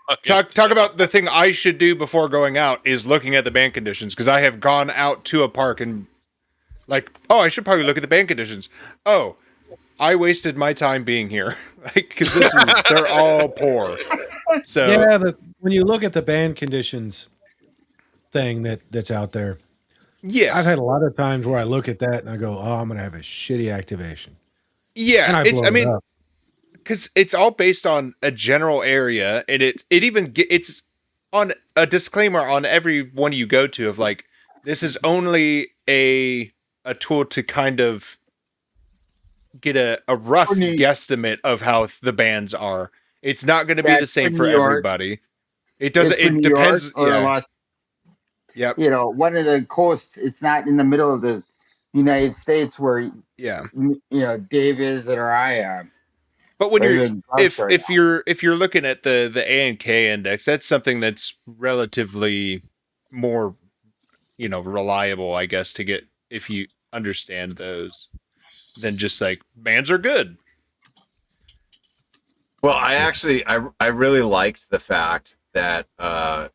S4: Fucking
S7: talk about the thing I should do before going out is looking at the band conditions because I have gone out to a park and like, oh, I should probably look at the band conditions. Oh, I wasted my time being here, like because they're all poor. So
S3: Yeah, but when you look at the band conditions thing that's out there,
S7: yeah,
S3: I've had a lot of times where I look at that and I go, "Oh, I'm gonna have a shitty activation,"
S7: yeah.
S3: and I
S7: It's
S3: blow
S7: I
S3: it
S7: mean
S3: up.
S7: because it's all based on a general area, and it's on a disclaimer on every one you go to of like this is only a tool to kind of get a
S10: for
S7: rough
S10: New,
S7: guesstimate of how the bands are. It's not going to be
S10: yeah,
S7: the
S10: it's for
S7: same
S10: New
S7: for
S10: York.
S7: everybody. It
S10: It's
S7: doesn't.
S10: for
S7: It
S10: New York
S7: depends.
S10: or
S7: Yeah.
S10: Los.
S7: Yep.
S10: You know, one of the coasts. It's not in the middle of the United States where
S7: Yeah.
S10: Dave is or I am,
S7: But when
S10: or
S7: you're
S10: even Garth's right now.
S7: if you're looking at the A and K index, that's something that's relatively more reliable, I guess, to get if you understand those than just like bands are good.
S2: Well, I really liked the fact that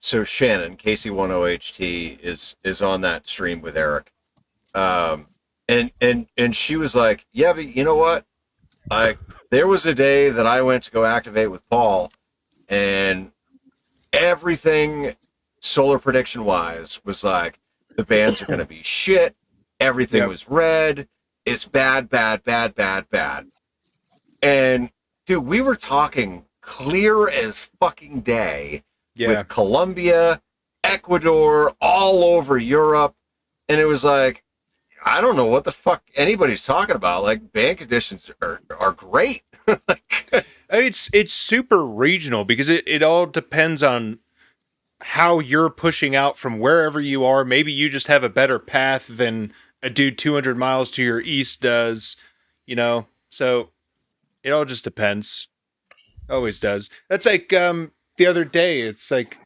S2: so Shannon KC10HT is on that stream with Eric, and she was like, yeah, but you know what? I There was a day that I went to go activate with Paul, and everything solar prediction wise was like the bands are gonna be shit. Everything
S7: Yep.
S2: was red. It's bad, bad, bad, bad, bad. And dude, we were talking clear as fucking day
S7: Yeah.
S2: with Colombia, Ecuador, all over Europe. And it was like, I don't know what the fuck anybody's talking about. Like, band conditions are great. Like,
S7: It's super regional because it all depends on how you're pushing out from wherever you are. Maybe you just have a better path than a dude 200 miles to your east does, So it all just depends. Always does. That's like the other day. It's like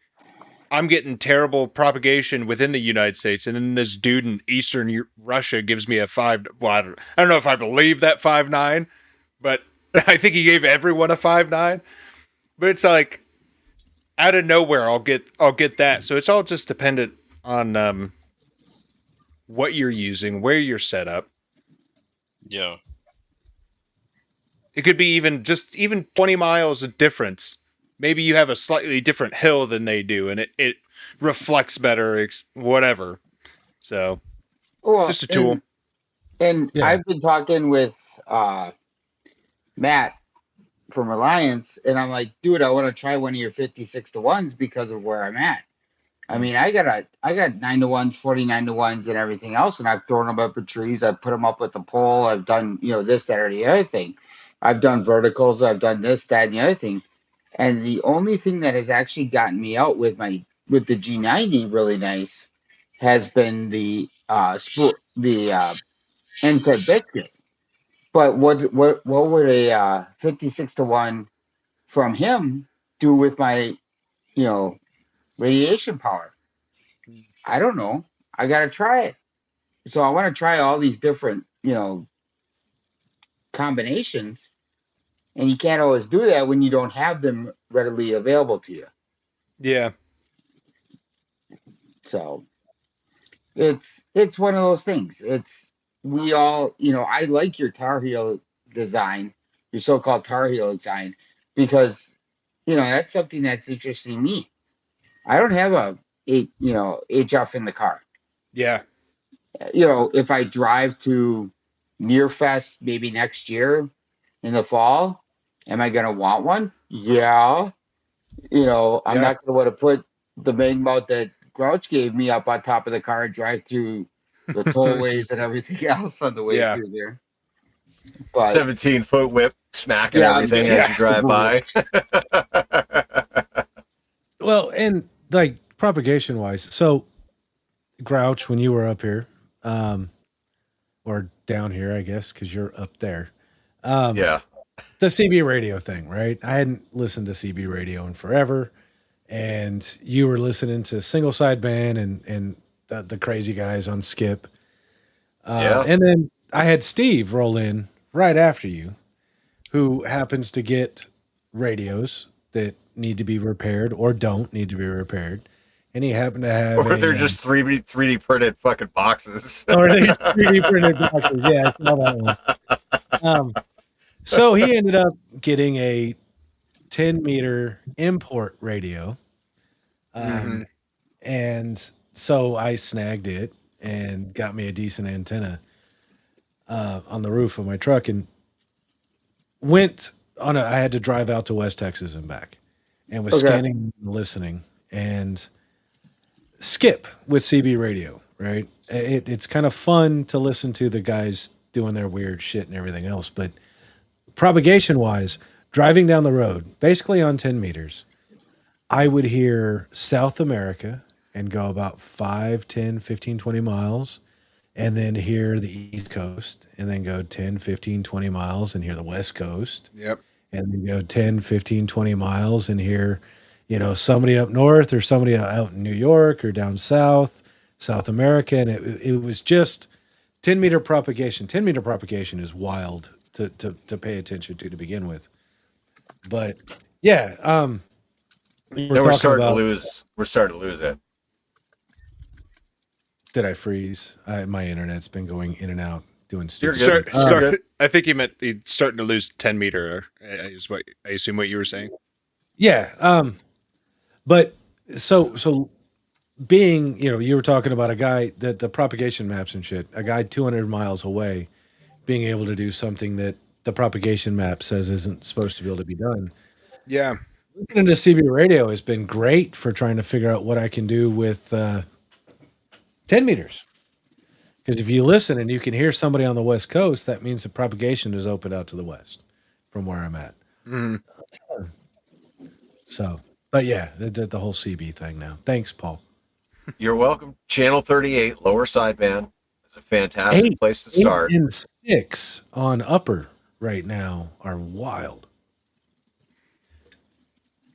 S7: I'm getting terrible propagation within the United States, and then this dude in Eastern Russia gives me a 5. Well, I don't know if I believe that 5.9, but I think he gave everyone a 5.9. But it's like out of nowhere, I'll get that. So it's all just dependent on what you're using, where you're set up.
S4: yeah.
S7: It could be even 20 miles of difference. Maybe you have a slightly different hill than they do, and it reflects better, whatever. So,
S10: Well,
S7: just a tool.
S10: and
S3: Yeah.
S10: I've been talking with Matt from Reliance, and I'm like, dude, I want to try one of your 56 to ones because of where I'm at. I mean, I got 9 to 1s, 49 to 1s, and everything else, and I've thrown them up at trees. I've put them up with the pole. I've done, this, that, or the other thing. I've done verticals. I've done this, that, and the other thing. And the only thing that has actually gotten me out with the G90 really nice has been the NSAID biscuit. But what would a 56 to 1 from him do with my you know radiation power? I don't know. I got to try it. So I want to try all these different combinations, and you can't always do that when you don't have them readily available to you.
S7: Yeah.
S10: So it's one of those things. It's we all I like your Tar Heel design, your so-called Tar Heel design, because that's something that's interesting me. I don't have a HF in the car.
S7: Yeah.
S10: If I drive to Nearfest maybe next year in the fall, am I gonna want one? Yeah. I'm
S7: Yeah.
S10: not gonna want to put the main mount that Grouch gave me up on top of the car and drive through the tollways and everything else on the way
S7: Yeah.
S10: through there. But
S2: 17-foot whip smacking
S10: yeah,
S2: everything
S10: yeah.
S2: as you drive by.
S3: Well, and like propagation wise, so Grouch, when you were up here, or down here, I guess, because you're up there,
S2: Yeah.
S3: the CB radio thing, right? I hadn't listened to CB radio in forever, and you were listening to single sideband and the crazy guys on Skip,
S2: Yeah.
S3: and then I had Steve roll in right after you, who happens to get radios that need to be repaired or don't need to be repaired. And he happened to have
S2: Or they're
S3: a,
S2: just 3D printed fucking boxes.
S3: or these 3D printed boxes. Yeah, I saw that one. So he ended up getting a 10-meter import radio.
S7: Mhm.
S3: And so I snagged it and got me a decent antenna on the roof of my truck and went I had to drive out to West Texas and back and was
S10: Okay.
S3: standing and listening and Skip with CB radio, right? It's kind of fun to listen to the guys doing their weird shit and everything else, but propagation wise, driving down the road, basically on 10 meters, I would hear South America and go about 5, 10, 15, 20 miles, and then hear the East Coast, and then go 10, 15, 20 miles and hear the West Coast,
S7: Yep.
S3: and then go 10, 15, 20 miles and hear, somebody up north or somebody out in New York or down south, South America. And it was just 10-meter propagation. 10-meter propagation is wild to pay attention to begin with. But yeah,
S2: And
S3: we're
S2: we're
S3: talking
S2: starting to
S3: about,
S2: lose. We're starting to lose it.
S3: did I freeze? My internet's been going in and out doing
S2: You're
S3: stupid.
S2: good.
S3: stuff.
S2: You're good.
S7: I think he meant he's starting to lose 10-meter. Is what I assume what you were saying.
S3: Yeah. But so being, you were talking about a guy that the propagation maps and shit, a guy 200 miles away being able to do something that the propagation map says isn't supposed to be able to be done.
S7: Yeah.
S3: Listening to CB radio has been great for trying to figure out what I can do with 10 meters. Because if you listen and you can hear somebody on the West Coast, that means the propagation is opened out to the West from where I'm at.
S7: Mhm.
S3: So, but yeah, the whole CB thing now. Thanks, Paul.
S2: You're welcome. Channel 38, lower sideband. It's a fantastic place to start.
S3: 8 and 6 on upper right now are wild.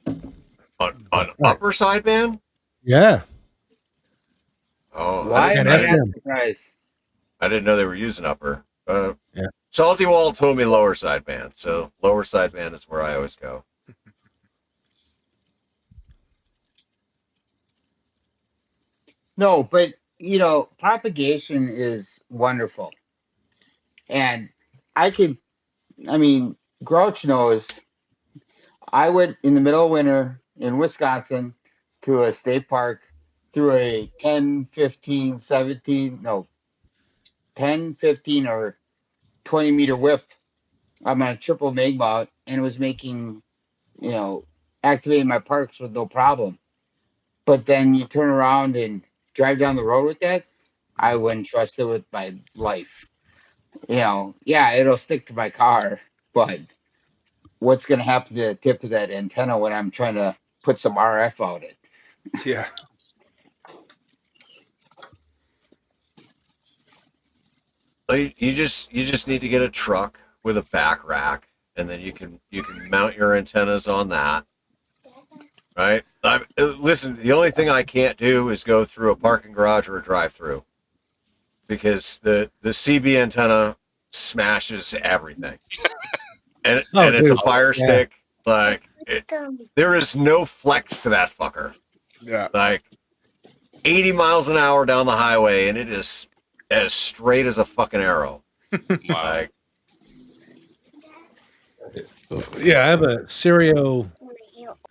S2: On
S3: Right.
S2: upper sideband?
S3: Yeah.
S2: Oh,
S10: Why am
S3: And
S10: I not
S3: FM.
S10: surprised?
S2: I didn't know they were using upper.
S3: Yeah.
S2: Salty Wall told me lower sideband, so lower sideband is where I always go.
S10: No, but propagation is wonderful, and I could. I mean, Grouch knows. I went in the middle of winter in Wisconsin to a state park through a 10, 15, 17, no, 10, 15, or 20-meter whip. I'm on a triple magma and it was making, you know, activating my parks with no problem. But then you turn around and drive down the road with that, I wouldn't trust it with my life. Yeah, it'll stick to my car, but what's going to happen to the tip of that antenna when I'm trying to put some RF out it?
S7: Yeah.
S2: You just need to get a truck with a back rack, and then you can mount your antennas on that. Right? Listen, the only thing I can't do is go through a parking garage or a drive-through because the CB antenna smashes everything, and
S3: Oh,
S2: and it's a
S3: dude.
S2: fire
S3: Yeah.
S2: stick. Like there is no flex to that fucker.
S7: Yeah.
S2: Like 80 miles an hour down the highway, and it is as straight as a fucking arrow.
S4: Wow.
S2: Like
S3: Yeah, I have a Serio.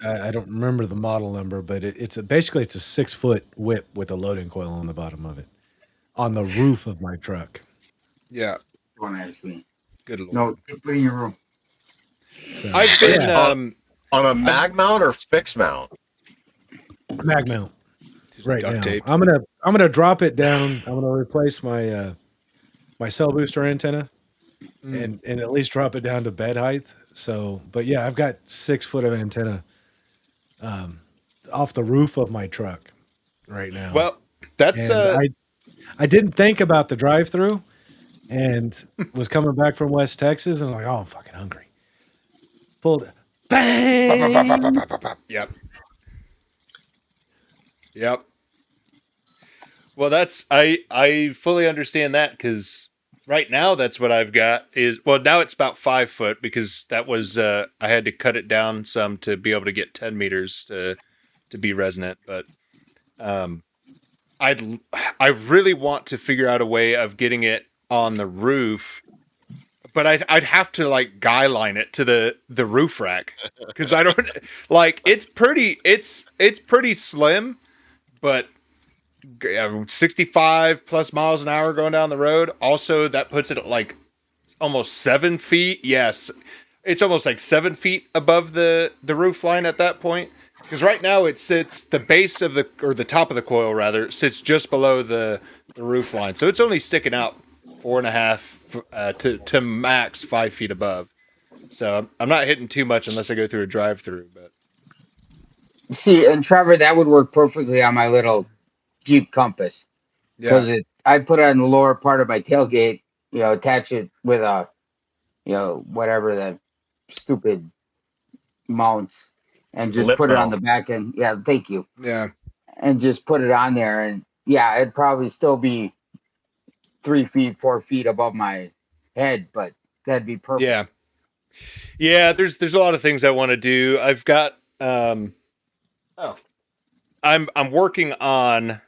S3: I don't remember the model number, but basically it's a 6-foot whip with a loading coil on the bottom of it, on the roof of my truck.
S7: Yeah.
S10: Don't ask me.
S7: Good lord.
S10: No, put it in your room.
S3: So
S7: I've been
S3: yeah,
S2: on a mag mount or fixed mount.
S3: mag mount right
S7: duct
S3: now.
S7: tape.
S3: I'm gonna drop it down. I'm gonna replace my my cell booster antenna and at least drop it down to bed height. So, but yeah, I've got 6 foot of antenna off the roof of my truck right now.
S7: Well, that's
S3: and I didn't think about the drive through and was coming back from West Texas and I'm like, oh, I'm fucking hungry. Pulled bang.
S7: Yep. Yep. Well, that's I fully understand that because right now that's what I've got is now it's about 5 foot because that was I had to cut it down some to be able to get 10 meters to be resonant, but I really want to figure out a way of getting it on the roof, but I'd have to like guy line it to the roof rack because I don't like it's pretty slim, but 65 plus miles an hour going down the road. Also, that puts it at like almost 7 feet. Yes, it's almost like 7 feet above the roof line at that point. Because right now it sits the base of the top of the coil rather sits just below the roof line, so it's only sticking out 4.5 to max 5 feet above. So I'm not hitting too much unless I go through a drive-through. But
S10: See, and Trevor, that would work perfectly on my little Jeep Compass
S7: yeah,
S10: because I put it on the lower part of my tailgate, attach it with a, whatever the stupid mounts and just
S2: Lip
S10: put it on
S2: mount.
S10: the back end. Yeah, thank you.
S7: yeah,
S10: And just put it on there. And yeah, it'd probably still be 3 feet, 4 feet above my head, but that'd be perfect.
S7: yeah. Yeah, there's a lot of things I want to do. I've got I'm working on,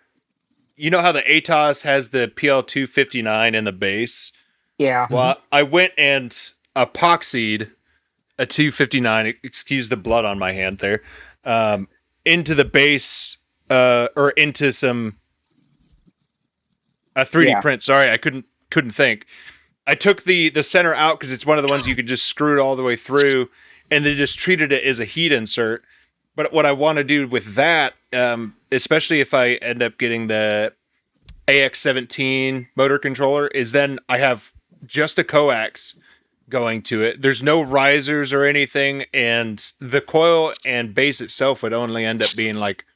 S7: you know how the ATOS has the PL259 in the base?
S10: Yeah.
S7: Well, I went and epoxied a 259, excuse the blood on my hand there, into the base or into some a 3D
S10: Yeah.
S7: print. Sorry, I couldn't think. I took the center out because it's one of the ones you can just screw it all the way through, and then just treated it as a heat insert. But what I want to do with that, especially if I end up getting the AX17 motor controller, is then I have just a coax going to it. There's no risers or anything, and the coil and base itself would only end up being like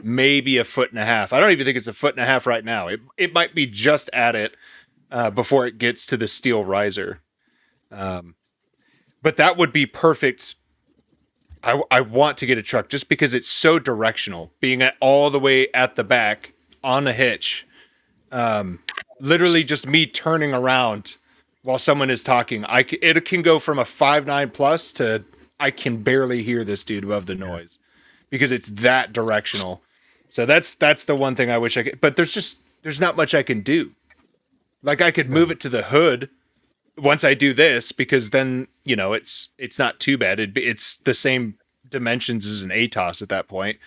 S7: maybe 1.5 foot. I don't even think it's 1.5 foot right now. It might be just at it before it gets to the steel riser. But that would be perfect. I want to get a truck just because it's so directional, being all the way at the back on a hitch. Literally just me turning around while someone is talking. It can go from a 5.9 plus to I can barely hear this dude above the noise because it's that directional. So that's the one thing I wish I could. But there's not much I can do. Like I could move it to the hood once I do this, because then, it's not too bad. It's the same dimensions as an ATOS at that point.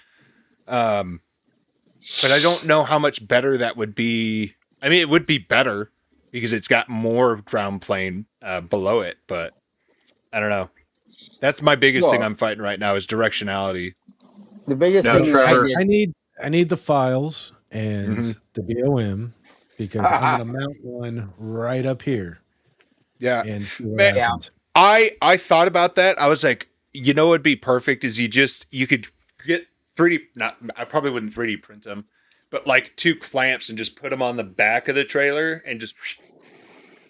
S7: But I don't know how much better that would be. I mean, it would be better because it's got more ground plane below it, but I don't know. That's my biggest thing
S10: Well-
S7: I'm fighting right now is directionality.
S10: The biggest
S2: Now,
S10: thing that
S2: Trevor-
S10: I did.
S3: I need the files and
S7: Mhm.
S3: the BOM because I'm gonna mount one right up here
S7: Yeah.
S3: and see what
S7: Man,
S3: happens.
S7: I thought about that. I was like, what would be perfect is you could get 3D, I probably wouldn't 3D print them, but like 2 clamps and just put them on the back of the trailer and just.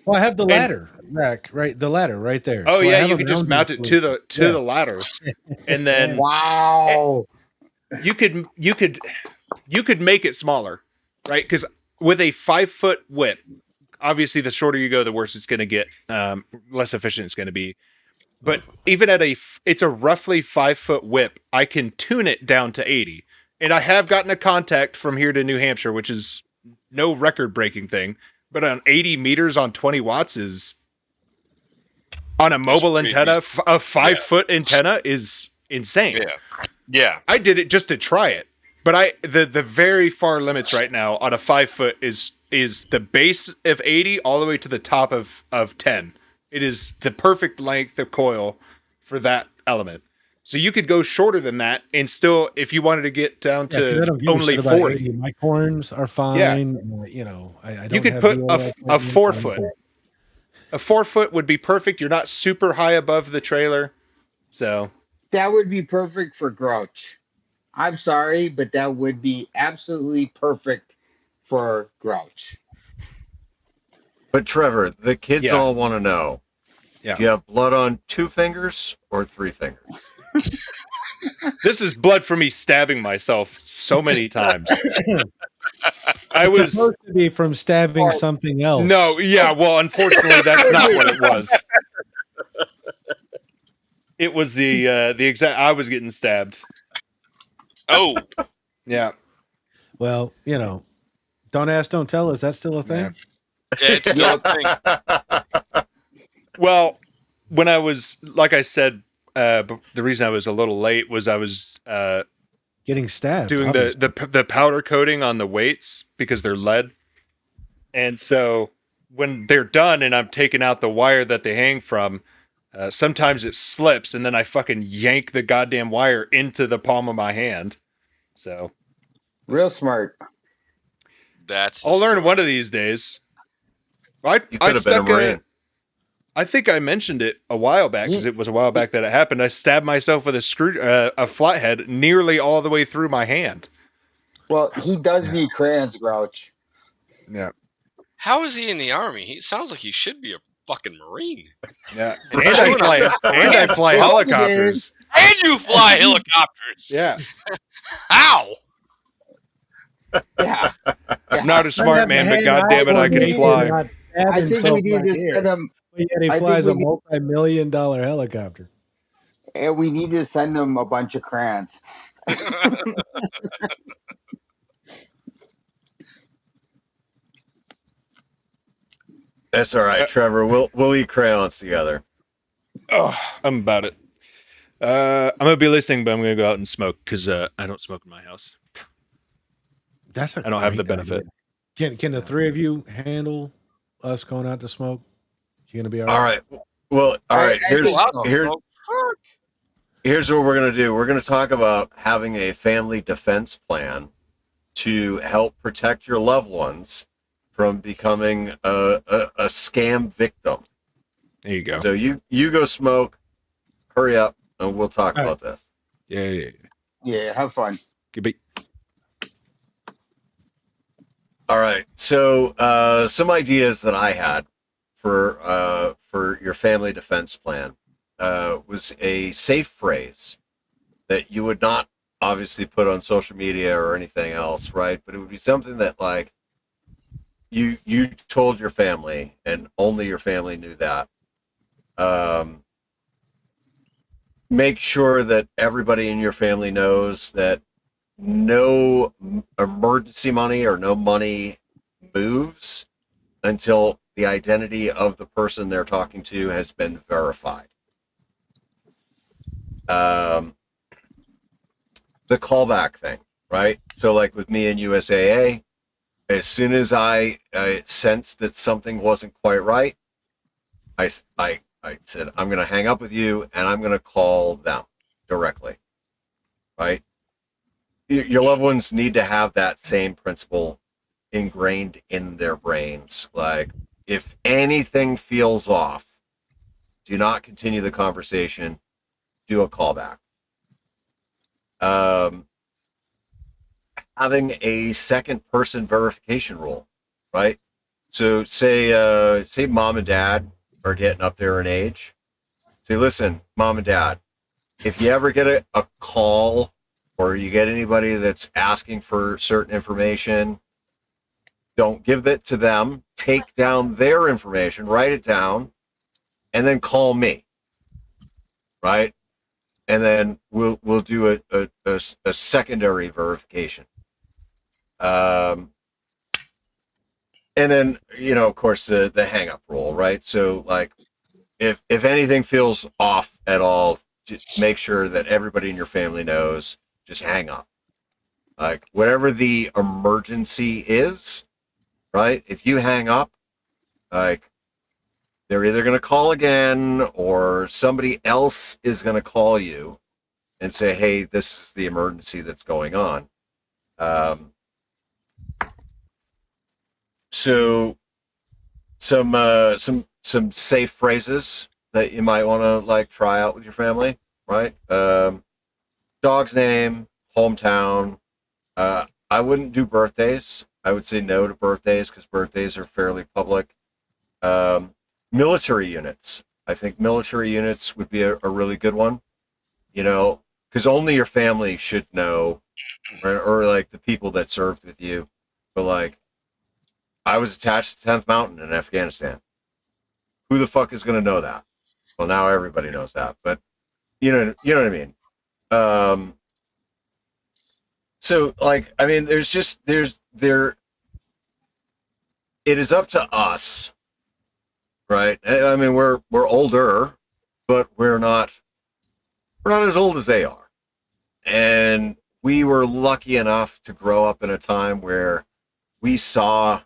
S3: Well, I have the ladder rack, right? The ladder right there.
S7: Oh
S3: So I
S7: yeah,
S3: have
S7: you
S3: a
S7: could just
S3: mounting
S7: mount it to
S3: solution.
S7: the ladder, and then
S10: Wow.
S7: you could make it smaller, right? Because with a 5-foot whip, obviously the shorter you go, the worse it's going to get, less efficient it's going to be. But even at it's a roughly 5-foot whip, I can tune it down to 80. And I have gotten a contact from here to New Hampshire, which is no record-breaking thing, but on 80 meters on 20 watts is, on a mobile
S4: crazy.
S7: antenna, a 5-foot antenna is insane.
S4: Yeah.
S7: I did it just to try it, but the very far limits right now on a 5-foot is the base of 80 all the way to the top of 10. It is the perfect length of coil for that element. So you could go shorter than that and still, if you wanted to get down to only 40,
S3: My corns are fine. I don't
S7: you could
S3: have
S7: put
S3: VOL
S7: a
S3: equipment.
S7: 4-foot. A 4-foot would be perfect. You're not super high above the trailer, so.
S10: That would be perfect for Grouch. I'm sorry, but that would be absolutely perfect for Grouch.
S2: But Trevor, the kids
S7: Yeah.
S2: all want to know.
S7: Yeah.
S2: Do you have blood on 2 fingers or 3 fingers?
S7: This is blood for me stabbing myself so many times. I
S3: It's
S7: was
S3: supposed to be from stabbing something else.
S7: no, yeah. Well, unfortunately, that's not what it was. It was the exact. I was getting stabbed.
S4: Oh,
S7: Yeah.
S3: Well, don't ask, don't tell. Is that still a thing?
S4: it's still a thing.
S7: Well, when I was, like I said, the reason I was a little late was I was
S3: Getting stabbed.
S7: doing
S3: obviously.
S7: the powder coating on the weights because they're lead, and so when they're done and I'm taking out the wire that they hang from, sometimes it slips and then I fucking yank the goddamn wire into the palm of my hand. So
S10: Real smart.
S4: That's. the
S7: I'll learn
S4: story.
S7: one of these days. I
S2: You could have been a Marine.
S7: I think I mentioned it a while back because it was a while back that it happened. I stabbed myself with a flathead nearly all the way through my hand.
S10: Well, he does need crayons, Grouch.
S7: Yeah,
S4: How is he in the army? He sounds like he should be a fucking Marine.
S7: yeah.
S4: And
S7: And I fly
S10: Well,
S7: helicopters.
S4: And you fly helicopters.
S7: Yeah,
S4: How?
S10: Yeah.
S7: I'm not a smart man, but goddamn it, I can fly.
S10: I think we need to send him.
S3: But yet he
S10: I
S3: flies a
S10: think we
S3: multi-million-dollar helicopter.
S10: And we need to send him a bunch of crayons.
S2: That's all right, Trevor. We'll eat crayons together.
S7: Oh, I'm about it. I'm gonna be listening, but I'm gonna go out and smoke because I don't smoke in my house.
S3: That's a
S7: I don't have the
S3: great
S7: benefit.
S3: idea. Can the 3 of you handle us going out to smoke? You gonna be
S2: All right. Well, all right. Here's
S4: Wow.
S2: here's
S4: Oh, fuck.
S2: here's what we're gonna do. We're gonna talk about having a family defense plan to help protect your loved ones from becoming a scam victim.
S7: There you go.
S2: So you go smoke. Hurry up, and we'll talk
S3: All right.
S2: about this.
S7: Yeah.
S10: Yeah, have fun.
S7: Goodbye.
S2: All right. So some ideas that I had for your family defense plan was a safe phrase that you would not obviously put on social media or anything else, right? But it would be something that like you told your family and only your family knew that. Make sure that everybody in your family knows that no emergency money or no money moves until the identity of the person they're talking to has been verified. The callback thing, right? So like with me and USAA, as soon as I sensed that something wasn't quite right, I said, I'm going to hang up with you and I'm going to call them directly, right? Your loved ones need to have that same principle ingrained in their brains. Like, if anything feels off, do not continue the conversation. Do a callback. Having a second person verification rule, right? So say mom and dad are getting up there in age. Say, listen, mom and dad, if you ever get a call or you get anybody that's asking for certain information, don't give it to them. Take down their information, write it down, and then call me, right? And then we'll do a secondary verification. And then, of course, the hang up rule, right? So like, if anything feels off at all, just make sure that everybody in your family knows. Just hang up. Like, whatever the emergency is, right? If you hang up, like, they're either going to call again or somebody else is going to call you and say, hey, this is the emergency that's going on. So some safe phrases that you might want to like try out with your family, right? Dog's name, hometown. I wouldn't do birthdays. I would say no to birthdays because birthdays are fairly public. Military units. I think military units would be a really good one, because only your family should know, or like the people that served with you. But like, I was attached to 10th Mountain in Afghanistan. Who the fuck is going to know that? Well, now everybody knows that, but you know what I mean? So like, I mean, it is up to us, right? I mean, we're older, but we're not as old as they are. And we were lucky enough to grow up in a time where we saw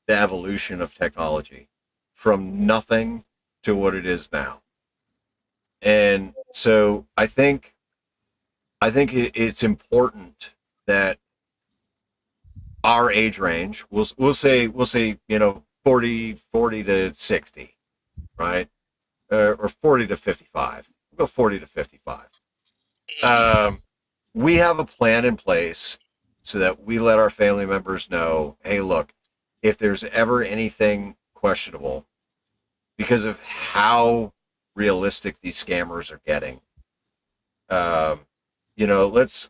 S2: the evolution of technology from nothing to what it is now. And so I think it's important that our age range, we'll say 40 to 60, right? Or 40 to 55. We'll go 40 to 55. We have a plan in place so that we let our family members know, hey, look, if there's ever anything questionable, because of how realistic these scammers are getting,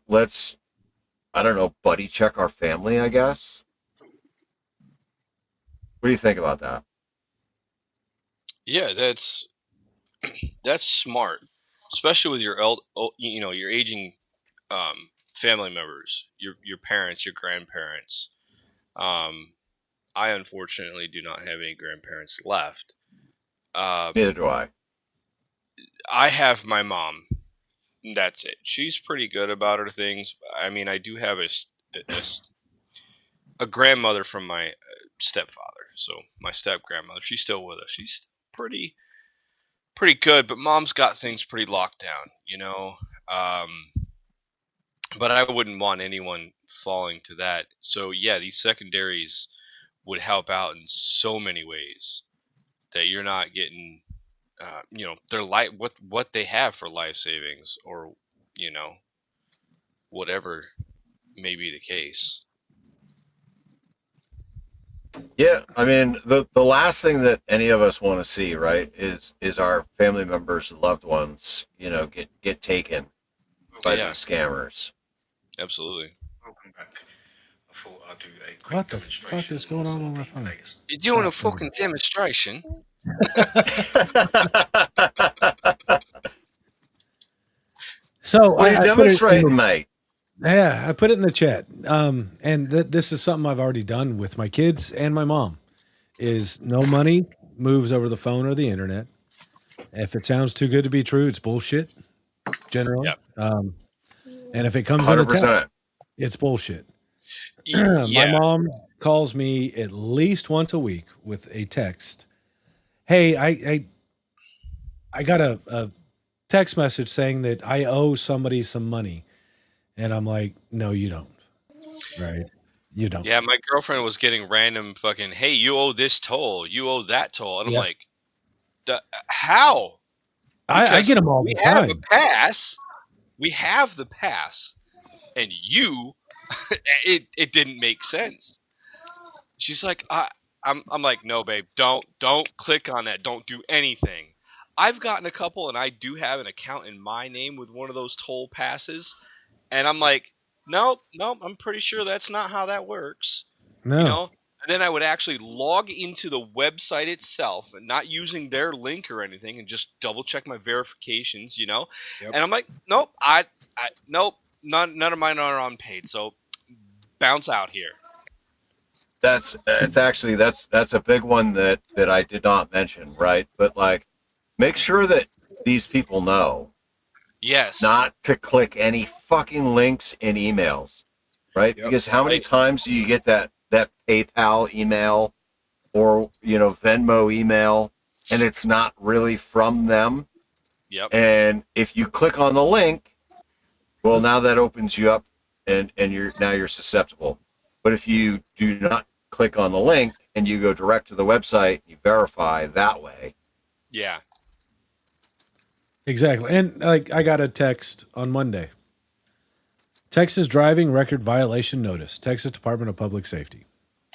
S2: let's I don't know, buddy check our family, I guess. What do you think about that?
S4: Yeah, that's smart, especially with your your aging family members, your parents, your grandparents. Um, I unfortunately do not have any grandparents left.
S2: Neither do I.
S4: I have my mom. That's it. She's pretty good about her things. I mean, I do have a grandmother from my stepfather. So my step grandmother, she's still with us. She's pretty good, but mom's got things pretty locked down. But I wouldn't want anyone falling to that. So yeah, these secondaries would help out in so many ways that you're not getting, their life, what they have for life savings, or whatever may be the case.
S2: Yeah, I mean, the last thing that any of us want to see, right, is our family members and loved ones, get taken by
S4: Yeah,
S2: these scammers.
S4: absolutely.
S11: Welcome back. I thought I'd do a quick
S3: What the
S11: demonstration
S3: fuck is going
S11: some
S3: on
S11: of
S3: my
S11: the
S3: phone?
S11: latest.
S4: You're doing a
S3: Oh, there we
S4: fucking demonstration.
S3: So
S2: What are you
S3: I put it in
S2: demonstrating,
S3: the,
S2: mate?
S3: yeah, I put it in the chat. And this is something I've already done with my kids and my mom. is no money moves over the phone or the internet. If it sounds too good to be true, it's bullshit generally.
S4: Yep.
S3: And if it comes in a text,
S2: 100%.
S3: it's bullshit. My
S4: Yeah.
S3: mom calls me at least once a week with a text. Hey, I got a text message saying that I owe somebody some money. And I'm like, no, you don't. Right? You don't.
S4: Yeah, my girlfriend was getting random fucking, hey, you owe this toll, you owe that toll. And I'm
S3: Yeah.
S4: like, how?
S3: I get them all
S4: we
S3: the
S4: have a
S3: time.
S4: pass. We have the pass. And you, it didn't make sense. She's like, I'm like, no, babe, don't click on that. Don't do anything. I've gotten a couple, and I do have an account in my name with one of those toll passes. And I'm like, nope, I'm pretty sure that's not how that works. You
S3: No.
S4: know? And then I would actually log into the website itself and not using their link or anything and just double check my verifications, you know?
S7: Yep.
S4: And I'm like, nope, nope, none of mine are unpaid. So bounce out here.
S2: That's a big one that I did not mention, right? But like, make sure that these people know
S4: Yes.
S2: not to click any fucking links in emails, right?
S7: Yep.
S2: Because how many times do you get that PayPal email or Venmo email, and it's not really from them?
S4: Yep.
S2: And if you click on the link, well, now that opens you up, and you're susceptible. But if you do not click on the link and you go direct to the website, you verify that way.
S4: Yeah.
S3: Exactly. And like I got a text on Monday. Texas driving record violation notice. Texas Department of Public Safety.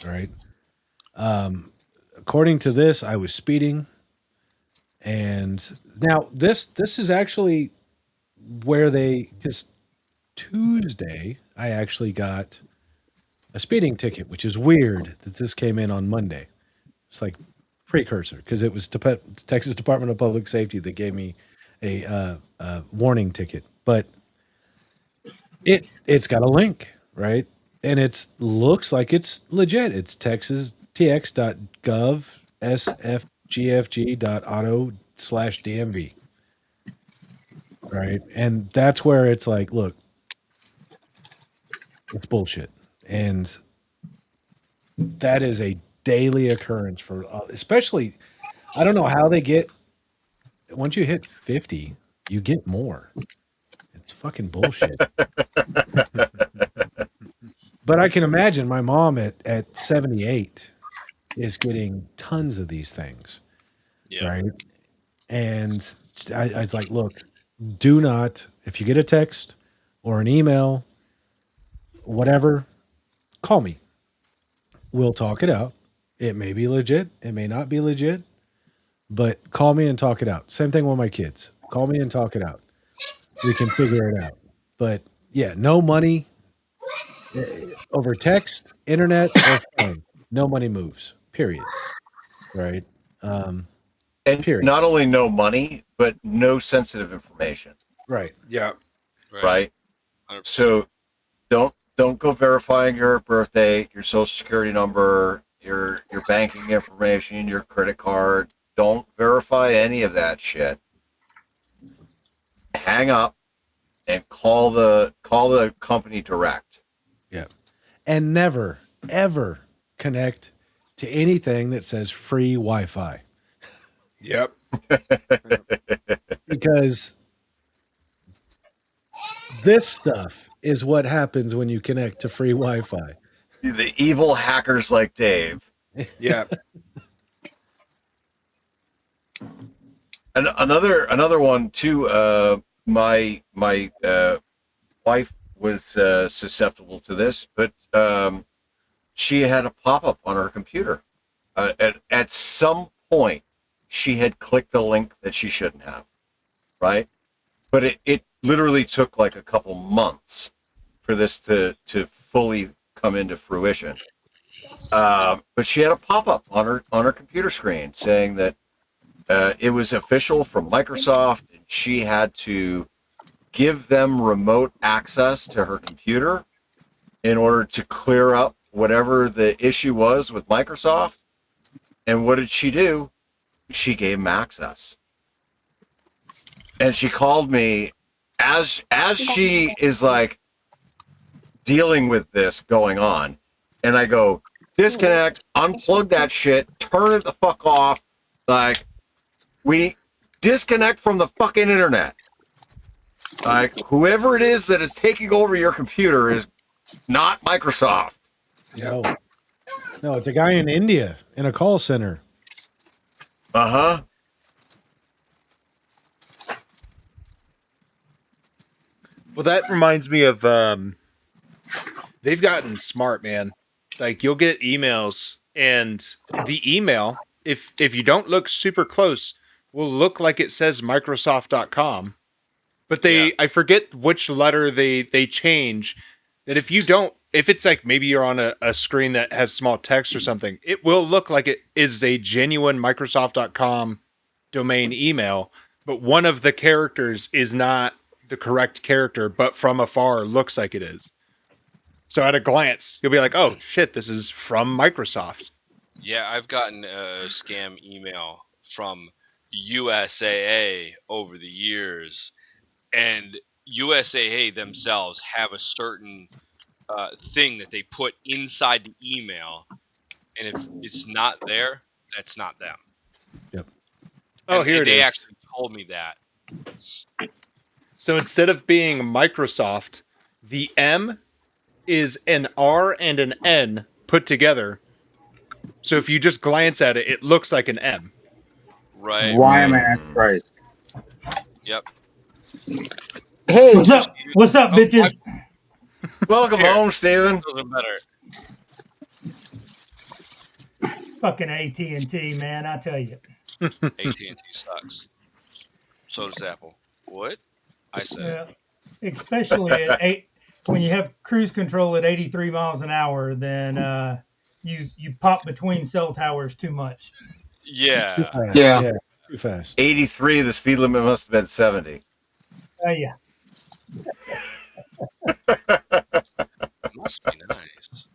S3: All right. According to this, I was speeding. And now this is actually where because Tuesday I actually got a speeding ticket, which is weird that this came in on Monday. It's like precursor because it was Texas Department of Public Safety that gave me a warning ticket, but it's got a link, right? And it looks like it's legit. It's texastx.gov sfgfg.auto/DMV, right? And that's where it's like, look, it's bullshit, and that is a daily occurrence for, especially, I don't know how they get, once you hit 50, you get more. It's fucking bullshit. But I can imagine my mom at 78 is getting tons of these things,
S4: Yeah.
S3: right? And I was like, look, do not, if you get a text or an email, whatever, call me. We'll talk it out. It may be legit. It may not be legit. But call me and talk it out. Same thing with my kids. Call me and talk it out. We can figure it out. But yeah, no money over text, internet, or phone. No money moves. Period. Right.
S2: And
S3: Period.
S2: not only no money, but no sensitive information.
S3: Right.
S7: Yeah.
S2: Right.
S4: 100%.
S2: So don't go verifying your birthday, your social security number, your banking information, your credit card. Don't verify any of that shit. Hang up and call the company direct.
S3: Yeah. And never, ever connect to anything that says free Wi-Fi.
S7: Yep.
S3: Because this stuff is what happens when you connect to free Wi-Fi.
S2: The evil hackers like Dave.
S7: Yeah.
S2: And another one too. My wife was susceptible to this, but she had a pop-up on her computer. At some point, she had clicked a link that she shouldn't have, right? But it literally took like a couple months for this to fully come into fruition. But she had a pop-up on her computer screen saying that it was official from Microsoft, and she had to give them remote access to her computer in order to clear up whatever the issue was with Microsoft. And what did she do? She gave him access. And she called me as she is like dealing with this going on. And I go, disconnect, unplug that shit, turn it the fuck off. Like, we disconnect from the fucking internet. Like, whoever it is that is taking over your computer is not Microsoft.
S3: No, it's a guy in India in a call center.
S2: Uh-huh.
S7: Well, that reminds me of they've gotten smart, man. Like you'll get emails, and the email, if you don't look super close, will look like it says Microsoft.com. But I forget which letter they change. That if it's like maybe you're on a screen that has small text or something, it will look like it is a genuine Microsoft.com domain email, but one of the characters is not the correct character, but from afar looks like it is. So at a glance, you'll be like, oh shit, this is from Microsoft.
S4: Yeah, I've gotten a scam email from USAA over the years, and USAA themselves have a certain thing that they put inside the email, and if it's not there, that's not them.
S3: Yep.
S7: Oh, here it
S4: they
S7: is.
S4: actually told me that.
S7: So instead of being Microsoft, the M is an R and an N put together. So if you just glance at it, it looks like an M.
S4: Right.
S10: Why am I not surprised?
S4: Yep.
S10: Hey,
S5: What's up? What's up, bitches?
S2: Welcome home, Steven.
S4: Those are better.
S5: Fucking AT&T, man, I tell you.
S4: AT&T sucks. So does Apple. What? I said it.
S5: Especially at when you have cruise control at 83 miles an hour, then you pop between cell towers too much.
S4: Yeah.
S10: Yeah.
S3: Too fast.
S2: 83, the speed limit must have been 70.
S5: Yeah.
S4: Must be nice.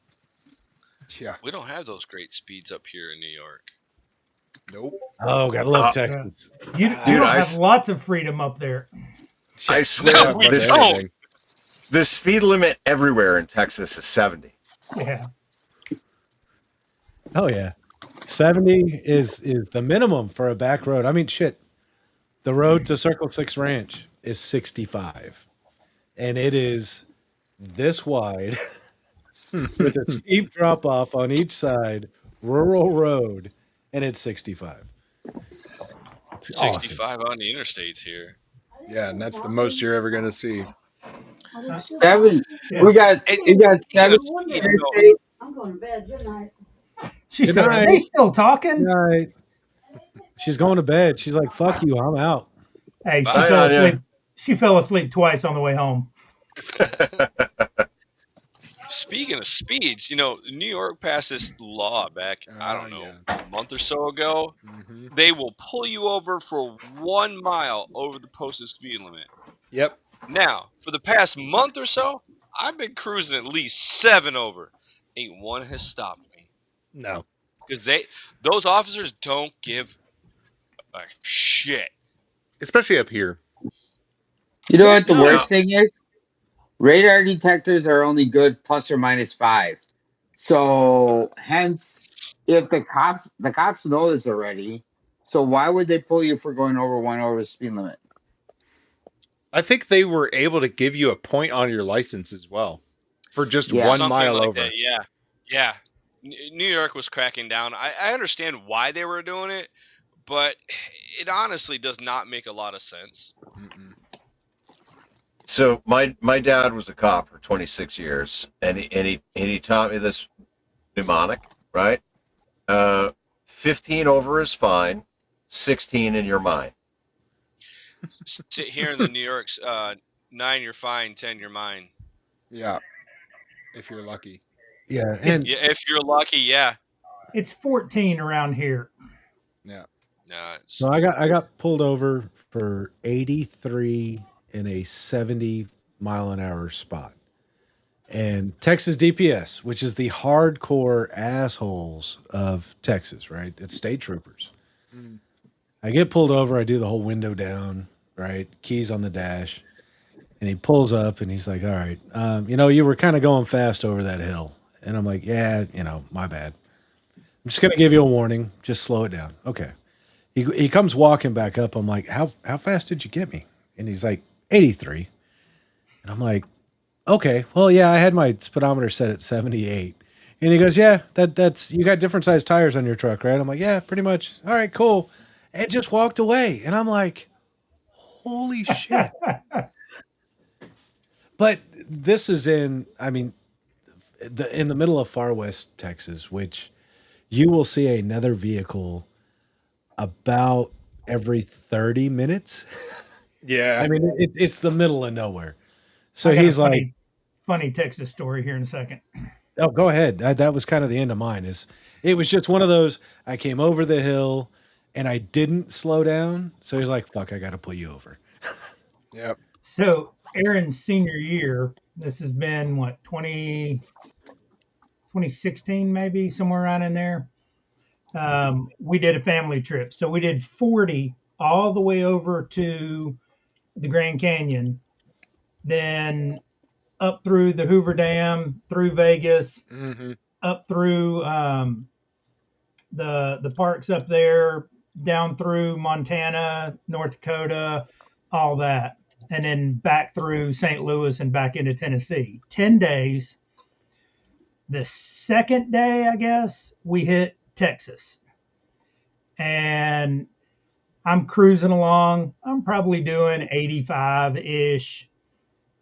S7: Yeah.
S4: We don't have those great speeds up here in New York.
S7: Nope.
S3: Oh, gotta love Texas.
S5: You
S2: Dude,
S5: don't have lots of freedom up there.
S2: I swear,
S4: we
S2: the speed limit everywhere in Texas is 70.
S5: Yeah.
S3: Oh yeah. 70 is the minimum for a back road. I mean, shit. The road to Circle 6 Ranch is 65. And it is this wide with a steep drop off on each side, rural road, and it's 65. It's
S4: 65 on the interstates here.
S7: Yeah, and that's the most you're ever going to see.
S10: 7.
S5: Yeah.
S10: We got 7 interstates.
S6: I'm going to bed. Good night.
S5: She
S3: Good
S5: said,
S3: night.
S5: "Are they still talking?"
S3: Right. She's going to bed. She's like, "Fuck you, I'm out."
S5: Hey, she
S2: Bye,
S5: fell
S2: Anya.
S5: asleep. She fell asleep twice on the way home.
S4: Speaking of speeds, New York passed this law back, I don't know, a month or so ago.
S7: Mm-hmm.
S4: They will pull you over for 1 mile over the posted speed limit.
S7: Yep.
S4: Now, for the past month or so, I've been cruising at least 7 over. Ain't one has stopped me.
S7: No.
S4: Because those officers don't give a shit.
S7: Especially up here.
S10: You know what the
S4: No.
S10: worst thing is? Radar detectors are only good plus or minus 5. So hence, if the cops know this already, so why would they pull you for going over 1 over the speed limit?
S7: I think they were able to give you a point on your license as well for just
S10: Yeah.
S7: 1
S4: Something
S7: mile
S4: like
S7: over.
S4: that, yeah. New York was cracking down. I understand why they were doing it, but it honestly does not make a lot of sense.
S7: Mm-mm.
S2: So my dad was a cop for 26 years, and he taught me this mnemonic, right? 15 over is fine, 16 in your mind.
S4: Sit here in the New York's 9 you're fine, 10 you're mine.
S7: Yeah. If you're lucky.
S3: Yeah, and
S4: Yeah, if you're lucky, yeah.
S5: It's 14 around here.
S7: Yeah.
S4: No,
S3: so I got pulled over for 83 in a 70 mile an hour spot. And Texas DPS, which is the hardcore assholes of Texas, right? It's state troopers. I get pulled over. I do the whole window down, right? Keys on the dash. And he pulls up and he's like, all right, you were kind of going fast over that hill. And I'm like, yeah, my bad. I'm just going to give you a warning. Just slow it down. Okay. He comes walking back up. I'm like, how fast did you get me? And he's like, 83. And I'm like, okay, well, yeah, I had my speedometer set at 78. And he goes, yeah, that's you got different size tires on your truck, right? I'm like, yeah, pretty much. All right, cool. And just walked away. And I'm like, holy shit. But this is in the middle of far west Texas, which you will see another vehicle about every 30 minutes.
S7: Yeah.
S3: I mean, it's the middle of nowhere. So
S12: I got
S3: he's
S12: a
S3: like,
S12: funny Texas story here in a second.
S3: oh, go ahead. That was kind of the end of mine. It was just one of those, I came over the hill and I didn't slow down. So he's like, fuck, I got to pull you over.
S7: Yep.
S12: So Aaron's senior year, this has been what, 2016, maybe somewhere around in there. We did a family trip. So we did 40 all the way over to the Grand Canyon, then up through the Hoover Dam, through Vegas, up through the parks up there, down through Montana, North Dakota, all that, and then back through St. Louis and back into Tennessee. 10 days. The second day, I guess, we hit Texas. And I'm cruising along. I'm probably doing 85-ish.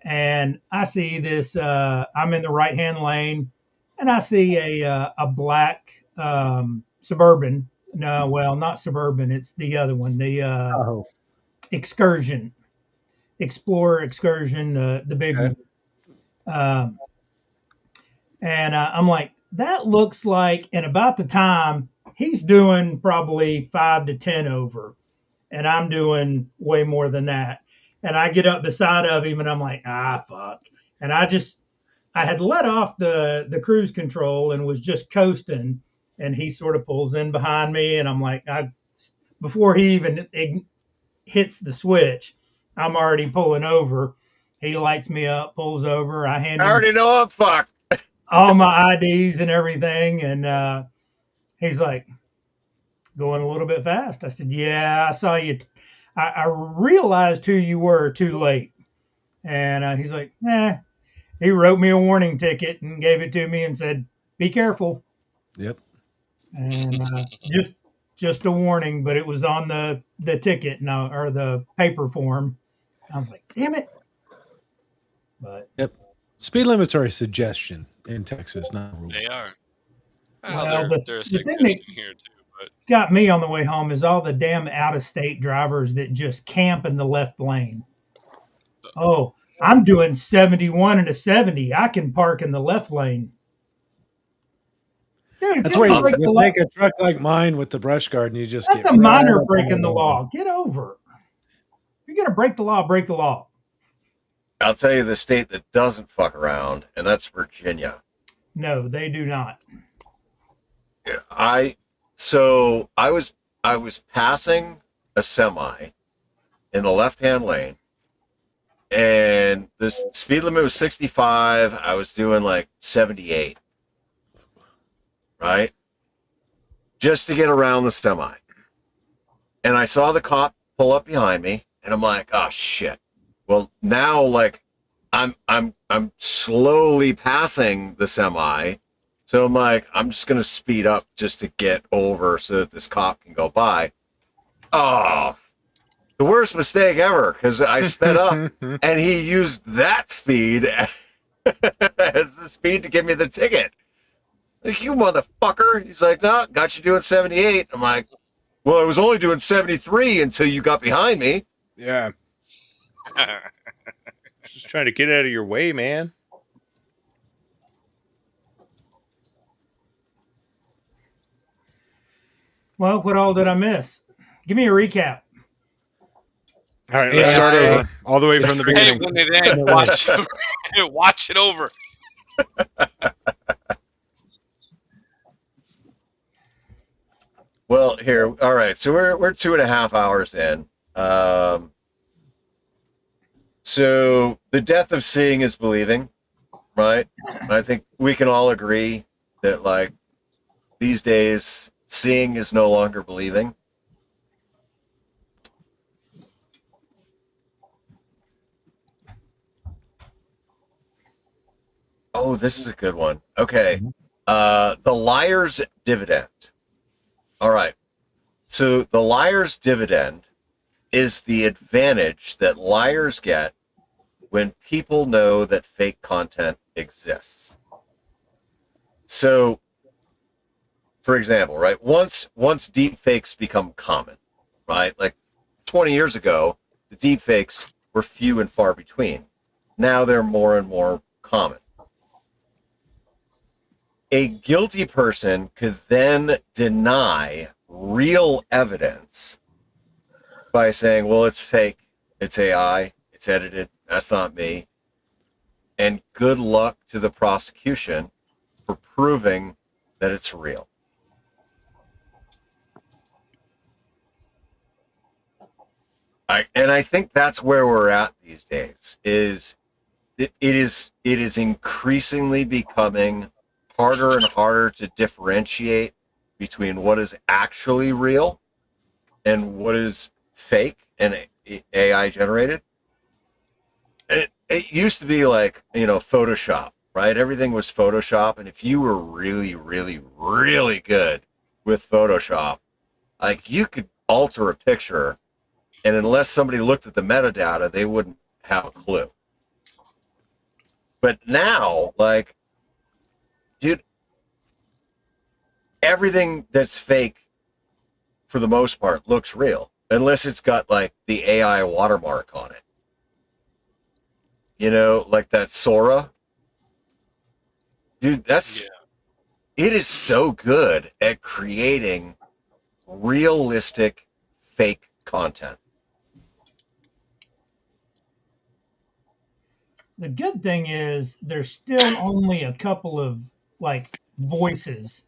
S12: And I see this, I'm in the right-hand lane, and I see a black Suburban. No, well, not Suburban. It's the other one, the Excursion, Explorer Excursion, the big one. And I'm like, that looks like, and about the time, he's doing probably 5 to 10 over, and I'm doing way more than that. And I get up beside of him, and I'm like, fuck. And I had let off the cruise control and was just coasting, and he sort of pulls in behind me, and I'm like, before he even hits the switch, I'm already pulling over. He lights me up, pulls over. I hand him
S2: already know I'm fucked.
S12: all my IDs and everything, and he's like, going a little bit fast. I said, yeah, I saw you. I realized who you were too late. And he's like, he wrote me a warning ticket and gave it to me and said, be careful.
S3: Yep.
S12: And just a warning, but it was on the ticket or the paper form. I was like, damn it. But
S3: yep. Speed limits are a suggestion in Texas, not a rule.
S4: They are.
S12: Well,
S4: they're a
S12: the thing
S4: suggestion here too. But
S12: got me on the way home is all the damn out-of-state drivers that just camp in the left lane. Oh, I'm doing 71 and a 70. I can park in the left lane. Dude,
S3: that's where you take a truck like mine with the brush guard and you just
S12: that's
S3: get
S12: a minor breaking the law. Get over it. If you're going to break the law, break the law.
S2: I'll tell you the state that doesn't fuck around, and that's Virginia.
S12: No, they do not.
S2: I was passing a semi in the left-hand lane, and the speed limit was 65. I was doing like 78, right? Just to get around the semi. And I saw the cop pull up behind me, and I'm like, oh shit. Well, now like I'm slowly passing the semi. So I'm like, I'm just going to speed up just to get over so that this cop can go by. Oh, the worst mistake ever, because I sped up and he used that speed as the speed to give me the ticket. Like, you motherfucker. He's like, no, got you doing 78. I'm like, well, I was only doing 73 until you got behind me.
S7: Yeah. Just trying to get out of your way, man.
S12: Well, what all did I miss? Give me a recap.
S7: All right, let's start over. All the way from the
S4: hey,
S7: beginning.
S4: when it ends, watch it over.
S2: Well, here, all right. So we're 2.5 hours in. Um, so the death of seeing is believing, right? I think we can all agree that like these days, seeing is no longer believing. Oh, this is a good one. Okay. The liar's dividend. All right. So the liar's dividend is the advantage that liars get when people know that fake content exists. So, for example, right, once deep fakes become common, right? Like 20 years ago, the deep fakes were few and far between. Now they're more and more common. A guilty person could then deny real evidence by saying, well, it's fake, it's AI, it's edited, that's not me. And good luck to the prosecution for proving that it's real. I think that's where we're at these days. It is increasingly becoming harder and harder to differentiate between what is actually real and what is fake and AI generated. It used to be like, Photoshop, right? Everything was Photoshop. And if you were really, really, really good with Photoshop, like you could alter a picture, and unless somebody looked at the metadata, they wouldn't have a clue. But now, like, dude, everything that's fake for the most part looks real, unless it's got like the AI watermark on it. Like that Sora. Dude, it is so good at creating realistic fake content.
S12: The good thing is there's still only a couple of like voices,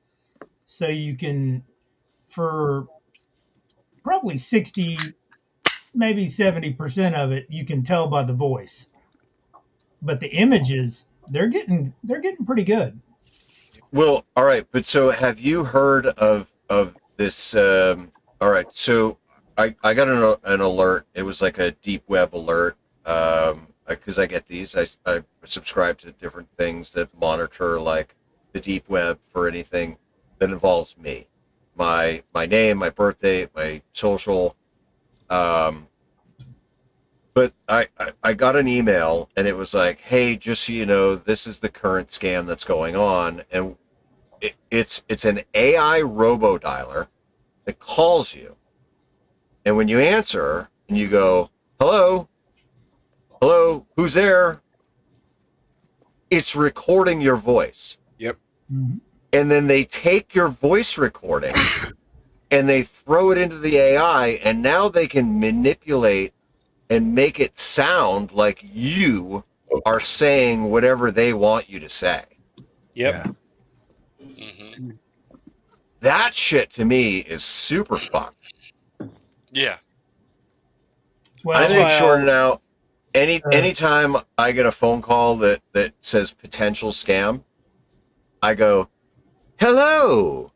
S12: so you can, for probably 60, maybe 70% of it, you can tell by the voice. But the images, they're getting pretty good.
S2: Well, all right, but so have you heard of this? All right, so I got an alert. It was like a deep web alert. Because I get these, I subscribe to different things that monitor like the deep web for anything that involves me, my name, my birthday, my social. But I got an email and it was like, hey, just so you know, this is the current scam that's going on, and it's an AI robo dialer that calls you, and when you answer and you go, hello, who's there? It's recording your voice.
S7: Yep.
S12: Mm-hmm.
S2: And then they take your voice recording and they throw it into the AI, and now they can manipulate and make it sound like you are saying whatever they want you to say.
S7: Yep.
S3: Yeah.
S4: Mm-hmm.
S2: That shit to me is super fun.
S4: Yeah.
S12: Well,
S2: I
S7: That's
S2: make
S7: why
S2: sure
S7: I'll-
S2: now, anytime I get a phone call that says potential scam, I go, hello.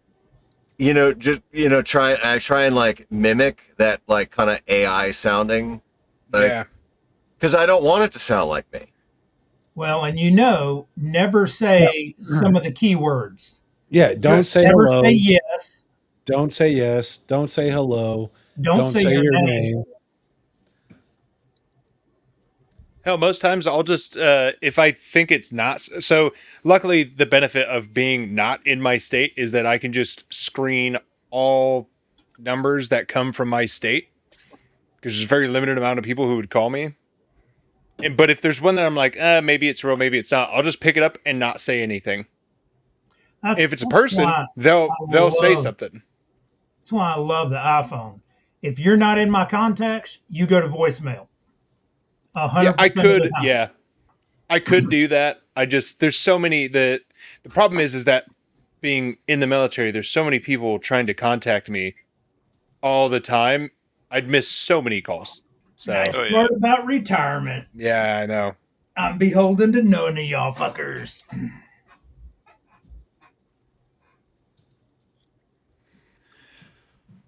S2: I try and like mimic that like kind of AI sounding, like,
S7: yeah.
S2: because I don't want it to sound like me.
S12: well, and never say some of the keywords.
S3: Yeah, don't
S7: Yes.
S3: say
S12: Never
S3: hello.
S12: say yes.
S3: Don't say yes. Don't say hello.
S12: Don't say your name.
S3: name.
S7: Hell, most times I'll just if I think it's not so. Luckily, the benefit of being not in my state is that I can just screen all numbers that come from my state because there's a very limited amount of people who would call me. But if there's one that I'm like, maybe it's real, maybe it's not, I'll just pick it up and not say anything. If it's a person,
S12: why
S7: they'll say
S12: love-
S7: something.
S12: That's why I love the iPhone. If you're not in my contacts, you go to voicemail. 100%
S7: Yeah, I
S12: of the
S7: could.
S12: time.
S7: Yeah, I could do that. there's so many. The problem is that being in the military, there's so many people trying to contact me all the time. I'd miss so many calls. So
S12: Nice
S4: Oh, yeah.
S12: part about retirement.
S7: yeah, I know.
S12: I'm beholden to none of y'all fuckers.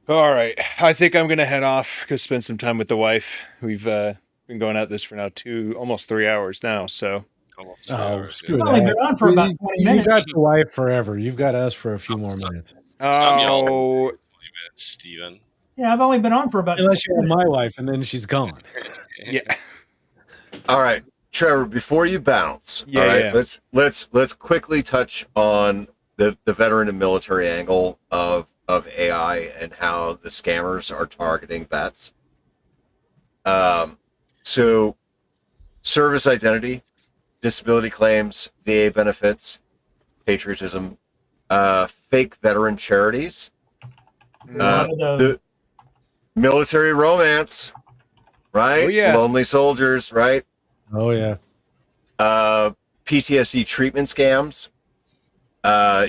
S7: All right, I think I'm gonna head off, go spend some time with the wife. We've been going at this for now almost 3 hours now. So
S4: Almost 3
S3: Oh,
S4: hours.
S3: screw
S4: Yeah.
S12: I've only been
S3: that.
S12: on for about 20
S3: You
S12: minutes.
S3: got the wife forever. You've got us for a few more
S4: Stop.
S3: minutes.
S4: Stop yelling.
S7: oh
S4: 20 minutes, Steven.
S12: Yeah, I've only been on for about
S3: Unless
S12: 20
S3: you have
S12: minutes.
S3: my wife, and then she's gone.
S7: yeah,
S2: All right, Trevor. Before you bounce,
S7: Yeah,
S2: all right,
S7: yeah.
S2: let's quickly touch on the veteran and military angle of AI and how the scammers are targeting vets. So service identity, disability claims, VA benefits, patriotism, fake veteran charities,
S12: A lot of those.
S2: the military romance, right?
S7: Oh, yeah.
S2: Lonely soldiers, right?
S3: Oh yeah.
S2: PTSD treatment scams.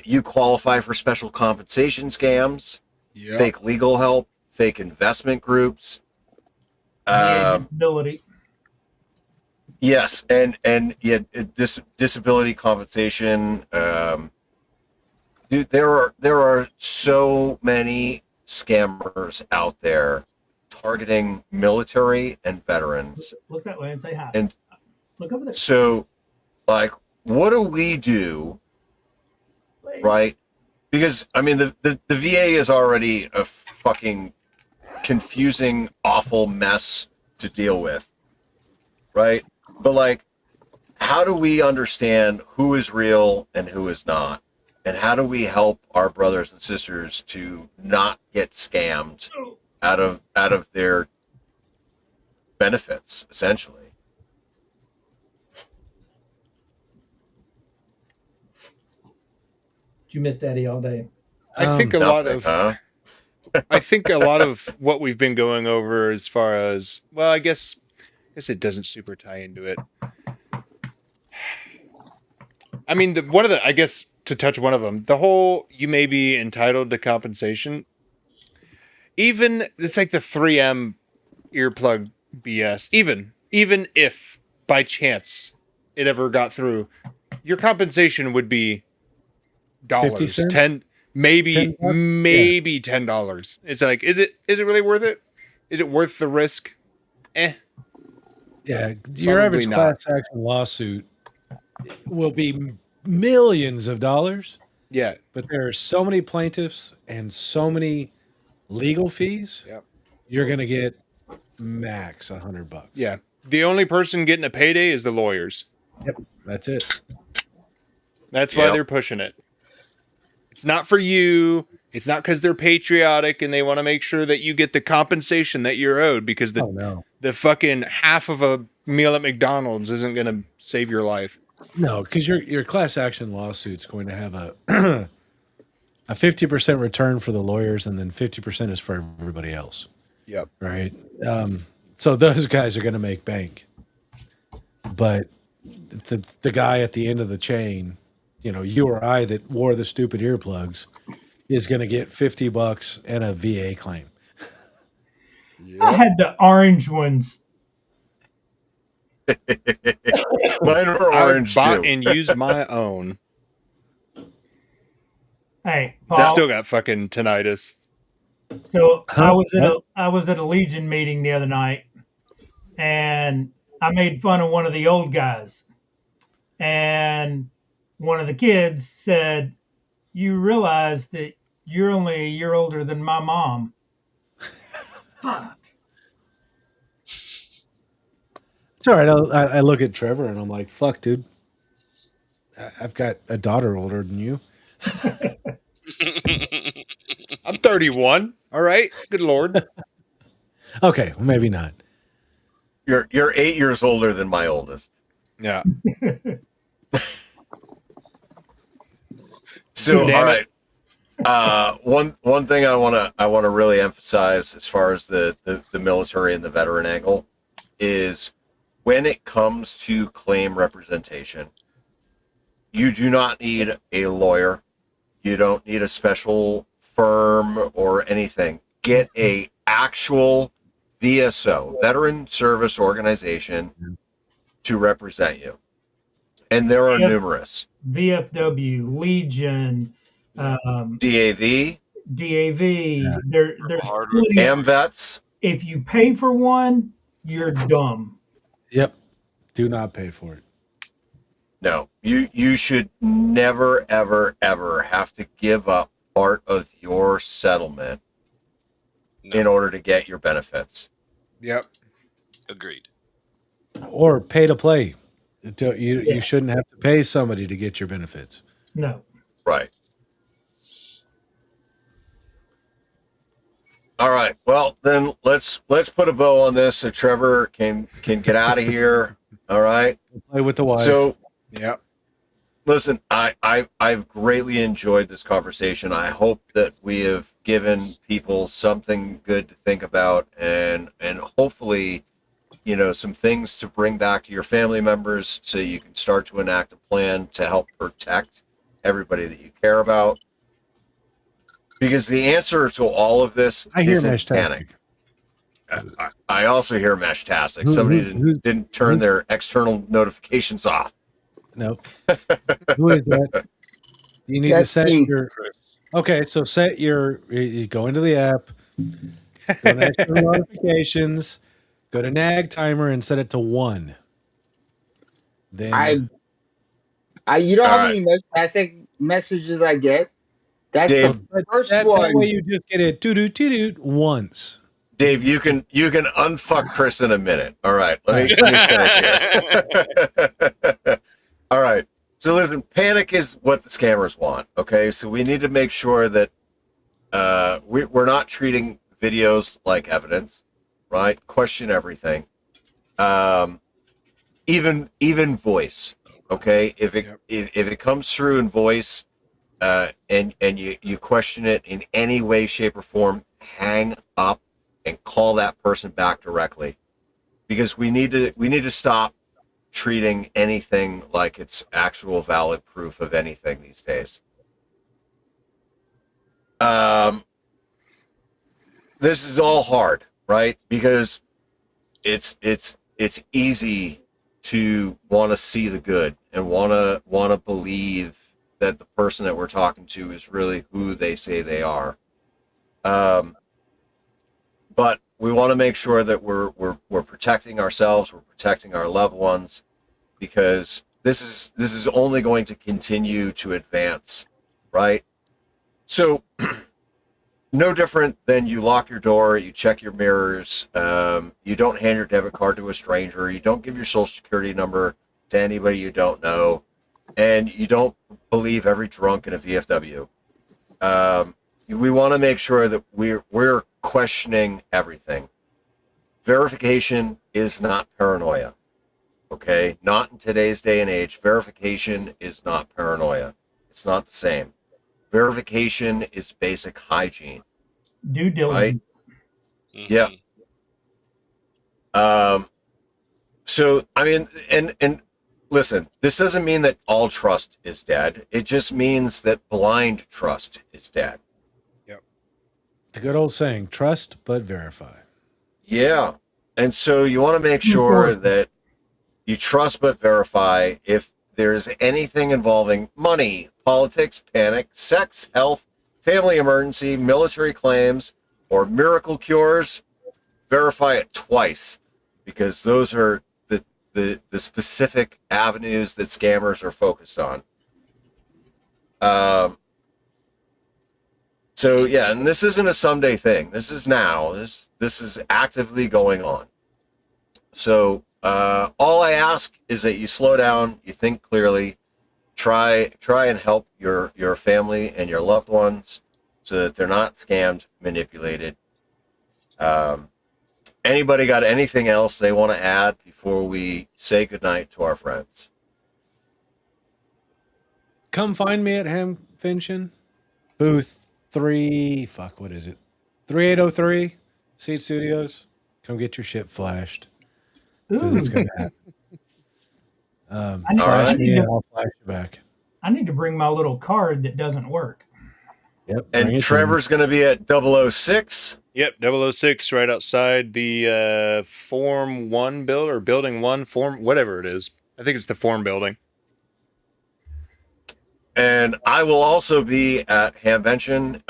S2: You qualify for special compensation scams,
S7: Yeah.
S2: fake legal help, fake investment groups.
S12: VA disability.
S2: Yes, and yeah, disability compensation. Dude, there are so many scammers out there targeting military and veterans.
S12: Look that way and say hi.
S2: And
S12: Look over there.
S2: so, like, what do we do, right? Because I mean, the VA is already a fucking confusing, awful mess to deal with, right? But like, how do we understand who is real and who is not? And how do we help our brothers and sisters to not get scammed out of their benefits, essentially?
S12: You missed Daddy all day.
S7: I think a lot
S2: Nothing,
S7: of
S2: huh?
S7: I think a lot of what we've been going over as far as, well, I guess it doesn't super tie into it. I mean, I guess to touch one of them, the whole you may be entitled to compensation. Even it's like the 3M earplug BS. Even if by chance it ever got through, your compensation would be
S3: 50
S7: dollars,
S3: cents?
S7: 10, maybe
S3: $10?
S7: maybe $10. It's like, is it really worth it? Is it worth the risk?
S3: Yeah, your
S7: Probably
S3: average
S7: not.
S3: class action lawsuit will be millions of dollars,
S7: Yeah.
S3: but there are so many plaintiffs and so many legal fees.
S7: Yep.
S3: You're gonna get max $100.
S7: Yeah. The only person getting a payday is the lawyers.
S3: Yep, that's it.
S7: That's why
S2: Yep.
S7: they're pushing it. It's not for you. It's not because they're patriotic and they want to make sure that you get the compensation that you're owed, because
S3: Oh no,
S7: the fucking half of a meal at McDonald's isn't going to save your life.
S3: no, because your class action lawsuit's going to have a a 50% return for the lawyers, and then 50% is for everybody else.
S7: Yep.
S3: Right. So those guys are going to make bank, but the guy at the end of the chain, you or I that wore the stupid earplugs, is going to get $50 and a VA claim.
S12: I had the orange ones.
S2: Mine were
S7: I
S2: orange
S7: bought
S2: too.
S7: and used my own.
S12: Hey, Paul.
S7: Still got fucking tinnitus.
S12: So
S3: Huh?
S12: I was at a Legion meeting the other night, and I made fun of one of the old guys, and one of the kids said, "You realize that you're only a year older than my mom." Fuck.
S3: It's all right. I look at Trevor and I'm like, fuck, dude. I've got a daughter older than you.
S7: I'm 31. All right. Good Lord.
S3: Okay, well, maybe not.
S2: You're 8 years older than my oldest.
S7: Yeah.
S2: So
S7: Damn
S2: all right. One thing I wanna really emphasize as far as the military and the veteran angle is when it comes to claim representation, you do not need a lawyer. You don't need a special firm or anything. Get a actual VSO, Veteran Service Organization, to represent you. And there are
S12: Yep.
S2: numerous.
S12: VFW, Legion,
S2: DAV,
S12: DAV. There's
S4: Harder.
S12: plenty of.
S2: AMVETS.
S12: If you pay for one, you're dumb.
S3: Yep. Do not pay for it.
S2: No, you should never, ever, ever have to give up part of your settlement
S4: No.
S2: in order to get your benefits.
S7: Yep.
S4: Agreed.
S3: Or pay to play. You shouldn't have to pay somebody to get your benefits.
S12: No.
S2: Right. All right. Well, then let's put a bow on this so Trevor can get out of here. All right.
S3: Play with the wife.
S2: So,
S7: Yep.
S2: listen, I've greatly enjoyed this conversation. I hope that we have given people something good to think about, and hopefully, some things to bring back to your family members so you can start to enact a plan to help protect everybody that you care about. Because the answer to all of this
S3: I hear
S2: isn't
S3: mesh
S2: panic. I also hear mesh-tastic. Somebody didn't turn their external notifications off.
S3: No. Who is that? You need to
S10: That's
S3: set
S10: me.
S3: your. Okay, so set your. You go into the app, go to external notifications, go to nag timer, and set it to 1. Then
S10: You know how
S2: All
S10: many plastic messages I get? That's
S2: Dave,
S10: the first
S3: that
S10: one.
S3: way you just get it toot once.
S2: Dave, you can unfuck Chris in a minute. All right, let me finish here. All right. So listen, panic is what the scammers want. Okay, so we need to make sure that we're not treating videos like evidence, right? Question everything, even voice. Okay, if it comes through in voice, and you question it in any way, shape, or form, hang up and call that person back directly, because we need to stop treating anything like it's actual valid proof of anything these days. This is all hard, right? Because it's easy to want to see the good and want to believe that the person that we're talking to is really who they say they are. But we want to make sure that we're protecting ourselves, we're protecting our loved ones, because this is only going to continue to advance, right? So no different than you lock your door, you check your mirrors, you don't hand your debit card to a stranger, you don't give your social security number to anybody you don't know, and you don't believe every drunk in a VFW. We want to make sure that we're questioning everything. Verification is not paranoia. Okay? Not in today's day and age. Verification is not paranoia. It's not the same. Verification is basic hygiene.
S12: Due diligence.
S4: Mhm.
S2: Yeah. So I mean, and listen, this doesn't mean that all trust is dead. It just means that blind trust is dead.
S3: The good old saying, trust but verify.
S2: Yeah. And so you want to make sure that you trust but verify. If there's anything involving money, politics, panic, sex, health, family emergency, military claims, or miracle cures, verify it twice, because those are the specific avenues that scammers are focused on. So yeah, and this isn't a someday thing. This is now. This is actively going on. So all I ask is that you slow down, you think clearly, try and help your family and your loved ones so that they're not scammed, manipulated. Anybody got anything else they want to add before we say goodnight to our friends?
S3: Come find me at Hamfinchen, booth 3803 Seed Studios. Come get your shit flashed, because it's gonna happen.
S12: I need-
S3: Flash
S12: I need
S3: me
S12: to-
S3: and I'll flash you back.
S12: I need to bring my little card that doesn't work.
S3: Yep. bring
S2: And
S3: it to
S2: Trevor's going to be at 006.
S7: Yep, 006 right outside the Form 1 build or Building 1, Form, whatever it is. I think it's the Form building.
S2: And I will also be at Hamvention.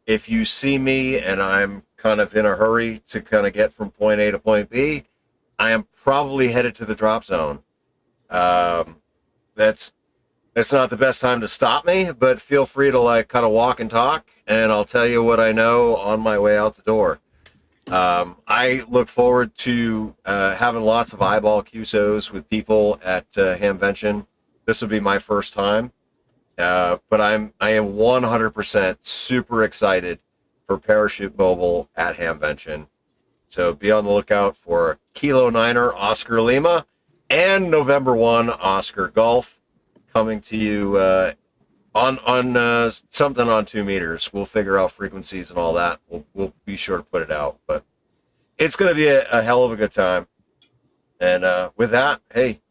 S2: If you see me and I'm kind of in a hurry to kind of get from point A to point B, I am probably headed to the drop zone. That's not the best time to stop me, but feel free to like kind of walk and talk, and I'll tell you what I know on my way out the door. I look forward to having lots of eyeball QSOs with people at Hamvention. This will be my first time, but I am 100% super excited for Parachute Mobile at Hamvention. So be on the lookout for Kilo Niner Oscar Lima and November 1 Oscar Golf coming to you on something on 2 meters. We'll figure out frequencies and all that. We'll be sure to put it out, but it's going to be a hell of a good time. And with that, hey,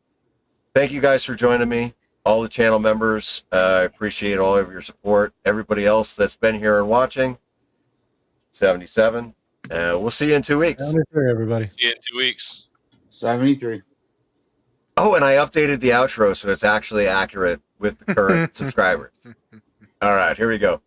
S2: thank you guys for joining me. All the channel members, I appreciate all of your support. Everybody else that's been here and watching, 77. We'll see you in 2 weeks.
S3: 73, everybody.
S4: See you in 2 weeks.
S10: 73.
S2: Oh, and I updated the outro so it's actually accurate with the current subscribers. All right, here we go.